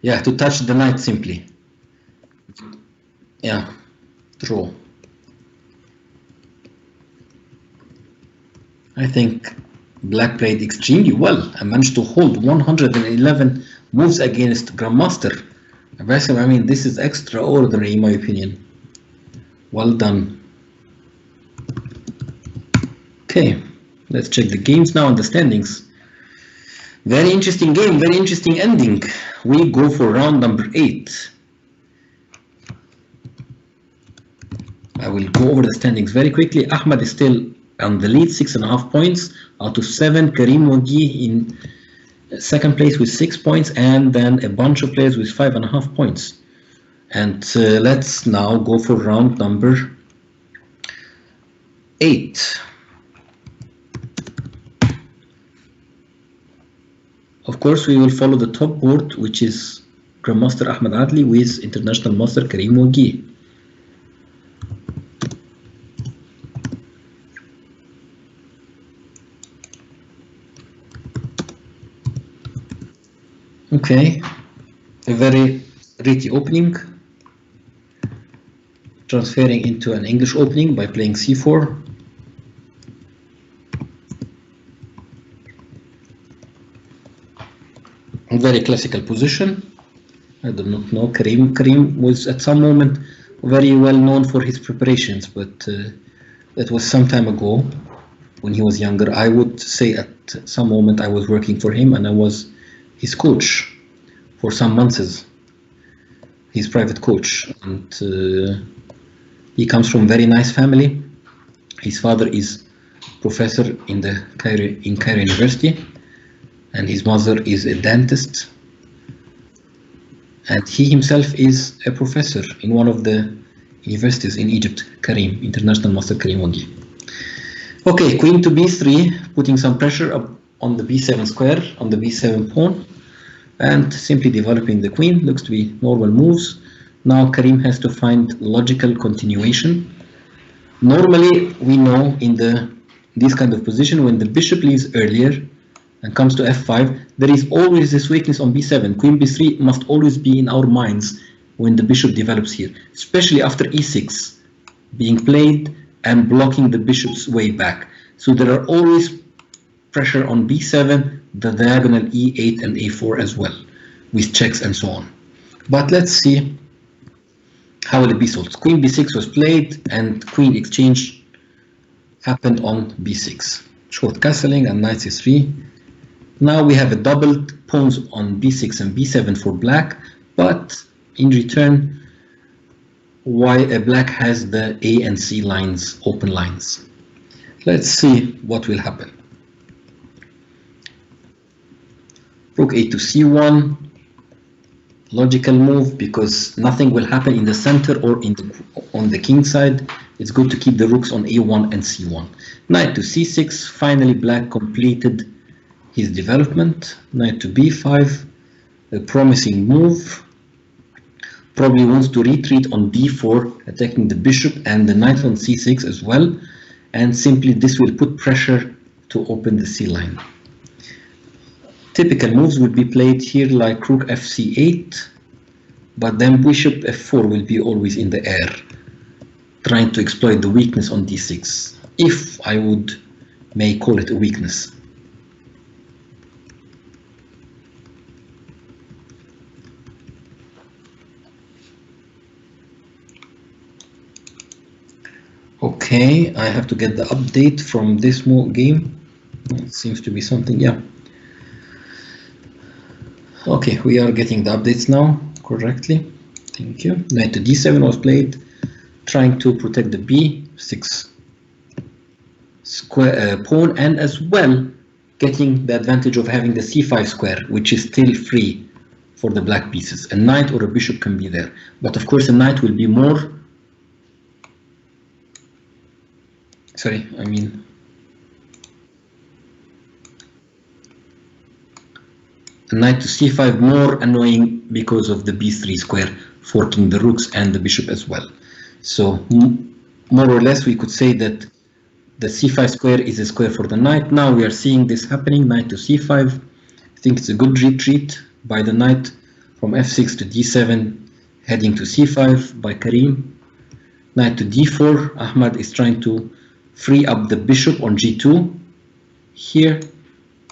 yeah, to touch the knight simply. Yeah, draw. I think black played extremely well and managed to hold 111 moves against Grandmaster. I mean, this is extraordinary in my opinion. Well done. Okay, let's check the games now and the standings. Very interesting game, very interesting ending. We go for round number 8. I will go over the standings very quickly. Ahmad is still on the lead, 6.5 points out of 7. Karim Wagi in second place with 6 points, and then a bunch of players with 5.5 points. And let's now go for round number 8. Of course, we will follow the top board, which is Grandmaster Ahmed Adli with International Master Karim Wagi. Okay, a very pretty opening, transferring into an English opening by playing c4. A very classical position. I do not know. Karim was at some moment very well known for his preparations, but that was some time ago when he was younger. I would say at some moment I was working for him and I was his coach for some months, his private coach, and he comes from a very nice family. His father is professor in Cairo University, and his mother is a dentist, and he himself is a professor in one of the universities in Egypt. Karim, International Master Karim Wagi. Okay, queen to b3, putting some pressure up on the b7 square, on the b7 pawn, and simply developing the queen. Looks to be normal moves. Now Karim has to find logical continuation. Normally, we know in this kind of position, when the bishop leaves earlier and comes to f5, there is always this weakness on b7. Queen b3 must always be in our minds when the bishop develops here, especially after e6 being played and blocking the bishop's way back. So there are always pressure on b7, the diagonal e8 and a4 as well, with checks and so on. But let's see how will it be solved. Queen b6 was played and queen exchange happened on b6. Short castling and knight c3. Now we have a doubled pawns on b6 and b7 for black, but in return, black has the A and C lines, open lines. Let's see what will happen. Rook a to c1, logical move because nothing will happen in the center or on the king side. It's good to keep the rooks on a1 and c1. Knight to c6, finally black completed his development. Knight to b5, a promising move. Probably wants to retreat on d4, attacking the bishop and the knight on c6 as well, and simply this will put pressure to open the c line. Typical moves would be played here like rook fc8, but then bishop f4 will be always in the air, trying to exploit the weakness on d6, if I may call it a weakness. Okay, I have to get the update from this game. It seems to be something, yeah. Okay, we are getting the updates now correctly. Thank you. Knight to d7 was played, trying to protect the b6 square pawn, and as well getting the advantage of having the c5 square, which is still free for the black pieces. A knight or a bishop can be there, but of course a knight will be more. Sorry, I mean. Knight to c5 more annoying because of the b3 square forking the rooks and the bishop as well. So more or less we could say that the c5 square is a square for the knight. Now we are seeing this happening, knight to c5. I think it's a good retreat by the knight from f6 to d7, heading to c5 by Karim. Knight to d4, Ahmad is trying to free up the bishop on g2 here.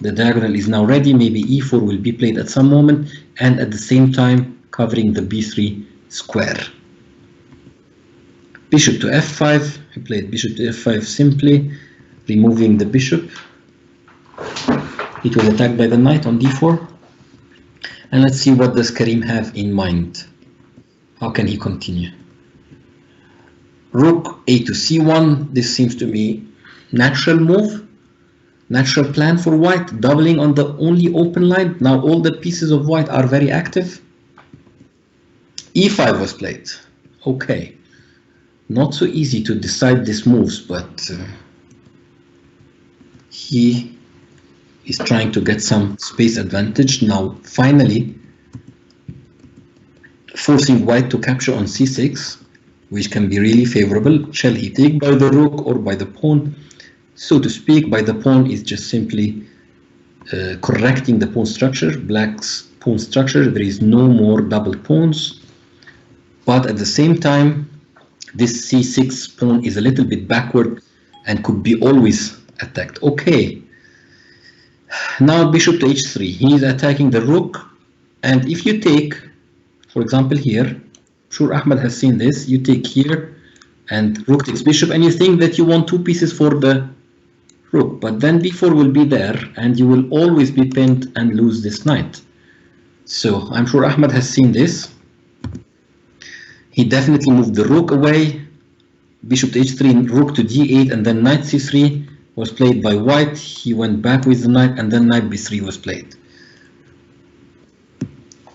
The diagonal is now ready, maybe e4 will be played at some moment, and at the same time covering the b3 square. Bishop to f5, he played bishop to f5 simply, removing the bishop. It was attacked by the knight on d4. And let's see what does Karim have in mind. How can he continue? Rook a to c1, this seems to be natural move. Natural plan for white, doubling on the only open line. Now all the pieces of white are very active. e5 was played. Okay, not so easy to decide these moves, but he is trying to get some space advantage. Now finally forcing white to capture on c6, which can be really favorable. Shall he take by the rook or by the pawn? So to speak, by the pawn is just simply correcting the pawn structure, black's pawn structure. There is no more double pawns, but at the same time, this c6 pawn is a little bit backward and could be always attacked. Okay, now bishop to h3. He is attacking the rook, and if you take, for example, here, I'm sure Ahmed has seen this. You take here, and rook takes bishop, and you think that you want two pieces for the rook, but then b4 will be there and you will always be pinned and lose this knight. So I'm sure Ahmed has seen this. He definitely moved the rook away. Bishop to h3, rook to d8, and then knight c3 was played by white. He went back with the knight, and then knight b3 was played.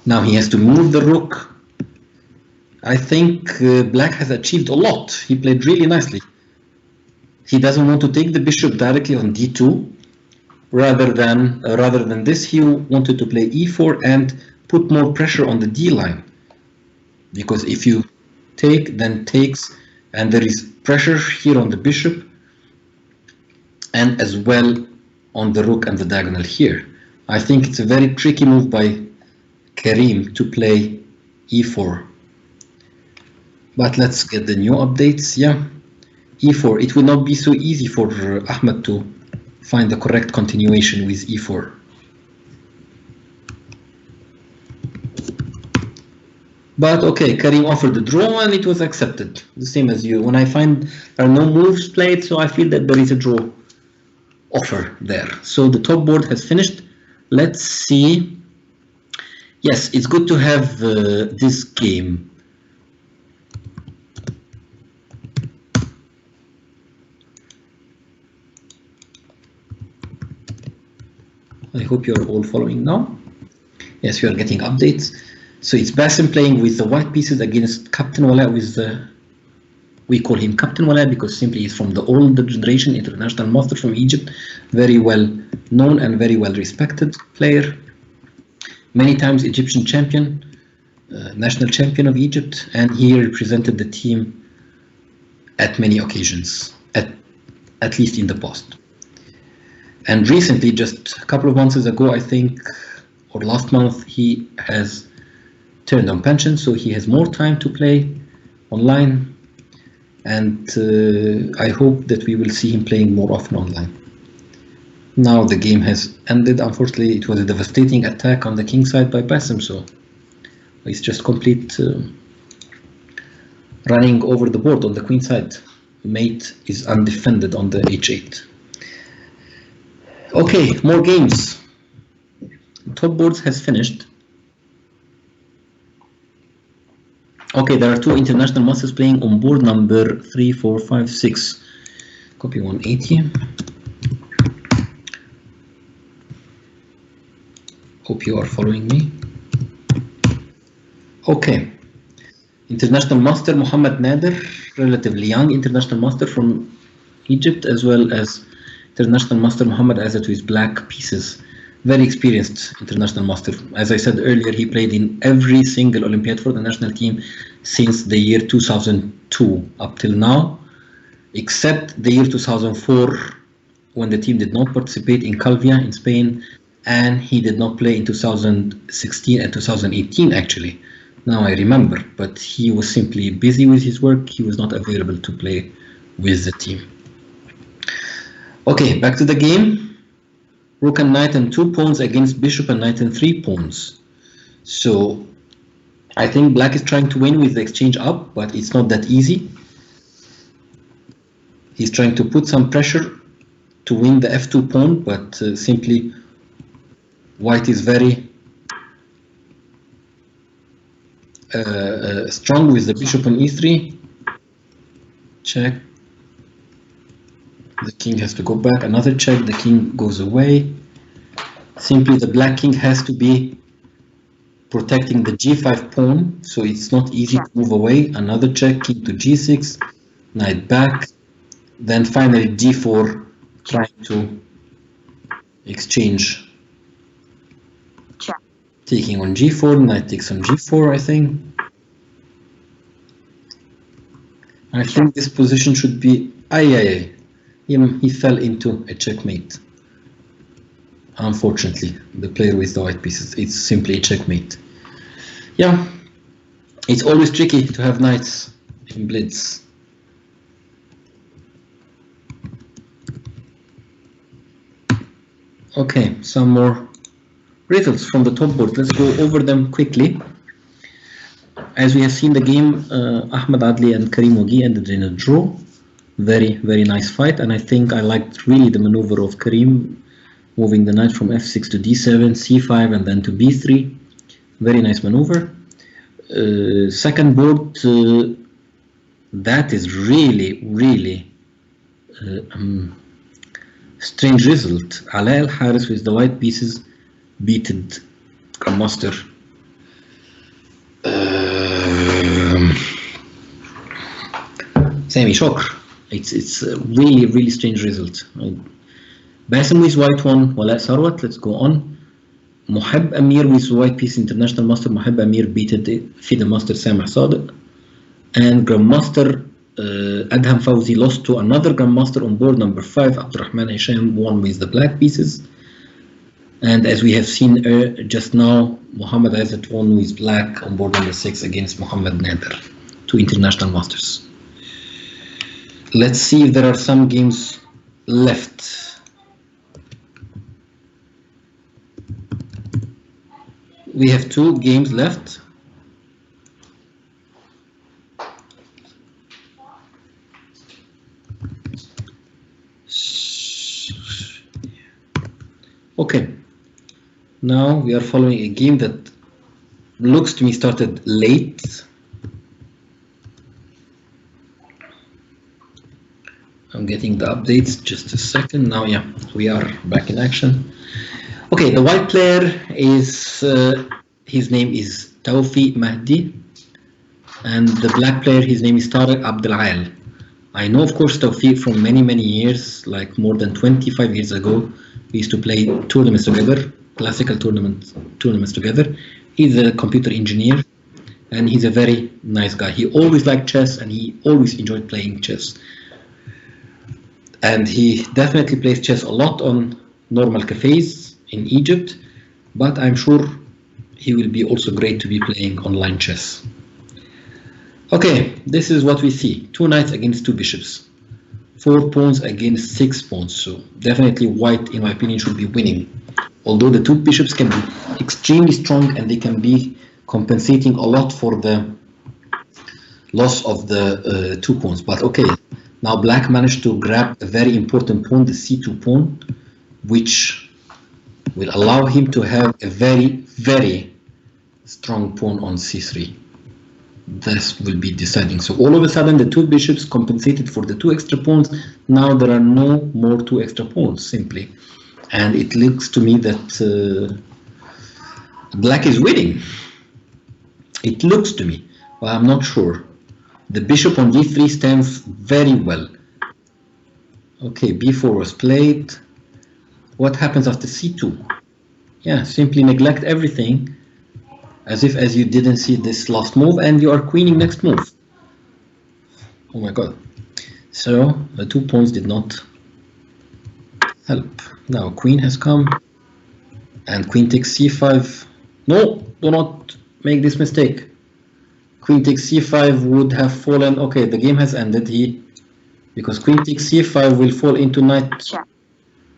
Now he has to move the rook. I think black has achieved a lot. He played really nicely. He doesn't want to take the bishop directly on d2. Rather than this, he wanted to play e4 and put more pressure on the d line. Because if you take, then takes, and there is pressure here on the bishop, and as well on the rook and the diagonal here. I think it's a very tricky move by Karim to play e4. But let's get the new updates. Yeah. e4, it will not be so easy for Ahmed to find the correct continuation with e4. But okay, Karim offered the draw and it was accepted, the same as you. When I find there are no moves played, so I feel that there is a draw offer there. So the top board has finished. Let's see. Yes, it's good to have this game. I hope you're all following now. Yes, you are getting updates. So it's Bassem playing with the white pieces against Captain Wala with the, we call him Captain Wala because simply he's from the older generation, international master from Egypt, very well known and very well respected player. Many times Egyptian champion, national champion of Egypt, and he represented the team at many occasions, at least in the past. And recently, just a couple of months ago, I think, or last month, he has turned on pension, so he has more time to play online. And I hope that we will see him playing more often online. Now the game has ended. Unfortunately, it was a devastating attack on the king side by Bassem, so it's just complete running over the board on the queen side. mate is undefended on the h8. Okay, more games. Top boards has finished. Okay, there are two international masters playing on board number 3, 4, 5, 6. Copy 180. Hope you are following me. Okay. International master Mohammed Nader, relatively young international master from Egypt, as well as international master Mohammed Azat with black pieces. Very experienced international master. As I said earlier, he played in every single Olympiad for the national team since the year 2002 up till now, except the year 2004 when the team did not participate in Calvia in Spain, and he did not play in 2016 and 2018 actually. Now I remember, but he was simply busy with his work. He was not available to play with the team. Okay, back to the game. Rook and knight and 2 pawns against bishop and knight and 3 pawns. So I think black is trying to win with the exchange up, but it's not that easy. He's trying to put some pressure to win the f2 pawn, but simply white is very strong with the bishop on e3. Check. The king has to go back. Another check. The king goes away. Simply the black king has to be protecting the g5 pawn, so it's not easy to move away. Another check. King to g6. Knight back. Then finally d4, trying to exchange. Taking on g4, knight takes on g4, I think. I think this position should be, he fell into a checkmate. Unfortunately, the player with the white pieces, it's simply a checkmate. Yeah, it's always tricky to have knights in blitz. Okay, some more results from the top board. Let's go over them quickly. As we have seen the game, Ahmed Adli and Karim Ogi ended in a draw. Very, very nice fight, and I think I liked really the maneuver of Karim, moving the knight from f6 to d7, c5, and then to b3. Very nice maneuver. Second board, that is really, really strange result. Ala El Haris with the white pieces beated Grandmaster Sami Shokr. It's a really, really strange result. Bassem with white one, Wala Sarwat. Let's go on. Mohab Amir with white piece, international master Mohab Amir beated FIDE master Samih Sadiq. And Grandmaster Adham Fawzi lost to another Grandmaster on board number 5, Abdurrahman Hisham, won with the black pieces. And as we have seen just now, Mohammed Azat won with black on board number 6 against Mohammed Nader, 2 international masters. Let's see if there are some games left. We have 2 games left. Okay, now we are following a game that looks to me started late. I'm getting the updates, just a second. Now, yeah, we are back in action. Okay, the white player is, his name is Tawfiq Mahdi, and the black player, his name is Tariq Abdel. I know, of course, Tawfiq from many, many years, like more than 25 years ago. We used to play tournaments together, classical tournaments together. He's a computer engineer, and he's a very nice guy. He always liked chess, and he always enjoyed playing chess. And he definitely plays chess a lot on normal cafes in Egypt, but I'm sure he will be also great to be playing online chess. Okay, this is what we see. 2 knights against 2 bishops. 4 pawns against 6 pawns, so definitely white, in my opinion, should be winning. Although the 2 bishops can be extremely strong and they can be compensating a lot for the loss of the 2 pawns. But okay, Now black managed to grab a very important pawn, the c2 pawn, which will allow him to have a very, very strong pawn on c3. This will be deciding. So all of a sudden the two bishops compensated for the two extra pawns. Now there are no more two extra pawns, simply. And it looks to me that black is winning. It looks to me, but I'm not sure. The bishop on d3 stands very well. Okay, b4 was played. What happens after c2? Yeah, simply neglect everything as you didn't see this last move, and you are queening next move. Oh my god. So the 2 pawns did not help. Now queen has come and queen takes c5. No, do not make this mistake. Queen takes c5 would have fallen. Okay, the game has ended here because queen takes c5 will fall into knight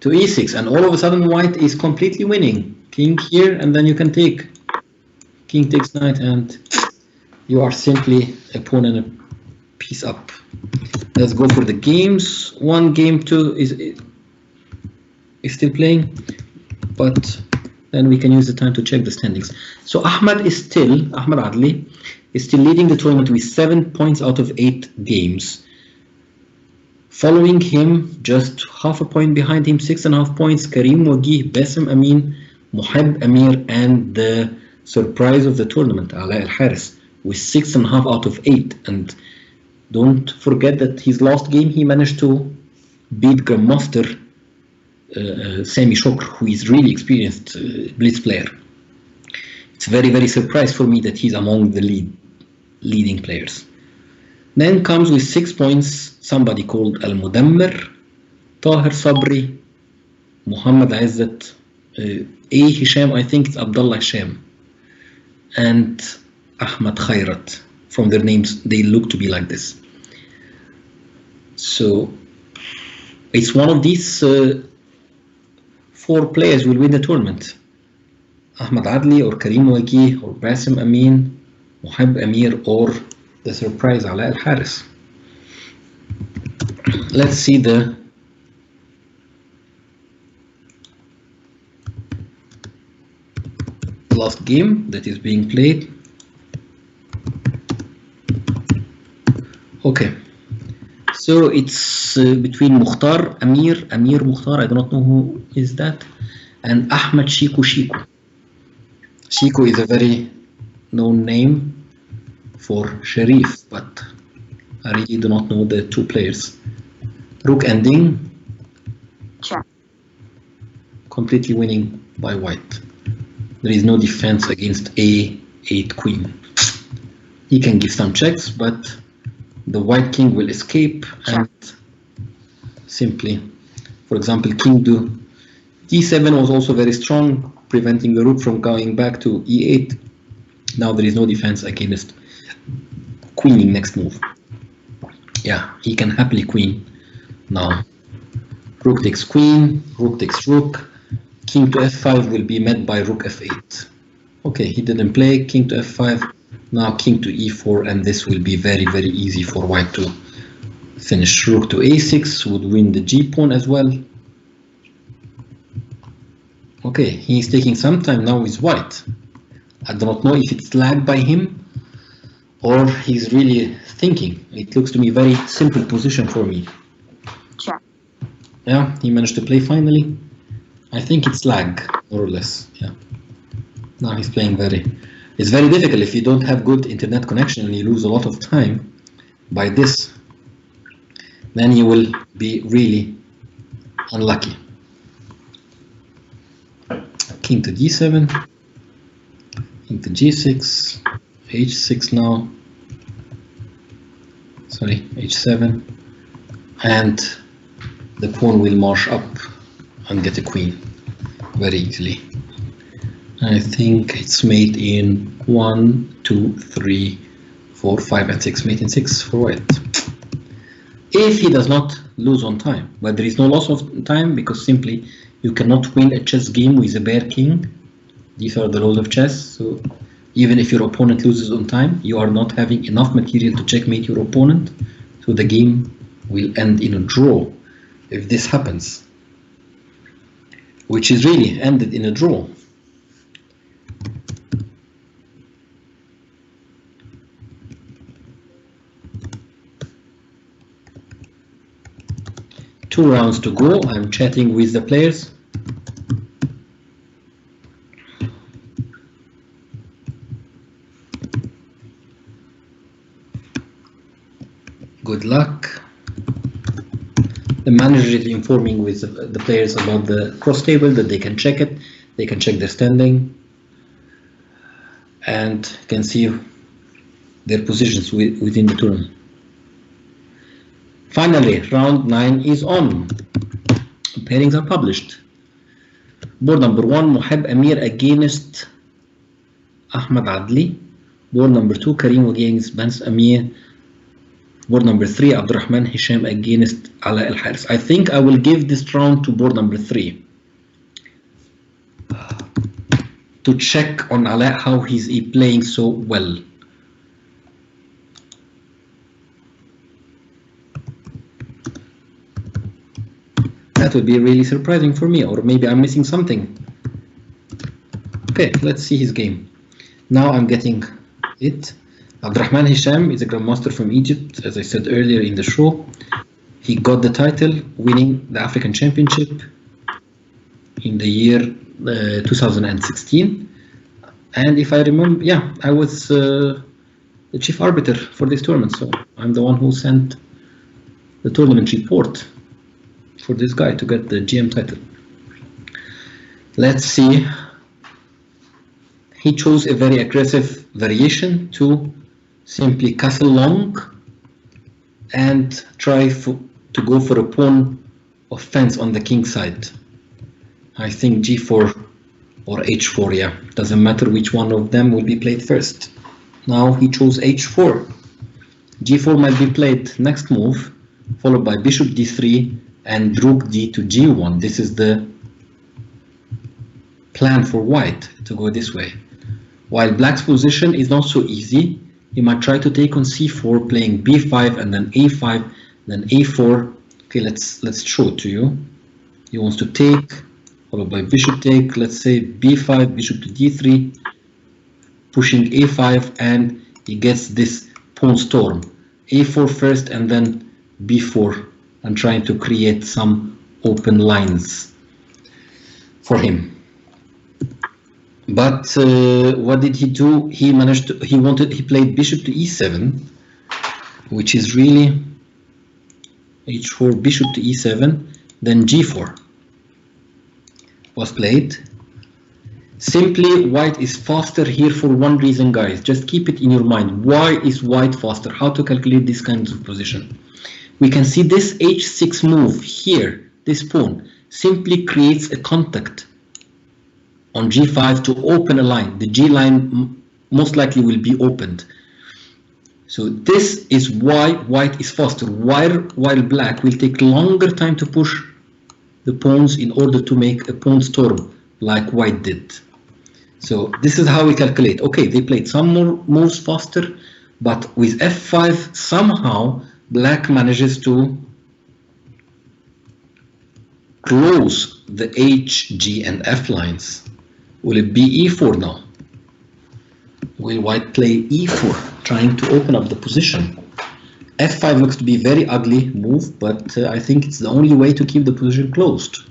to e6, and all of a sudden white is completely winning. King here, and then you can take. King takes knight, and you are simply a pawn and a piece up. Let's go for the games. One game two is still playing, but then we can use the time to check the standings. So Ahmad Adli is still leading the tournament with 7 points out of 8 games. Following him, just half a point behind him, 6.5 points, Karim Wagih, Bassem Amin, Mohib Amir, and the surprise of the tournament, Ala Al Haris, with 6.5 out of 8. And don't forget that his last game he managed to beat Grandmaster Sami Shokr, who is really experienced blitz player. It's very, very surprised for me that he's among the leading players. Then comes with 6 points somebody called Al Mudammir, Tahir Sabri, Muhammad Izzat, A Hisham, I think it's Abdullah Hisham, and Ahmad Khairat. From their names, they look to be like this. So it's one of these 4 players will win the tournament. Ahmad Adli or Karim Wagih or Bassem Amin, Mohib Amir, or the surprise Ala Al Haris. Let's see the last game that is being played. Okay, so it's between Amir Mukhtar, I do not know who is that, and Ahmed Shiku. Shiku is a very known name for Sharif, but I really do not know the 2 players. Rook ending. Check. Completely winning by white. There is no defense against A8 queen. He can give some checks, but the white king will escape and simply, for example, king to d7 was also very strong, preventing the rook from going back to e8. Now there is no defense against queening next move. Yeah, he can happily queen now. Rook takes queen, rook takes rook, king to f5 will be met by rook f8. Okay, he didn't play king to f5. Now king to e4, and this will be very, very easy for white to finish. Rook to a6 would win the g pawn as well. Okay, he's taking some time now with white. I do not know if it's lagged by him or he's really thinking. It looks to me very simple position for me. Check. Yeah, he managed to play finally. I think it's lag, more or less. Yeah. Now he's playing it's very difficult if you don't have good internet connection and you lose a lot of time by this. Then you will be really unlucky. King to d7, king to g6, h6 now. Sorry, h7, and the pawn will march up and get a queen very easily. I think it's mate in 1, 2, 3, 4, 5, and 6. Mate in 6 for white. If he does not lose on time, but there is no loss of time because simply you cannot win a chess game with a bare king. These are the rules of chess. So even if your opponent loses on time, you are not having enough material to checkmate your opponent. So the game will end in a draw if this happens, which is really ended in a draw. Two rounds to go. I'm chatting with the players. Good luck. The manager is informing with the players about the cross table, that they can check it, they can check their standing, and can see their positions within the tournament. Finally, round 9 is on. Pairings are published. Board number 1, Mohab Amir against Ahmad Adli. Board number 2, Karim against Bans Amir. Board number 3, Abdurrahman Hisham against Ala El Haris. I think I will give this round to board number 3 to check on Ala, how he's playing so well. That would be really surprising for me, or maybe I'm missing something. Okay, let's see his game. Now I'm getting it. Abdurrahman Hisham is a grandmaster from Egypt, as I said earlier in the show. He got the title, winning the African Championship in the year 2016. And if I remember, yeah, I was the chief arbiter for this tournament, so I'm the one who sent the tournament report for this guy to get the GM title. Let's see. He chose a very aggressive variation to simply castle long and try to go for a pawn of fence on the king side. I think g4 or h4, yeah, doesn't matter which one of them will be played first. Now he chose h4. g4 might be played next move, followed by bishop d3 and rook d to g1. This is the plan for white, to go this way. While black's position is not so easy, he might try to take on c4, playing b5 and then a5, then a4. Okay, let's show it to you. He wants to take, followed by bishop take, let's say b5, bishop to d3, pushing a5, and he gets this pawn storm. a4 first and then b4, and trying to create some open lines for him. But what did he do? He played bishop to e7, which is really h4, bishop to e7, then g4 was played. Simply, white is faster here for one reason, guys. Just keep it in your mind. Why is white faster? How to calculate this kind of position? We can see this h6 move here, this pawn, simply creates a contact on g5 to open a line. The g line most likely will be opened. So this is why white is faster, while black will take longer time to push the pawns in order to make a pawn storm like white did. So this is how we calculate. Okay, they played some more moves faster, but with f5 somehow black manages to close the h, g and f lines. Will it be e4 now? Will white play e4, trying to open up the position? f5 looks to be a very ugly move, but I think it's the only way to keep the position closed.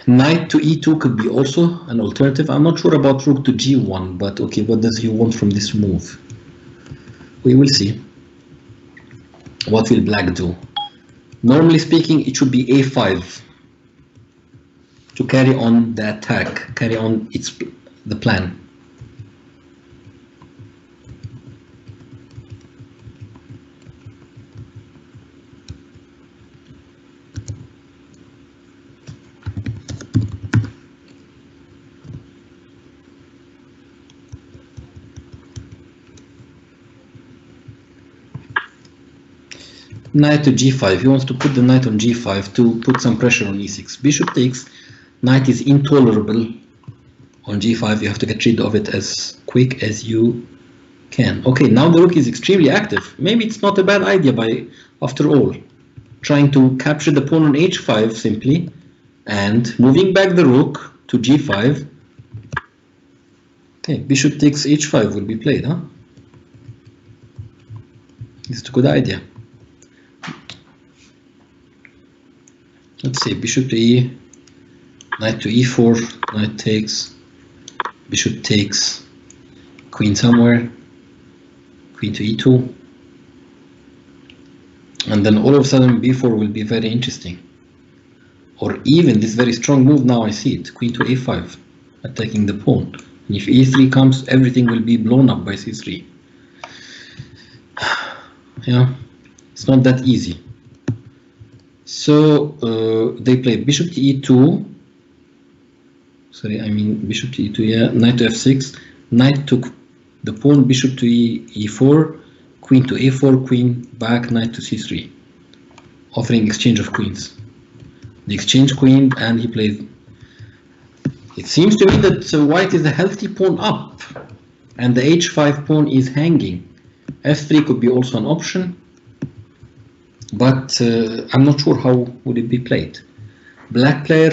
Knight to e2 could be also an alternative. I'm not sure about rook to g1, but okay, what does he want from this move? We will see. What will black do? Normally speaking, it should be a5 to carry on the attack, carry on the plan. Knight to g5. He wants to put the knight on g5 to put some pressure on e6. Bishop takes. Knight is intolerable on g5. You have to get rid of it as quick as you Can. Okay, now the rook is extremely active. Maybe it's not a bad idea after all. Trying to capture the pawn on h5 simply, and moving back the rook to g5. Okay, bishop takes h5 will be played, huh? It's a good idea. Let's see, bishop to e, knight to e4, knight takes, bishop takes, queen somewhere, queen to e2, and then all of a sudden b4 will be very interesting. Or even this very strong move, now I see it, queen to a5, attacking the pawn. And if e3 comes, everything will be blown up by c3. Yeah, it's not that easy. So they play bishop to e2. Sorry, I mean bishop to e2. Yeah, knight to f6. Knight took the pawn. Bishop to e4. Queen to a4. Queen back. Knight to c3. Offering exchange of queens. The exchange queen, and he played. It seems to me that white is a healthy pawn up, and the h5 pawn is hanging. f3 could be also an option. But I'm not sure how would it be played. Black player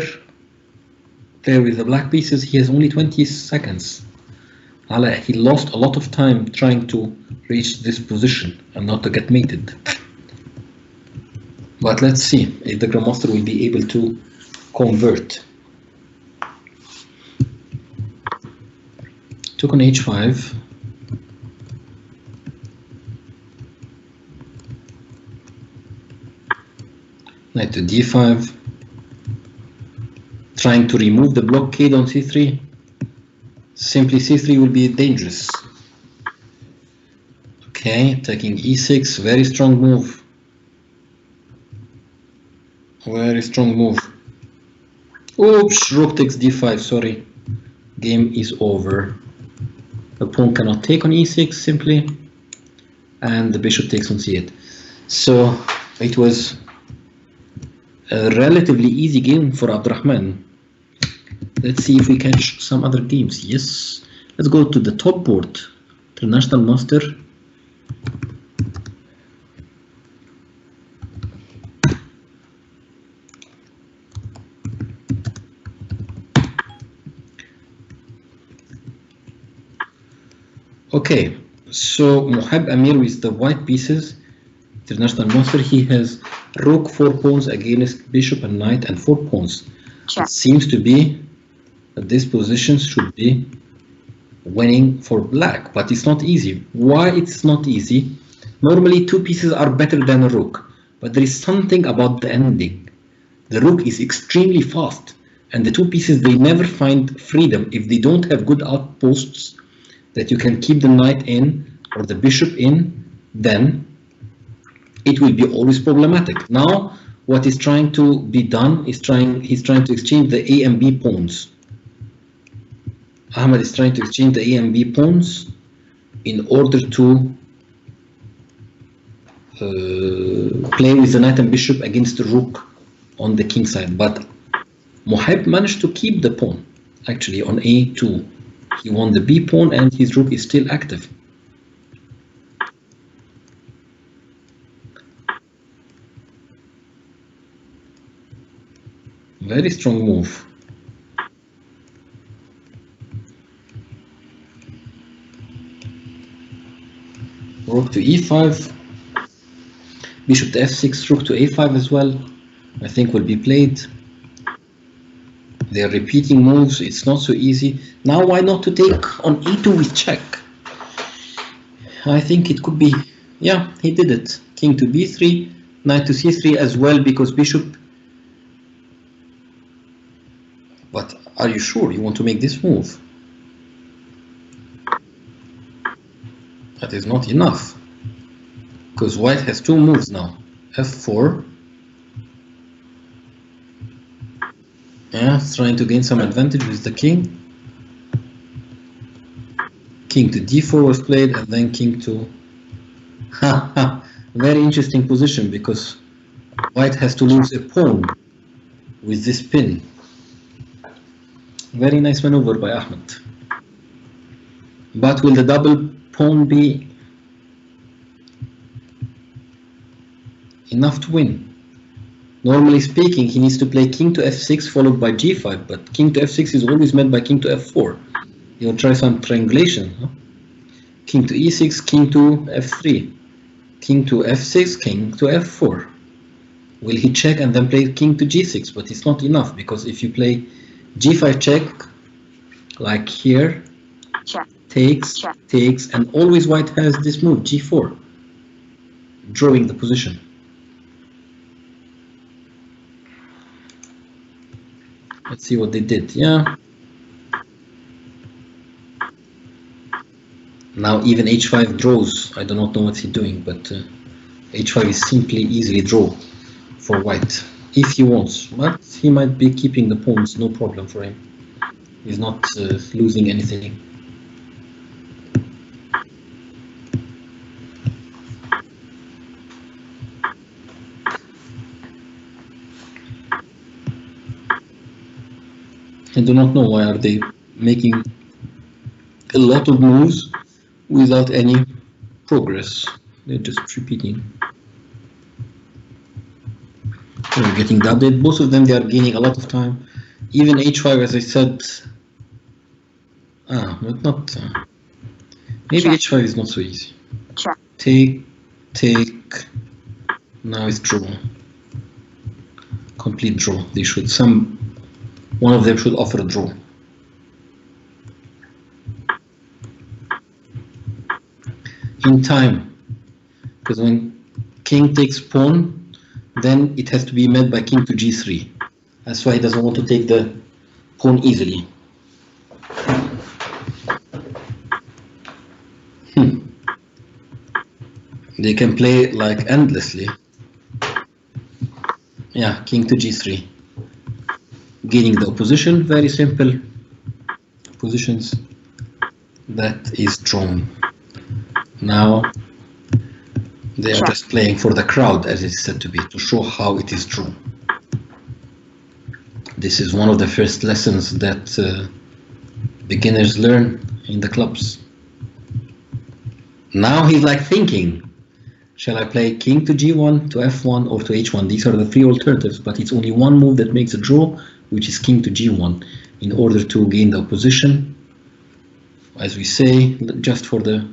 with the black pieces, he has only 20 seconds. He lost a lot of time trying to reach this position and not to get mated. But let's see if the grandmaster will be able to convert. Took on h5. Knight to d5, trying to remove the blockade on c3. Simply c3 will be dangerous. Okay, taking e6, very strong move. Very strong move. Oops, rook takes d5, sorry. Game is over. The pawn cannot take on e6 simply, and the bishop takes on c8. So it was a relatively easy game for Abdurrahman. Let's see if we catch some other games. Yes, let's go to the top board. International Master. Okay, so Mohab Amir with the white pieces. International Master, he has rook 4 pawns against bishop and knight and 4 pawns. Check. It seems to be that this position should be winning for black, but it's not easy. Why it's not easy? Normally 2 pieces are better than a rook, but there is something about the ending. The rook is extremely fast, and the 2 pieces, they never find freedom if they don't have good outposts that you can keep the knight in or the bishop in. Then it will be always problematic. Now what is trying to be done is he's trying to exchange the A and B pawns. Ahmed is trying to exchange the A and B pawns in order to play with the knight and bishop against the rook on the king side. But Mohab managed to keep the pawn actually on A2. He won the B pawn and his rook is still active. Very strong move. Rook to e5, bishop to f6, rook to a5 as well, I think will be played. They are repeating moves, it's not so easy. Now why not to take on e2 with check? I think it could be, yeah, he did it. King to b3, knight to c3 as well, because bishop. But are you sure you want to make this move? That is not enough, because white has 2 moves now. f4. Yeah, trying to gain some advantage with the king. King to d4 was played, and then king to... Very interesting position, because white has to lose a pawn with this pin. Very nice maneuver by Ahmed. But will the double pawn be enough to win? Normally speaking, he needs to play king to f6 followed by g5, but king to f6 is always met by king to f4. He'll try some triangulation. Huh? King to e6, king to f3, king to f6, king to f4. Will he check and then play king to g6? But it's not enough, because if you play g5 check, like here, check, takes, check, takes, and always white has this move, g4, drawing the position. Let's see what they did. Yeah. Now even h5 draws. I do not know what he's doing, but h5 is simply easily draw for white if he wants. But he might be keeping the pawns, no problem for him. He's not losing anything. I do not know why are they making a lot of moves without any progress. They're just repeating. They're getting doubled. Both of them, they are gaining a lot of time. Even h5, as I said, but not. Maybe check, h5 is not so easy. check, Take, take. Now it's draw. Complete draw. They should one of them should offer a draw. In time, because when king takes pawn, then it has to be met by king to g3. That's why he doesn't want to take the pawn easily. They can play like endlessly. Yeah, king to g3. Gaining the opposition, very simple positions. That is drawn. Now they are just playing for the crowd, as it's said to be, to show how it is drawn. This is one of the first lessons that beginners learn in the clubs. Now he's like thinking, shall I play king to g1, to f1, or to h1? These are the three alternatives, but it's only one move that makes a draw, which is king to g1, in order to gain the opposition. As we say, just for the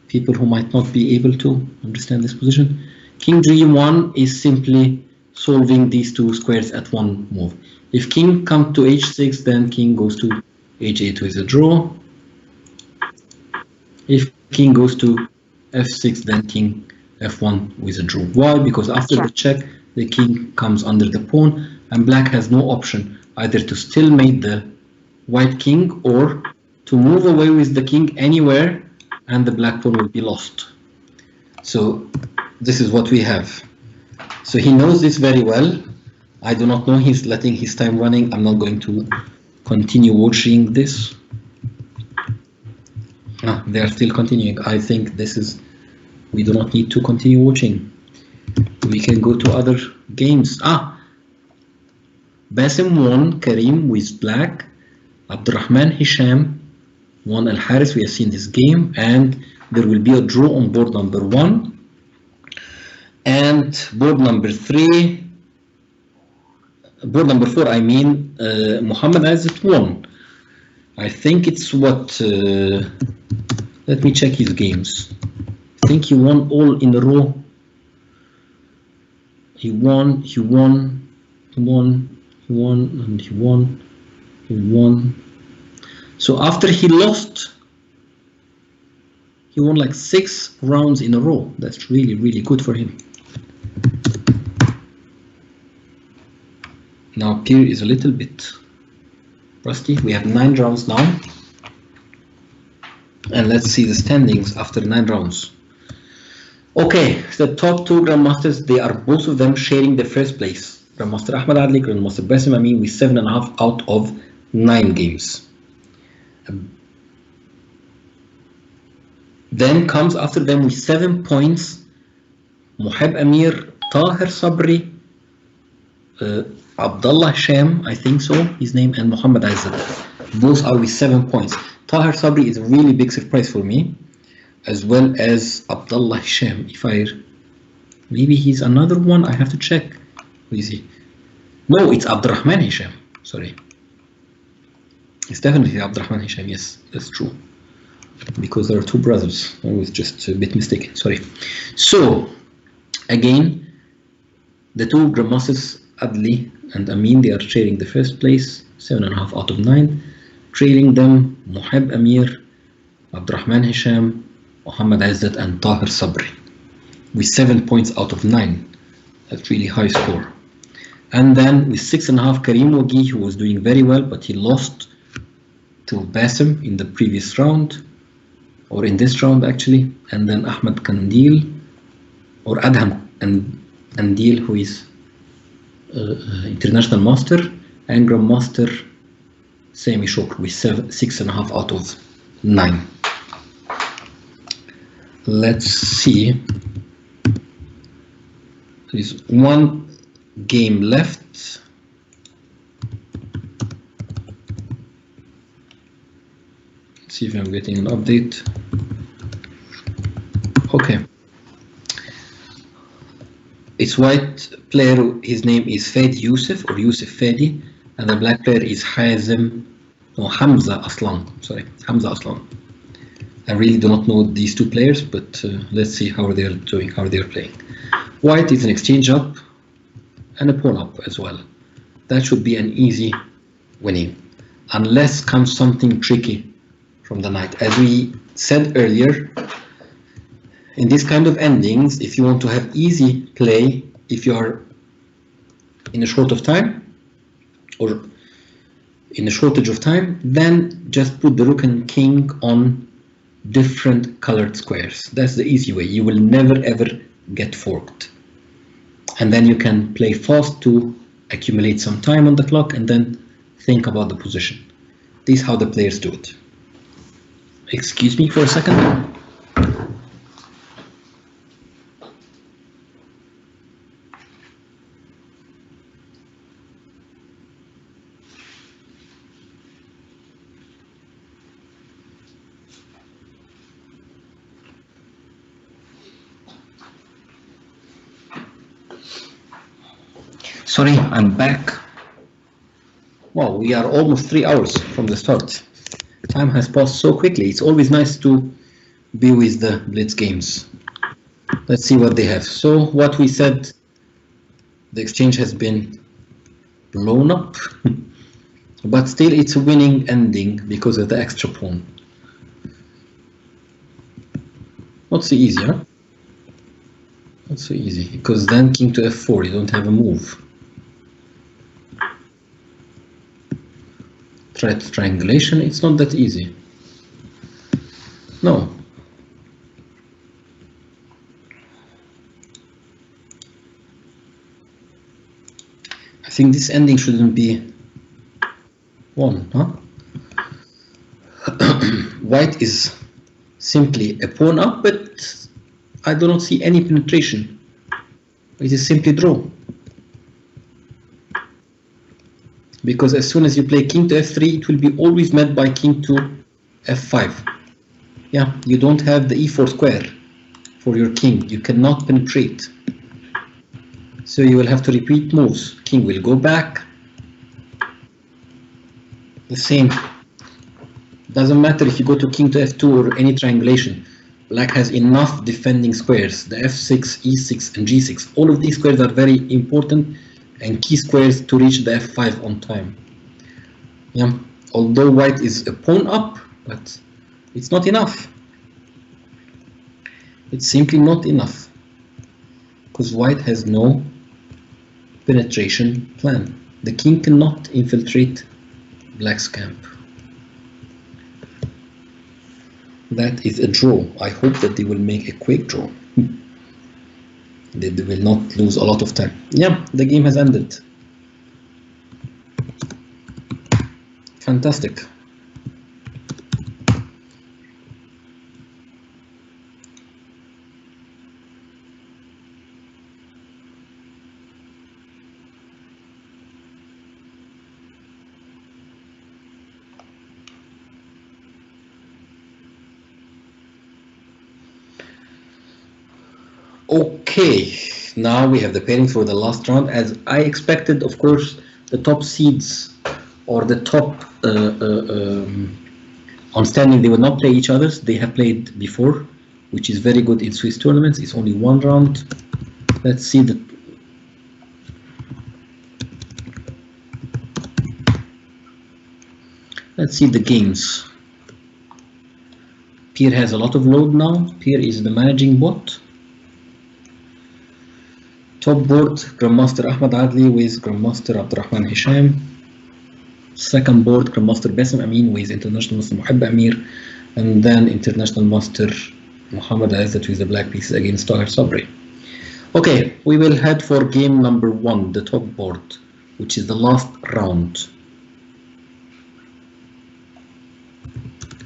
people who might not be able to understand this position, king g1 is simply solving these two squares at one move. If king comes to h6, then king goes to h8 with a draw. If king goes to f6, then king f1 with a draw. Why? Because after the check, the king comes under the pawn, and black has no option either to stalemate the white king or to move away with the king anywhere, and the black pawn will be lost. So this is what we have. So he knows this very well. I do not know, he's letting his time running. I'm not going to continue watching this. They are still continuing. I think this is, we do not need to continue watching. We can go to other games. Basim won Karim with black. Abdurrahman Hisham won Al Haris. We have seen this game, and there will be a draw on board number 1. And board number 3, board number 4, I mean, Muhammad Azzat won. I think it's what, let me check his games. I think he won all in a row. He won, and he won. So after he lost, he won like 6 rounds in a row. That's really, really good for him. Now Pierre is a little bit rusty. We have 9 rounds now. And let's see the standings after 9 rounds. Okay, the top 2 grandmasters, they are both of them sharing the first place. Grandmaster Ahmed Adli, Grandmaster Basim Amin with 7.5 out of 9 games. Then comes after them with 7 points Muhib Amir, Tahir Sabri, Abdullah Sham, I think so, his name, and Muhammad Azzat. Both are with 7 points. Tahir Sabri is a really big surprise for me. as well as Abdullah Hisham. Maybe he's another one. I have to check. Who is he? No, it's Abdurrahman Hisham. Sorry. It's definitely Abdurrahman Hisham. Yes, that's true. Because there are two brothers. I was just a bit mistaken. Sorry. So, again, the two Grandmasters, Adli and Amin, they are sharing the first place, 7.5 out of 9. Trailing them, Muhib Amir, Abdurrahman Hisham, Muhammad Azzat, and Tahir Sabri, with 7 points out of 9. That's really high score. And then with 6.5, Karim Wagi, who was doing very well, but he lost to Basim in the previous round, or in this round actually. And then Ahmed Kandil, or Adham Andil, who is international master, and Grandmaster Sami Shokr with 6.5 out of 9. Let's see. There is one game left. Let's see if I'm getting an update. Okay. It's white player, his name is Fadi Youssef, or Youssef Fadi, and the black player is Hamza Aslan. Sorry, Hamza Aslan. I really do not know these two players, but let's see how they're doing, how they're playing. White is an exchange up and a pawn up as well. That should be an easy winning, unless comes something tricky from the knight. As we said earlier, in this kind of endings, if you want to have easy play, if you are in a short of time or in a shortage of time, then just put the rook and king on different colored squares. That's the easy way. You will never ever get forked. And then you can play fast to accumulate some time on the clock and then think about the position. This is how the players do it. Excuse me for a second. Sorry, I'm back. Wow, we are almost 3 hours from the start. Time has passed so quickly. It's always nice to be with the Blitz games. Let's see what they have. So what we said, the exchange has been blown up, but still it's a winning ending because of the extra pawn. Not so easy, huh? Not so easy, because then king to f4, you don't have a move. Triangulation, it's not that easy. No. I think this ending shouldn't be won, huh? White is simply a pawn up, but I do not see any penetration. It is simply draw. Because as soon as you play king to f3, it will be always met by king to f5. Yeah, you don't have the e4 square for your king. You cannot penetrate. So you will have to repeat moves. King will go back. The same. Doesn't matter if you go to king to f2 or any triangulation. Black has enough defending squares. The f6, e6, and g6. All of these squares are very important and key squares to reach the f5 on time. Yeah, although white is a pawn up, but it's not enough. It's simply not enough because white has no penetration plan. The king cannot infiltrate black's camp. That is a draw. I hope that they will make a quick draw. They will not lose a lot of time. Yeah, the game has ended. Fantastic. Okay, now we have the pairings for the last round. As I expected, of course, the top seeds or the top on standing, they will not play each other. They have played before, which is very good in Swiss tournaments. It's only one round. Let's see the games. Pierre has a lot of load now. Pierre is the managing bot. Top board, Grandmaster Ahmad Adli with Grandmaster Abdurrahman Hisham. Second board, Grandmaster Bassem Amin with International Master Muhib Amir. And then International Master Muhammad Azzat with the black pieces against Tahir Sabri. Okay, we will head for game number 1, the top board, which is the last round.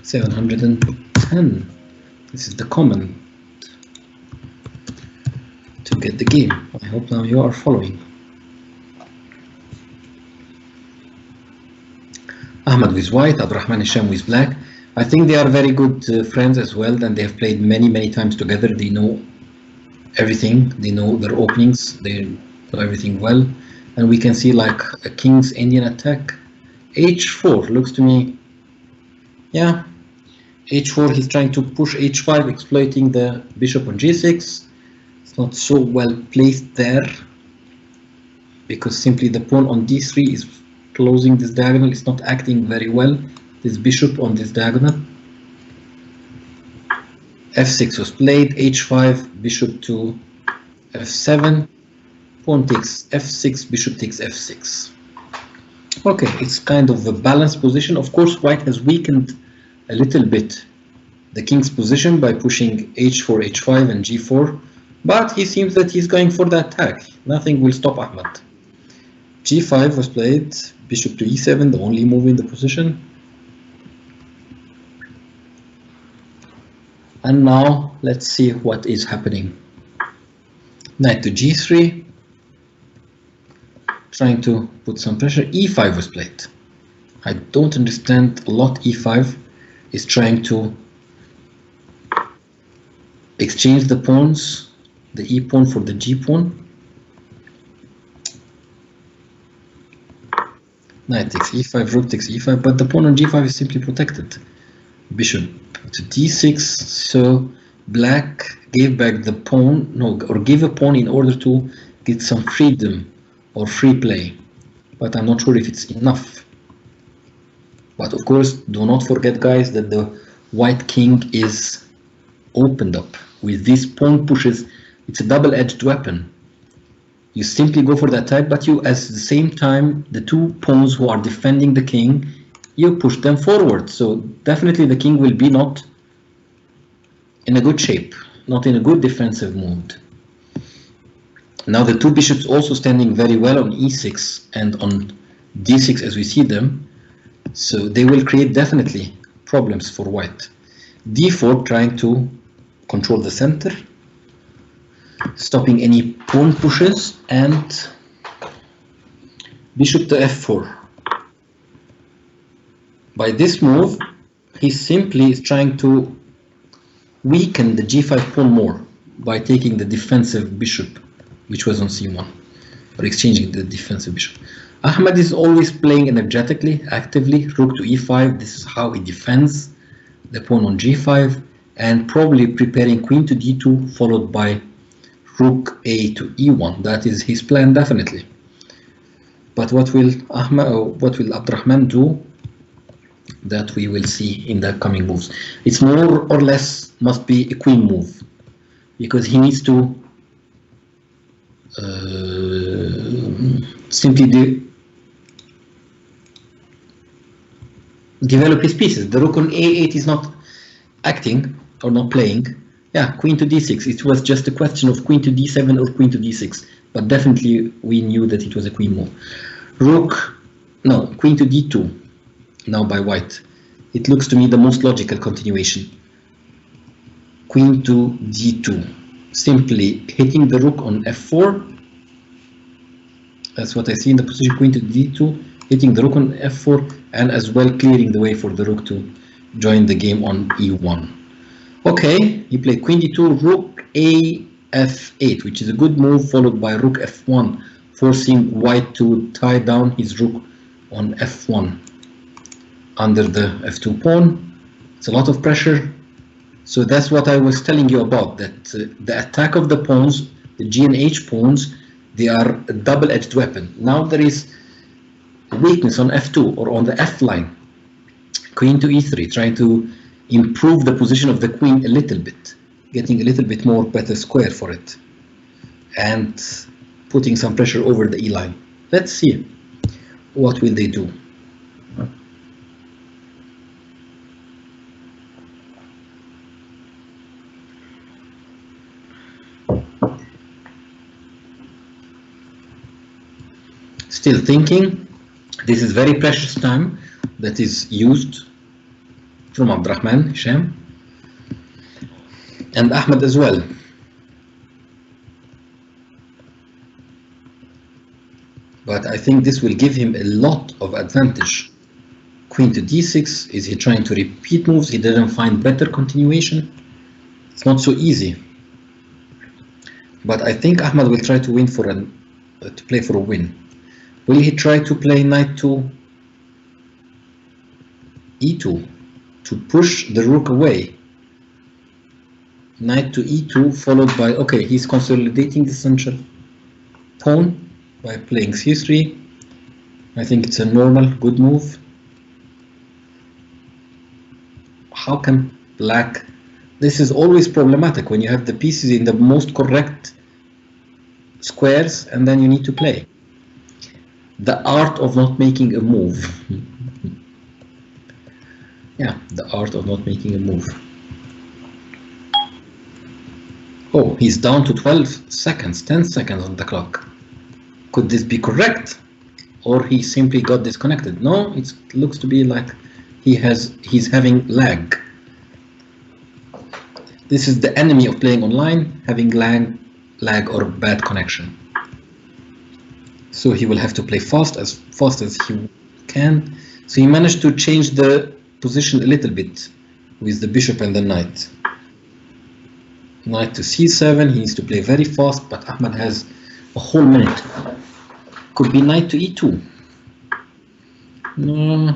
710. This is the common to get the game. I hope now you are following. Ahmad with white, Abdurrahman Hisham with black. I think they are very good friends as well, and they have played many times together. They know everything, they know their openings, they know everything well. And we can see like a king's Indian attack. H4 looks to me, yeah, H4, he's trying to push H5, exploiting the bishop on G6. It's not so well placed there, because simply the pawn on D3 is closing this diagonal. It's not acting very well, this bishop on this diagonal. F6 was played, H5, bishop to F7, pawn takes F6, bishop takes F6. Okay, it's kind of a balanced position. Of course, white has weakened a little bit the king's position by pushing H4, H5 and G4, but he seems that he's going for the attack. Nothing will stop Ahmad. G5 was played, bishop to E7, the only move in the position. And now let's see what is happening. Knight to G3, trying to put some pressure. E5 was played. I don't understand a lot. E5 is trying to exchange the pawns, the E pawn for the G pawn. Knight takes E5, rook takes E5, but the pawn on G5 is simply protected. Bishop to D6, so black gave back the pawn, or gave a pawn in order to get some freedom or free play, but I'm not sure if it's enough. But of course, do not forget, guys, that the white king is opened up with these pawn pushes. It's a double-edged weapon. You simply go for the attack, but you, at the same time, the two pawns who are defending the king, you push them forward. So definitely the king will be not in a good shape, not in a good defensive mood. Now the two bishops also standing very well on E6 and on D6 as we see them. So they will create definitely problems for white. D4 trying to control the center, stopping any pawn pushes, and bishop to F4. By this move, he simply is trying to weaken the G5 pawn more by taking the defensive bishop, which was on C1, or exchanging the defensive bishop. Ahmad is always playing energetically, actively. Rook to E5, this is how he defends the pawn on G5, and probably preparing queen to D2, followed by rook A to E1. That is his plan, definitely. But what will Abdurrahman do? That we will see in the coming moves. It's more or less must be a queen move, because he needs to simply develop his pieces. The rook on A8 is not acting or not playing. Yeah, queen to D6. It was just a question of queen to D7 or queen to D6, but definitely we knew that it was a queen move. Queen to D2 now by white. It looks to me the most logical continuation. Queen to D2, simply hitting the rook on F4. That's what I see in the position. Queen to D2, hitting the rook on F4, and as well clearing the way for the rook to join the game on E1. Okay, he played queen D2, rook A f8, which is a good move, followed by rook f1, forcing white to tie down his rook on f1 under the f2 pawn. It's a lot of pressure. So that's what I was telling you about, that the attack of the pawns, the G and H pawns, they are a double-edged weapon. Now there is a weakness on f2 or on the f line. Queen to e3, trying to improve the position of the queen a little bit, getting a little bit more better square for it, and putting some pressure over the e line. Let's see what will they do. Still thinking. This is very precious time that is used from Abdurrahman, Hisham, and Ahmed as well. But I think this will give him a lot of advantage. Queen to d6. Is he trying to repeat moves? He didn't find better continuation. It's not so easy. But I think Ahmed will try to win for to play for a win. Will he try to play knight to e2 to push the rook away? Knight to e2 followed by, okay, he's consolidating the central pawn by playing c3. I think it's a normal, good move. How can black... This is always problematic when you have the pieces in the most correct squares and then you need to play. The art of not making a move. Yeah, the art of not making a move. Oh, he's down to 12 seconds, 10 seconds on the clock. Could this be correct? Or he simply got disconnected? No, it looks to be like he's having lag. This is the enemy of playing online, having lag or bad connection. So he will have to play fast as he can. So he managed to change the position a little bit with the bishop and the knight. Knight to c7, he needs to play very fast, but Ahmed has a whole minute. Could be knight to e2. No.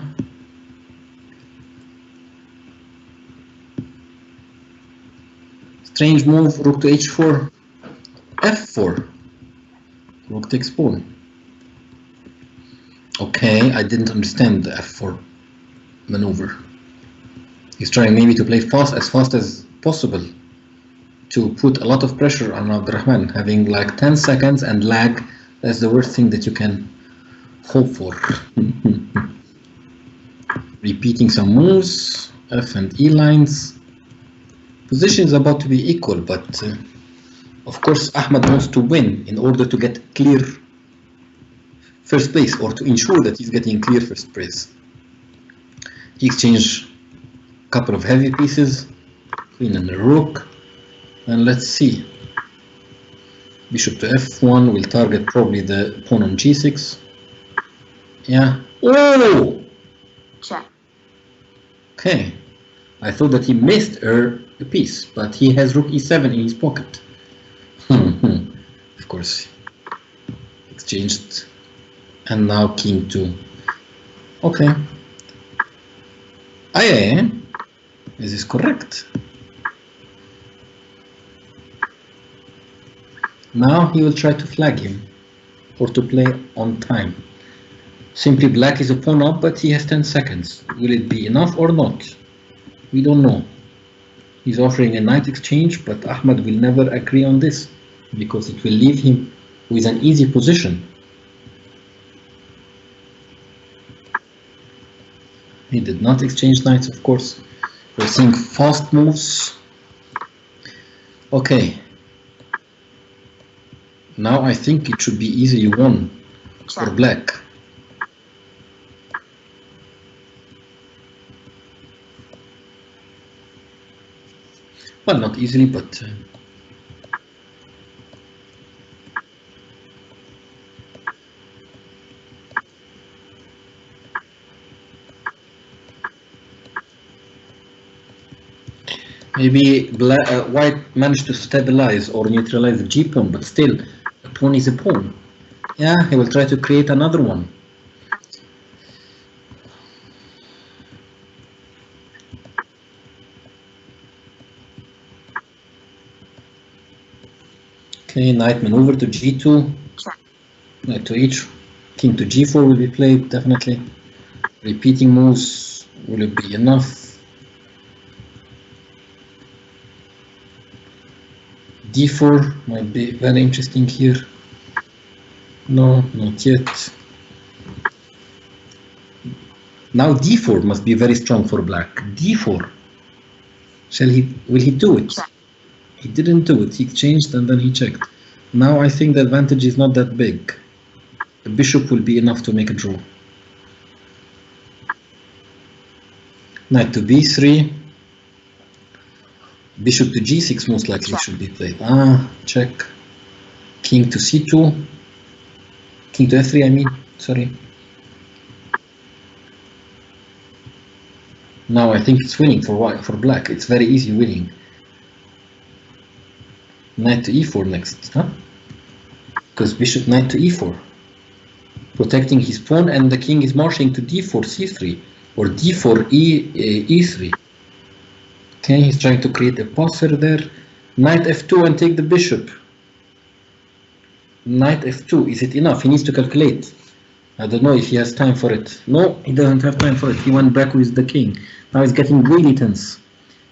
Strange move, rook to h4, f4. Rook takes pawn. Okay, I didn't understand the f4 maneuver. He's trying maybe to play as fast as possible to put a lot of pressure on Abdurrahman, having like 10 seconds and lag. That's the worst thing that you can hope for. Repeating some moves, F and E lines. Position is about to be equal, but of course Ahmed wants to win in order to get clear first place, or to ensure that he's getting clear first place. He exchanged a couple of heavy pieces, queen and a rook, and let's see. Bishop to f1 will target probably the pawn on g6. Yeah. Oh! Check. Okay. I thought that he missed a piece, but he has rook e7 in his pocket. Of course. Exchanged. And now king to... Okay. Aye. Is this correct? Now he will try to flag him, or to play on time. Simply black is a pawn up, but he has 10 seconds. Will it be enough or not? We don't know. He's offering a knight exchange, but Ahmed will never agree on this, because it will leave him with an easy position. He did not exchange knights, of course. We're seeing fast moves. Okay. Now I think it should be easily won for black. Well, not easily, but Maybe white managed to stabilize or neutralize the g pawn, but still, a pawn is a pawn. Yeah, he will try to create another one. Okay, knight maneuver to g2, check, knight to h, king to g4 will be played, definitely. Repeating moves, will it be enough? d4 might be very interesting here. No, not yet. Now d4 must be very strong for black. d4. Will he do it? check, He didn't do it. He changed and then he checked. Now I think the advantage is not that big. The bishop will be enough to make a draw. Knight to b3. Bishop to g6 most likely should be played. Check. King to c2. King to f3, I mean. Sorry. Now I think it's winning for white, for black. It's very easy winning. Knight to e4 next, huh? Because bishop knight to e4. Protecting his pawn, and the king is marching to d4 c3 or d4 e3. Okay, he's trying to create a passer there. Knight f2 and take the bishop. Knight f2, is it enough? He needs to calculate. I don't know if he has time for it. No, he doesn't have time for it. He went back with the king. Now he's getting really tense.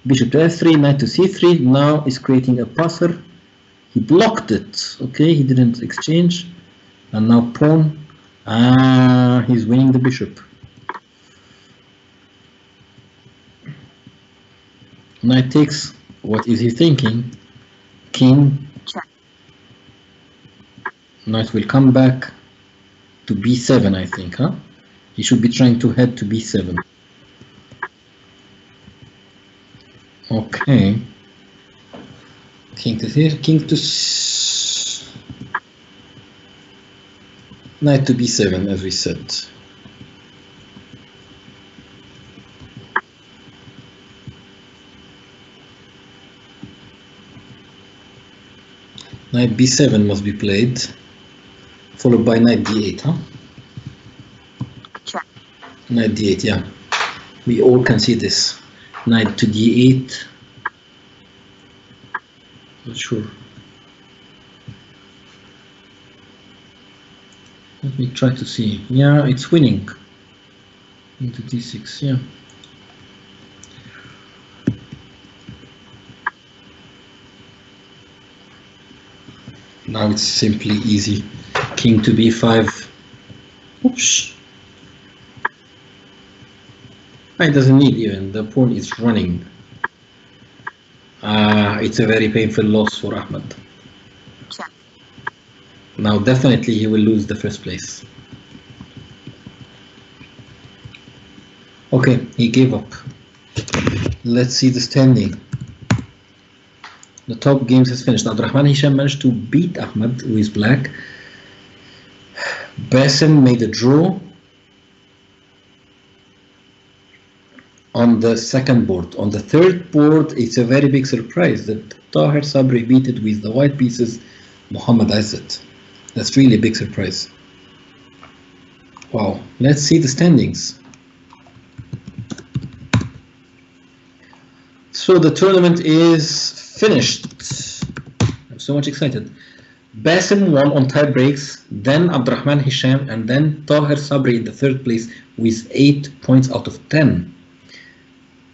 Bishop to f3, knight to c3. Now he's creating a passer. He blocked it. Okay, he didn't exchange. And now pawn. He's winning the bishop. Knight takes. What is he thinking? King. check, Knight will come back to b7, I think, huh? He should be trying to head to b7. Okay. King to here, king to knight to b7, as we said. Knight b7 must be played, followed by knight d8, huh? check, Knight d8, yeah. We all can see this. Knight to d8. Not sure. Let me try to see. Yeah, it's winning. Into d6, yeah. Now it's simply easy. King to b5. Oops. It doesn't need even. The pawn is running. It's a very painful loss for Ahmed. check, Now definitely he will lose the first place. Okay, he gave up. Let's see the standing. The top games has finished. Abdurrahman Hisham managed to beat Ahmed, who is black. Bassem made a draw on the second board. On the third board, it's a very big surprise that Tahir Sabri beat it with the white pieces, Muhammad Izzat. That's really a big surprise. Wow, let's see the standings. So the tournament is finished. I'm so much excited. Bassem won on tie breaks, then Abdurrahman Hisham, and then Tahir Sabri in the third place with 8 points out of 10.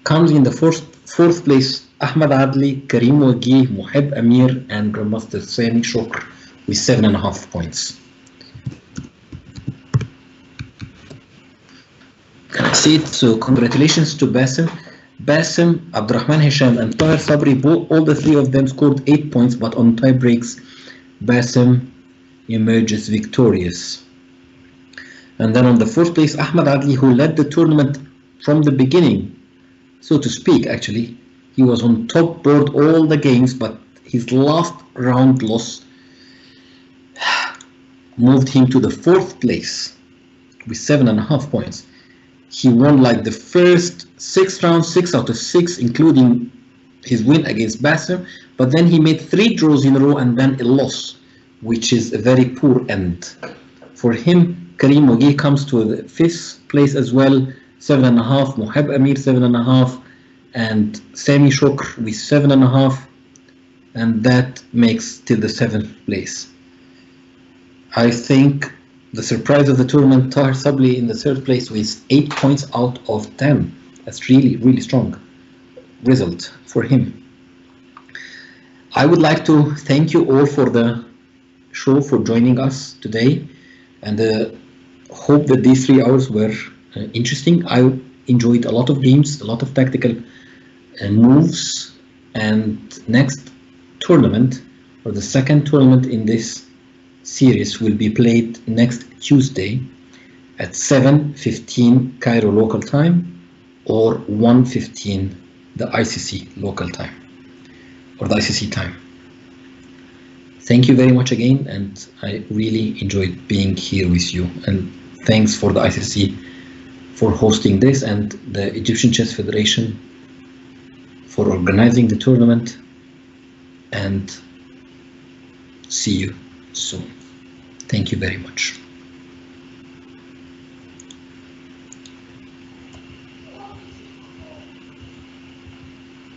Comes in the fourth place Ahmed Adli, Karim Wagih, Muhib Amir, and Grandmaster Sami Shokr with 7.5 points. Can I see it? So congratulations to Bassem. Bassem, Abdurrahman Hisham, and Tahir Sabri, all the three of them scored 8 points, but on tie breaks, Bassem emerges victorious. And then on the fourth place, Ahmed Adli, who led the tournament from the beginning, so to speak, actually. He was on top board all the games, but his last round loss moved him to the fourth place with 7.5 points. He won like the first 6 rounds, 6 out of 6, including his win against Basser, but then he made 3 draws in a row and then a loss, which is a very poor end. For him, Karim Mogi comes to the 5th place as well, 7.5, Mohab Amir 7.5, and Sami Shokr with 7.5, and that makes till the 7th place. I think the surprise of the tournament, Tahir Sabli in the 3rd place with 8 points out of 10. That's really, really strong result for him. I would like to thank you all for the show, for joining us today, and hope that these 3 hours were interesting. I enjoyed a lot of games, a lot of tactical moves, and next tournament, or the second tournament in this series, will be played next Tuesday at 7:15 Cairo local time or 1:15 the ICC local time, or the ICC time. Thank you very much again, and I really enjoyed being here with you, and thanks for the ICC for hosting this, and the Egyptian Chess Federation for organizing the tournament, and see you soon. Thank you very much.